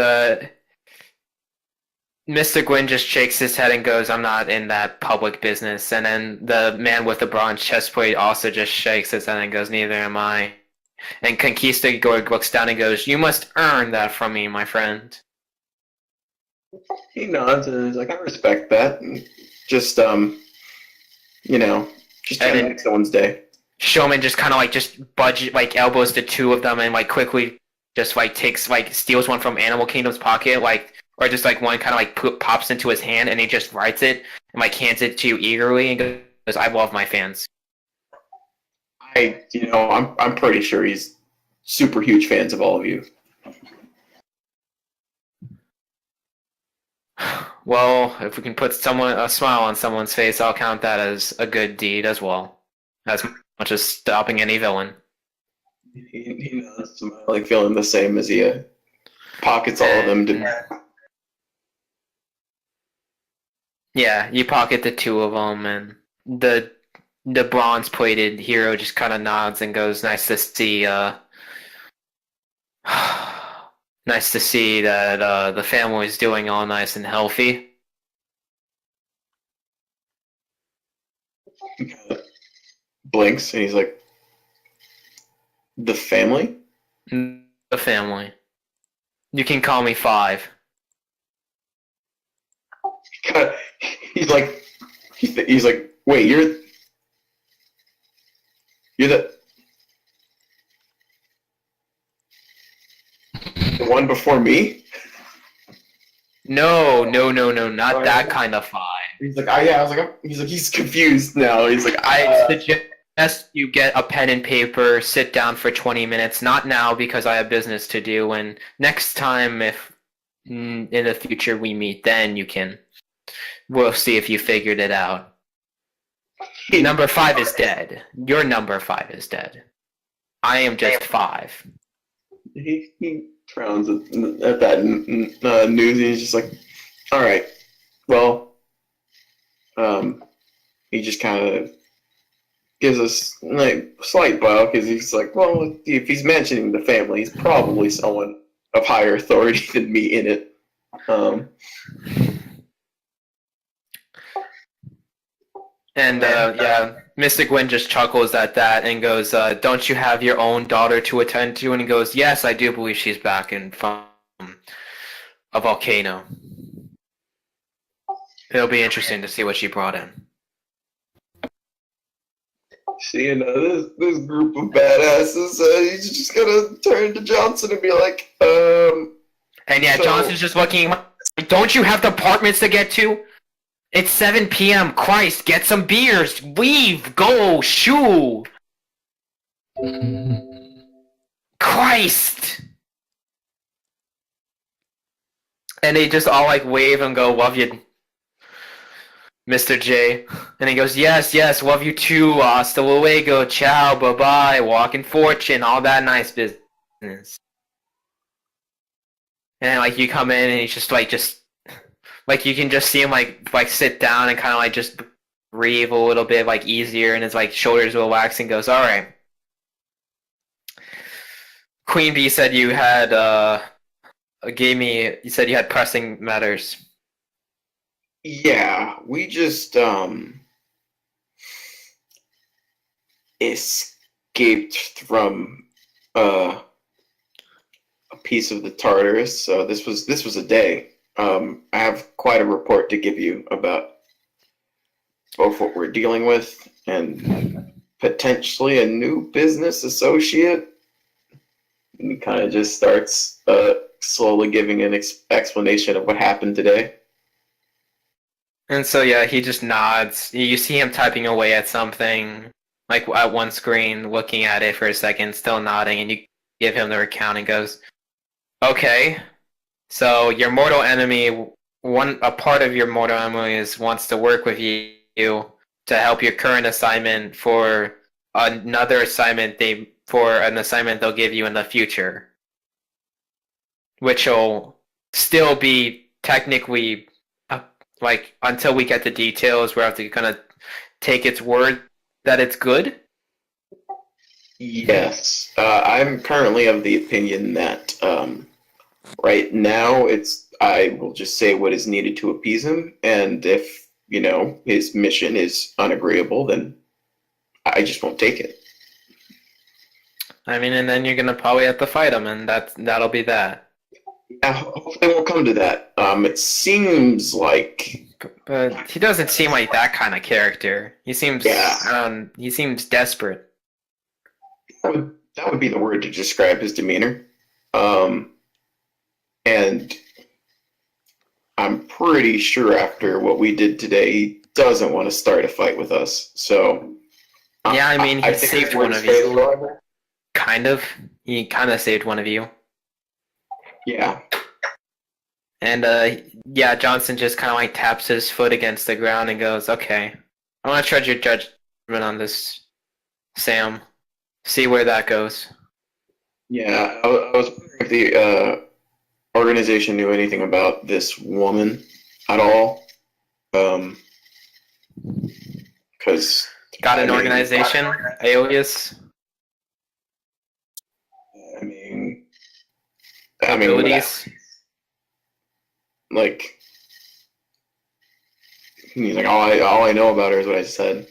Mr. Gwyn just shakes his head and goes, "I'm not in that public business." And then the man with the bronze chest plate also just shakes his head and goes, "Neither am I." And Conquistador looks down and goes, "You must earn that from me, my friend." He nods and is like, "I respect that." And just just trying to make someone's day. Showman just kind of like just like elbows the two of them and like quickly just like steals one from Animal Kingdom's pocket, or just like one kind of like pops into his hand and he just writes it and like hands it to you eagerly and goes, "I love my fans." I'm pretty sure he's super huge fans of all of you. Well, if we can put a smile on someone's face, I'll count that as a good deed as well, as much as stopping any villain. He knows, like feeling the same as he pockets all of them. Yeah, you pocket the two of them, and the bronze-plated hero just kind of nods and goes, "Nice to see. Nice to see that the family's doing all nice and healthy." He kind of blinks and he's like, "The family?" "The family. You can call me Five." He's like, "Wait, you're the one before me?" No, not that kind of Five. He's like, yeah. I was like, he's confused now. He's like, I suggest you get a pen and paper, sit down for 20 minutes. Not now because I have business to do, and next time, if in the future we meet, then we'll see if you figured it out. Number 5 is dead. Your number 5 is dead. I am just 5. He frowns at that news, and he's just like, "All right, well," he just kind of gives us like slight bow because he's like, "Well, if he's mentioning the family, he's probably someone of higher authority than me in it." And yeah, Mystic Wind just chuckles at that and goes, "Don't you have your own daughter to attend to?" And he goes, "Yes, I do believe she's back from a volcano. It'll be interesting to see what she brought in." See, this group of badasses, he's just gonna turn to Johnson and be like, And yeah, So- Johnson's just looking. Don't you have departments to get to? It's 7 p.m. Christ, get some beers. Leave. Go. Shoo. Christ. And they just all like wave and go, "Love you, Mr. J." And he goes, "Yes, yes, love you too. Hasta luego. Ciao. Bye bye. Walk in fortune. All that nice business." And like you come in and he's just like you can just see him like sit down and kind of like just breathe a little bit like easier, and his like shoulders relax and goes, "All right. Queen Bee said you had you said you had pressing matters." yeah, we just, escaped from, a piece of the Tartarus, so this was a day. I have quite a report to give you about both what we're dealing with and potentially a new business associate. And he kind of just starts slowly giving an explanation of what happened today. And so yeah, he just nods. You see him typing away at something, like at one screen, looking at it for a second, still nodding, and you give him the recount and goes, "Okay, so your mortal enemy, a part of your mortal enemy wants to work with you to help your current assignment for another assignment they'll give you in the future, which will still be technically like until we get the details, we have to kind of take its word that it's good." Yes, I'm currently of the opinion that right now I will just say what is needed to appease him, and if his mission is unagreeable, then I just won't take it. I mean, and then you're gonna probably have to fight him, and that'll be that. Yeah, hopefully it won't come to that. It seems like But he doesn't seem like that kind of character. He seems he seems desperate. that would be the word to describe his demeanor. And I'm pretty sure after what we did today, he doesn't want to start a fight with us. So Yeah, I mean, he think saved his one word's of fairly you. reliable. Kind of. He kind of saved one of you. Yeah. And yeah, Johnson just kind of like taps his foot against the ground and goes, "Okay, I want to trust your judgment on this, Sam. See where that goes." Yeah, I was wondering if the organization knew anything about this woman at all. Because Got an organization, alias, I mean, abilities. like he's like all I know about her is what I said.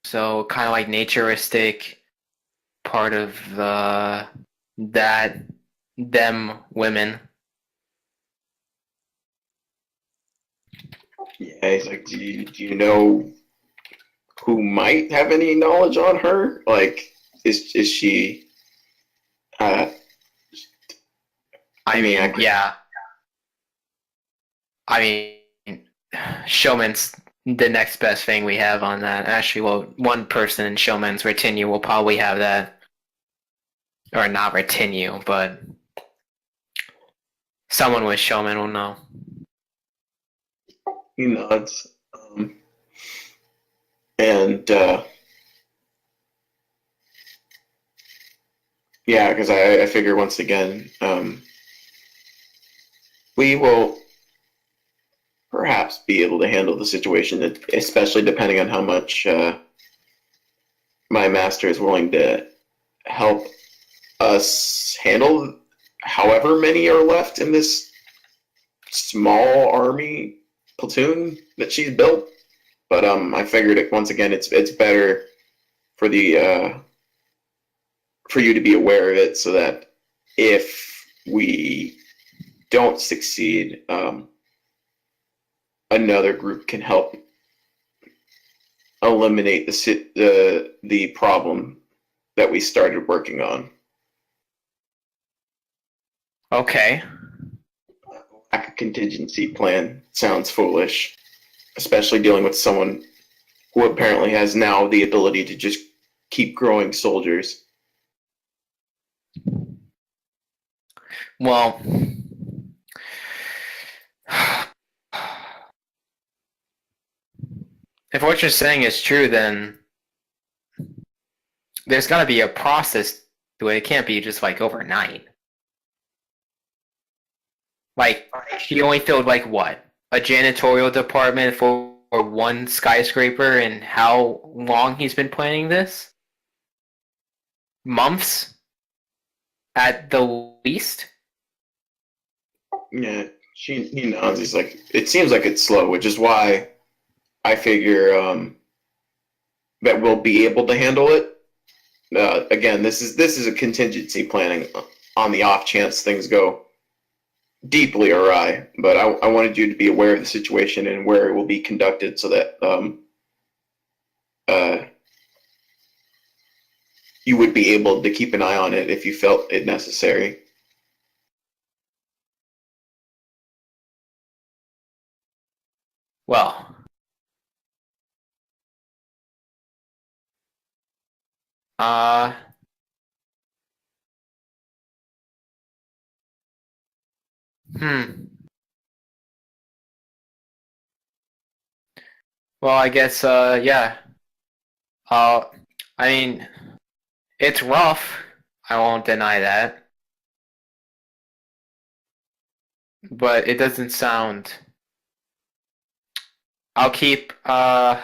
So kind of like naturistic part of them women. Yeah, he's like, do you know who might have any knowledge on her? Like, is she? I mean, yeah. I mean, Showman's the next best thing we have on that. Actually, well, one person in Showman's retinue will probably have that. Or not retinue, but someone with Showman will know. He nods. And yeah, because I figure once again, we will perhaps be able to handle the situation, especially depending on how much my master is willing to help us handle however many are left in this small army platoon that she's built. But I figured it once again. It's better for the for you to be aware of it, so that if we don't succeed, another group can help eliminate the problem that we started working on. Okay. Lack of contingency plan sounds foolish, especially dealing with someone who apparently has now the ability to just keep growing soldiers. Well, if what you're saying is true, then there's got to be a process to it. It can't be just like overnight. Like, he only filled like what? A janitorial department for one skyscraper, and how long he's been planning this? Months? At the least? Yeah, he nods. He's like, it seems like it's slow, which is why I figure that we'll be able to handle it. Again, this is a contingency planning on the off chance things go deeply awry. But I wanted you to be aware of the situation and where it will be conducted, so that you would be able to keep an eye on it if you felt it necessary. Well, uh, well, I guess, yeah. I mean, it's rough. I won't deny that. But it doesn't sound... I'll keep, I'll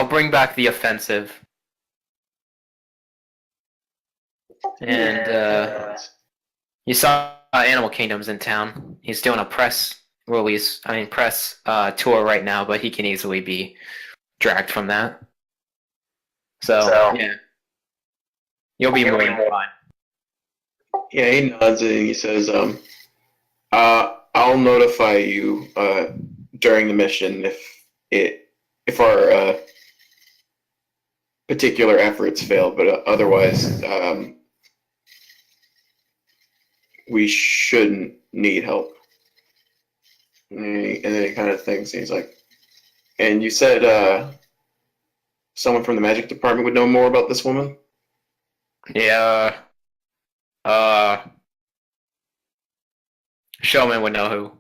bring back the offensive. And, you saw Animal Kingdom's in town. He's doing a press tour right now, but he can easily be dragged from that. So yeah. You'll be more than fine. Yeah, he nods and he says, I'll notify you during the mission if our particular efforts fail, but otherwise we shouldn't need help. And then he kind of thinks, and he's like, and you said someone from the magic department would know more about this woman? Yeah. Showman would know who.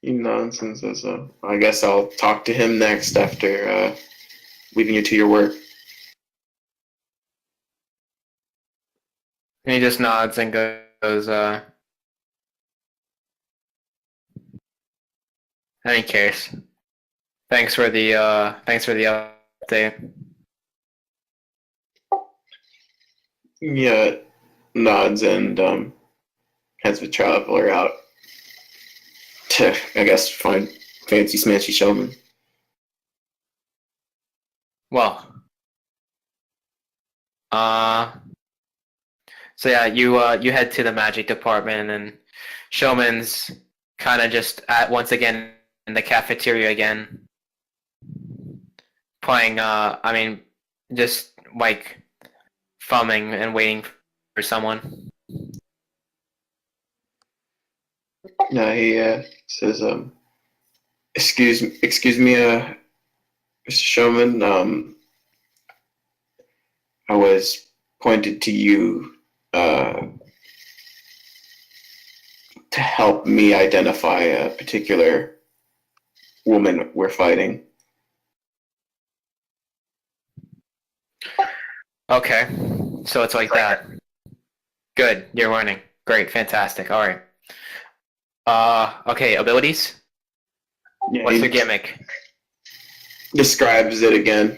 He nods and says, I guess I'll talk to him next after leaving you to your work. And he just nods and goes, and he cares. Thanks for the update. Yeah, nods and heads the traveler out to, I guess, find fancy smashy showman. Well, so yeah, you head to the magic department, and Showman's kind of just once again in the cafeteria again, playing. Just like fumming and waiting for someone. No, he says, excuse me, Mr. Showman. I was pointed to you to help me identify a particular woman we're fighting. Okay, so it's like that. Good, you're learning. Great, fantastic. All right. Okay, abilities. Yeah, What's he the gimmick? describes it again.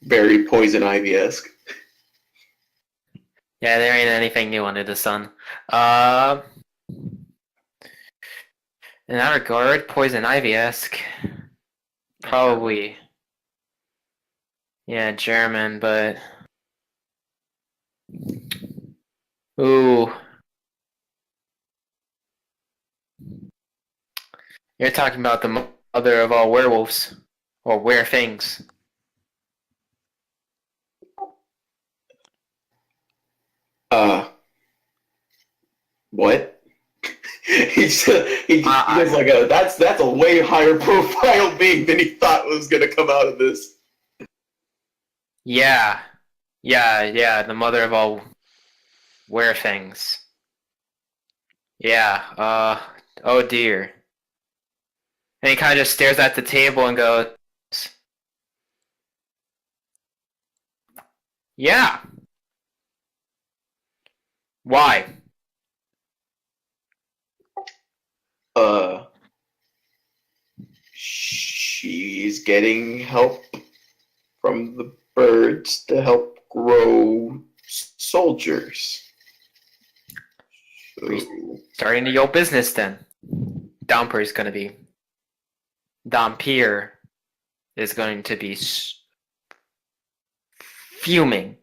Very Poison Ivy-esque. Yeah, there ain't anything new under the sun. In that regard, Poison Ivy-esque. Probably. Yeah, German, but... Ooh. You're talking about the mother of all werewolves. Or were-things. What? He was like, that's a way higher profile being than he thought was gonna come out of this. Yeah, the mother of all were-things. Yeah, oh dear. And he kind of just stares at the table and goes, yeah. Why? She's getting help from the birds to help grow soldiers. So, Starting your business then. Dampier is going to be fuming.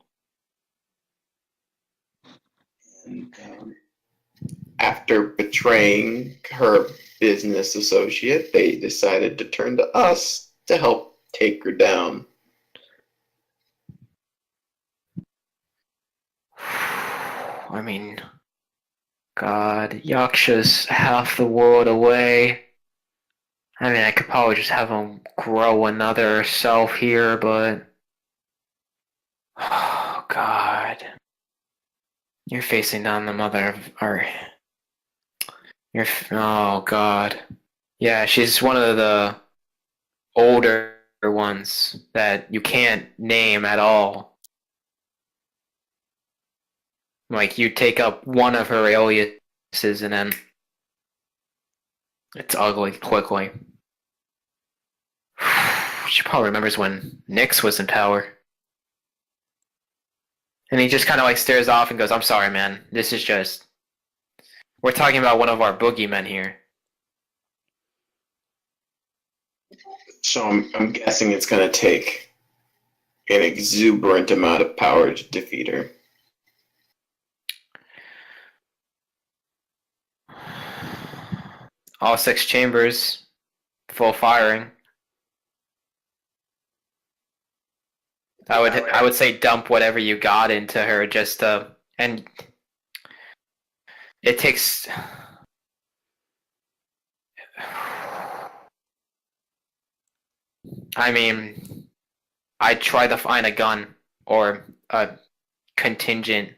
and, after betraying her business associate, they decided to turn to us to help take her down. I mean, God, Yaksha's half the world away. I mean, I could probably just have him grow another self here, but... Oh, God. You're facing down the mother of... Oh, God. Yeah, she's one of the older ones that you can't name at all. Like, you take up one of her aliases and then it's ugly quickly. She probably remembers when Nyx was in power. And he just kind of like stares off and goes, I'm sorry, man. This is just... We're talking about one of our boogeymen here. So I'm guessing it's going to take an exuberant amount of power to defeat her. All 6 chambers, full firing. I would say dump whatever you got into her just to, and it takes... I mean, I'd try to find a gun or a contingent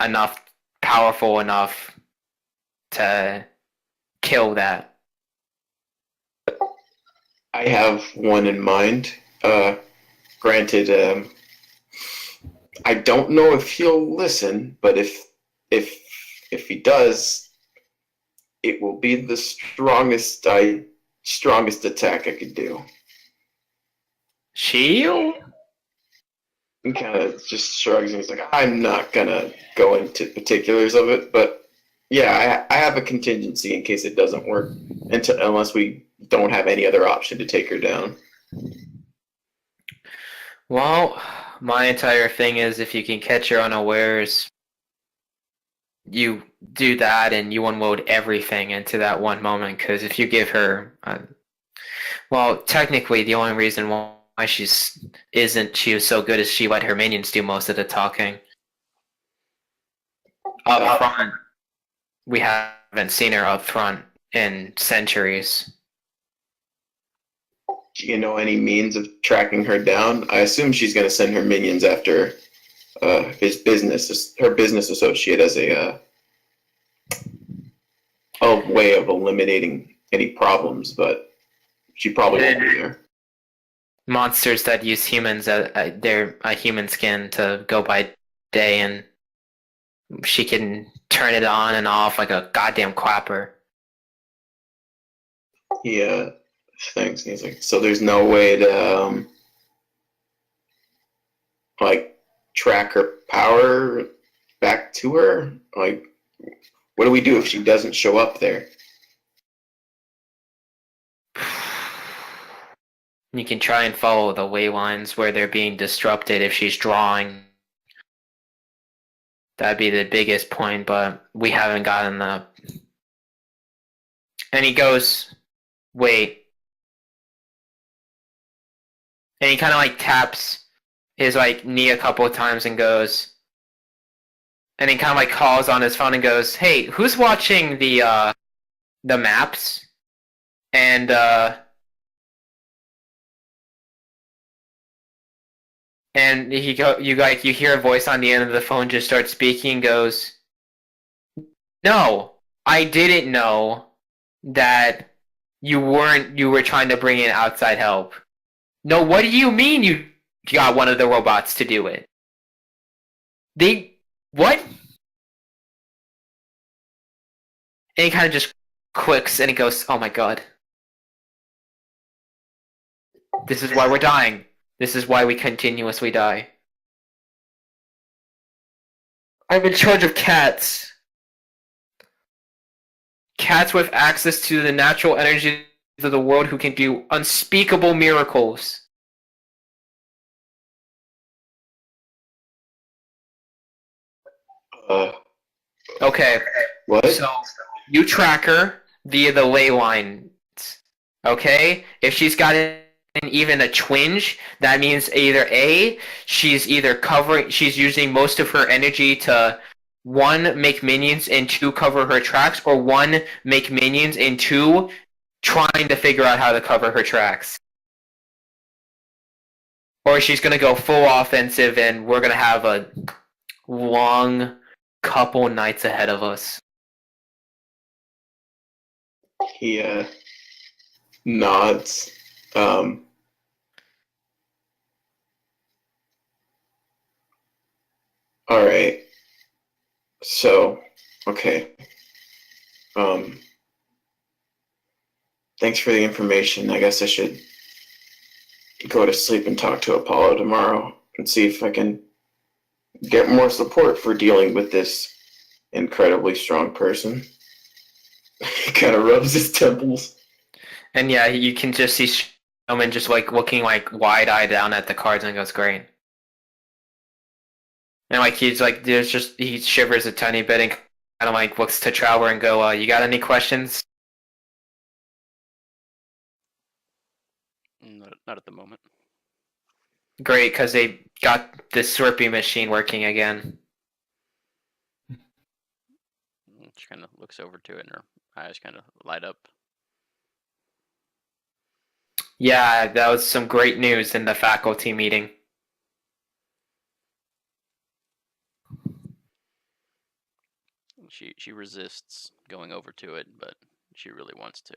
enough, powerful enough to kill that. I have one in mind. Granted, I don't know if he'll listen, but if he does, it will be the strongest attack I could do. Shield? He kind of just shrugs and he's like, I'm not gonna go into particulars of it, but yeah, I have a contingency in case it doesn't work, unless we don't have any other option to take her down. Well, my entire thing is if you can catch her unawares, you do that and you unload everything into that one moment, because if you give her... well, technically the only reason why she was so good is she let her minions do most of the talking. Up front, we haven't seen her up front in centuries. Do you know any means of tracking her down? I assume she's going to send her minions after her business associate as a way of eliminating any problems, but she probably won't be there. Monsters that use humans, their human skin to go by day, and she can turn it on and off like a goddamn clapper. Yeah. Thanks. He's like, so there's no way to like track her power back to her? Like, what do we do if she doesn't show up there? You can try and follow the ley lines where they're being disrupted if she's drawing. That'd be the biggest point, but we haven't gotten the... And he goes, wait. And he kind of like taps his like knee a couple of times and goes... And he kind of like calls on his phone and goes, hey, who's watching the maps? And you hear a voice on the end of the phone just start speaking, goes, no, I didn't know that you were trying to bring in outside help. No, what do you mean you got one of the robots to do it? What? And he kind of just clicks and he goes, oh my god. This is why we're dying. This is why we continuously die. I'm in charge of cats. Cats with access to the natural energy of the world who can do unspeakable miracles. Okay. What? So, you track her via the ley lines. Okay? If she's got even a twinge, that means either A, she's using most of her energy to 1, make minions, and 2, cover her tracks, or 1, make minions, and 2, trying to figure out how to cover her tracks. Or she's gonna go full offensive and we're gonna have a long couple nights ahead of us. He nods. All right. So, okay. Thanks for the information. I guess I should go to sleep and talk to Apollo tomorrow and see if I can get more support for dealing with this incredibly strong person. He kind of rubs his temples. And yeah, you can just see Showman just like looking like wide-eyed down at the cards and goes, great. And like he shivers a tiny bit and kind of like looks to Traveler and go, you got any questions? Not at the moment. Great, because they got the Slurpee machine working again. She kind of looks over to it and her eyes kind of light up. Yeah, that was some great news in the faculty meeting. She resists going over to it, but she really wants to.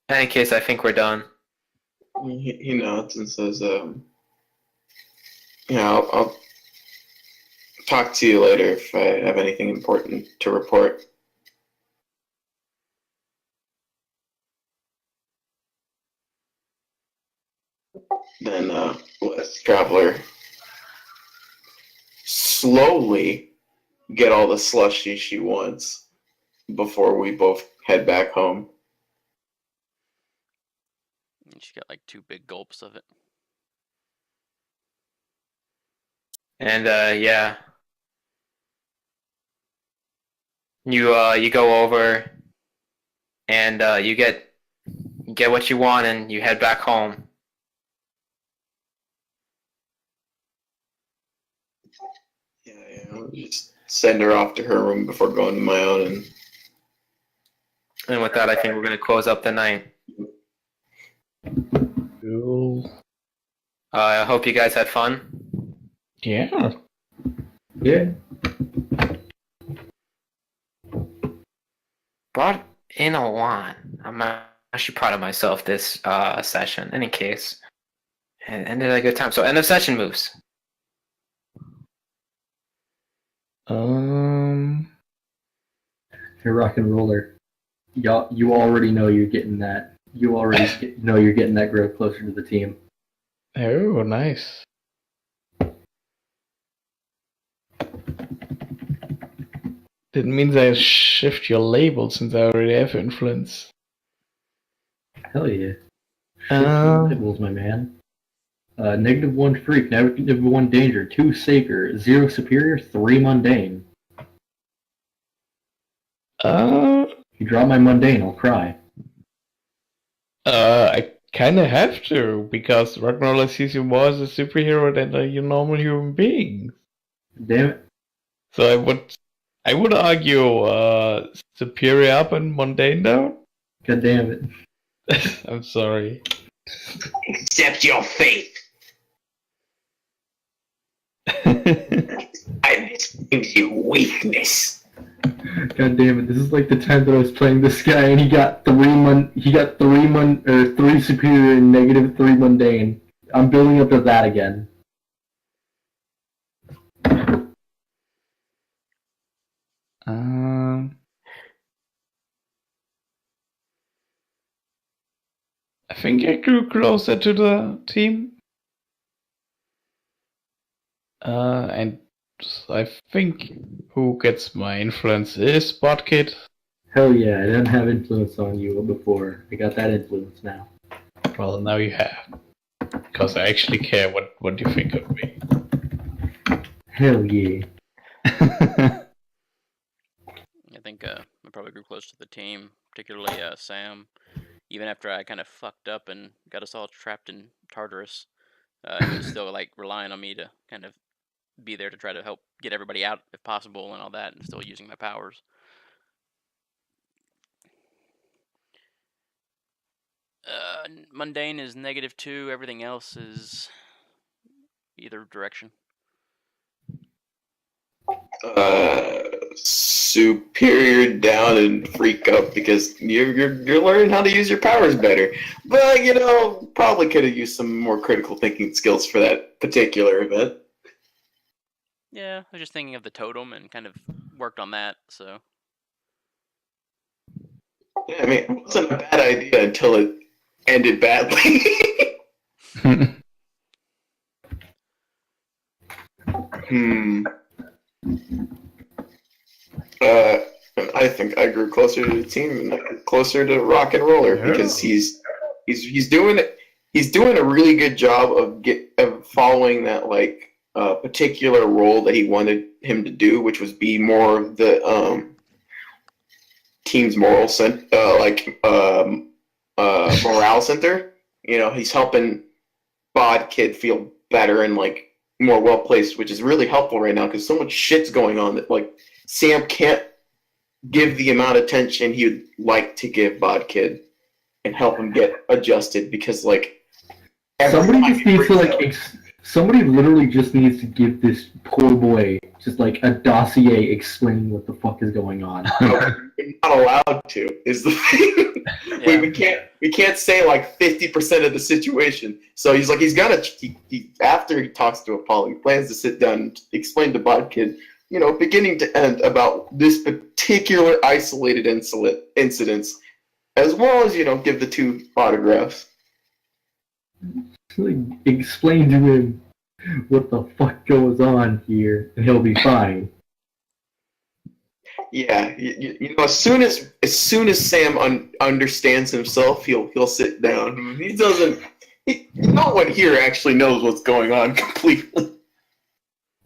In any case, I think we're done. He nods and says, I'll talk to you later if I have anything important to report. Then let's Traveler slowly get all the slushy she wants before we both head back home. And she got like 2 big gulps of it. And yeah. You go over and you get what you want and you head back home. Yeah, I'll just send her off to her room before going to my own. And with that, I think we're going to close up the night. Cool. I hope you guys had fun. Yeah. Yeah. Brought in a lot. I'm actually proud of myself this session. In any case, it ended at a good time. So end of session moves. Hey, Rock and Roller. You already know you're getting that. You already know you're getting that growth closer to the team. Oh, nice. Didn't mean I shift your label since I already have influence. Hell yeah. Labels, my man. -1 freak, -1 danger, 2 saker, 0 superior, 3 mundane. If you drop my mundane, I'll cry. I kinda have to, because Rock'n'Roller sees you more as a superhero than a normal human being. Damn it. So I would argue superior up and mundane down. God damn it. I'm sorry. Accept your fate. This gives you weakness. God damn it! This is like the time that I was playing this guy, and he got 3 superior and -3 mundane. I'm building up to that again. I think I grew closer to the team. And I think who gets my influence is Bodkid. Hell yeah, I didn't have influence on you before. I got that influence now. Well, now you have. Because I actually care what you think of me. Hell yeah. I think I probably grew close to the team, particularly Sam. Even after I kind of fucked up and got us all trapped in Tartarus, he was still like relying on me to kind of be there to try to help get everybody out if possible and all that, and still using my powers. Mundane is -2. Everything else is either direction. Superior down and freak up because you're learning how to use your powers better. But probably could have used some more critical thinking skills for that particular event. Yeah, I was just thinking of the totem and kind of worked on that. So Yeah, I mean, it wasn't a bad idea until it ended badly. I think I grew closer to the team and closer to Rock and Roller because he's doing a really good job of following that particular role that he wanted him to do, which was be more of the team's morale center. He's helping Bodkid feel better and more well placed, which is really helpful right now because so much shit's going on that Sam can't give the amount of attention he would like to give Bodkid and help him get adjusted because somebody just needs to somebody literally just needs to give this poor boy just a dossier explaining what the fuck is going on. We're not allowed to is the thing. Yeah. we can't say 50% of the situation. So he after he talks to Apollo, he plans to sit down and explain to Bodkid, beginning to end about this particular isolated incidents, as well as give the 2 autographs. Explain to him what the fuck goes on here, and he'll be fine. Yeah, as soon as Sam understands himself, he'll sit down. He doesn't. No one here actually knows what's going on completely.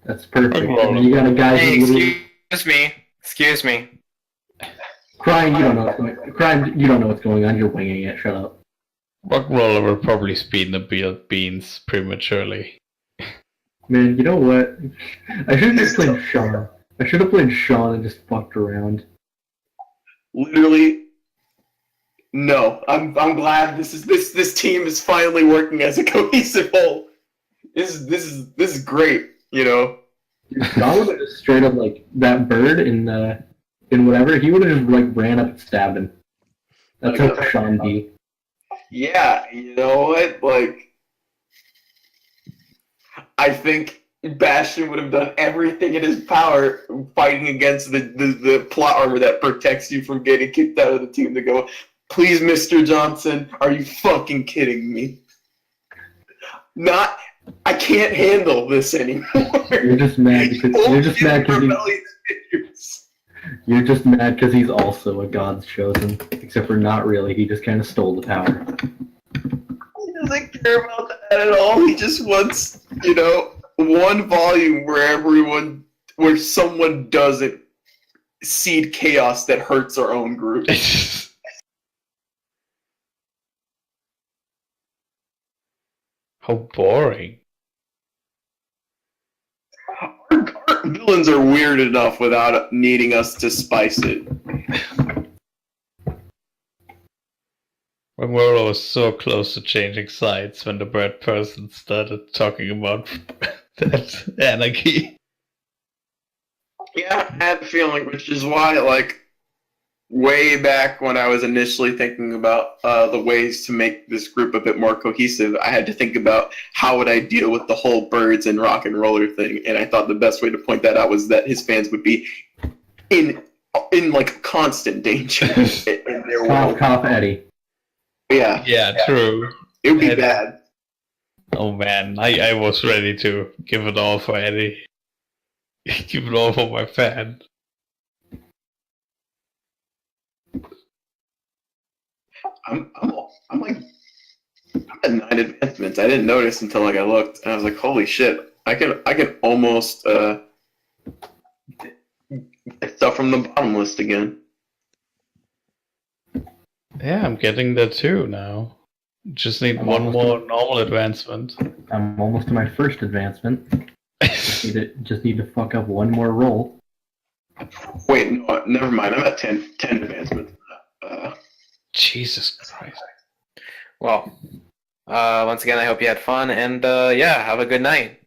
That's perfect. And you got a guy who's Excuse me. crying. You don't know what's going on. You're winging it. Shut up. Rock'n'Roller will probably speed the beans prematurely. Man, you know what? I should have just played Sean. I should have played Sean and just fucked around. Literally, no. I'm glad this team is finally working as a cohesive whole. This is great. Dude, Sean would have just straight up that bird in whatever. He would have just ran up and stabbed him. That's how Sean be. Yeah, you know what? I think Bastion would have done everything in his power fighting against the plot armor that protects you from getting kicked out of the team to go, please, Mr. Johnson, are you fucking kidding me? I can't handle this anymore. You're just mad because You're just mad because he's also a God's chosen. Except for not really, he just kind of stole the power. He doesn't care about that at all. He just wants, one volume where someone doesn't seed chaos that hurts our own group. How boring. Our villains are weird enough without needing us to spice it. When we're all so close to changing sides when the bread person started talking about that anarchy. Yeah, I had the feeling, which is why, way back when I was initially thinking about the ways to make this group a bit more cohesive, I had to think about how would I deal with the whole birds and rock and roller thing, and I thought the best way to point that out was that his fans would be in constant danger in their world. Cough, Eddie. Yeah, True. it would be bad. Oh man, I was ready to give it all for Eddie. Give it all for my fan. I'm at 9 advancements. I didn't notice until I looked, and I was like, "Holy shit! I can almost get stuff from the bottom list again." Yeah, I'm getting there too now. Just need one more normal advancement. I'm almost to my first advancement. Just need to fuck up one more roll. Wait, no, never mind. I'm at 10 advancements. Jesus Christ. Well, once again, I hope you had fun, and have a good night.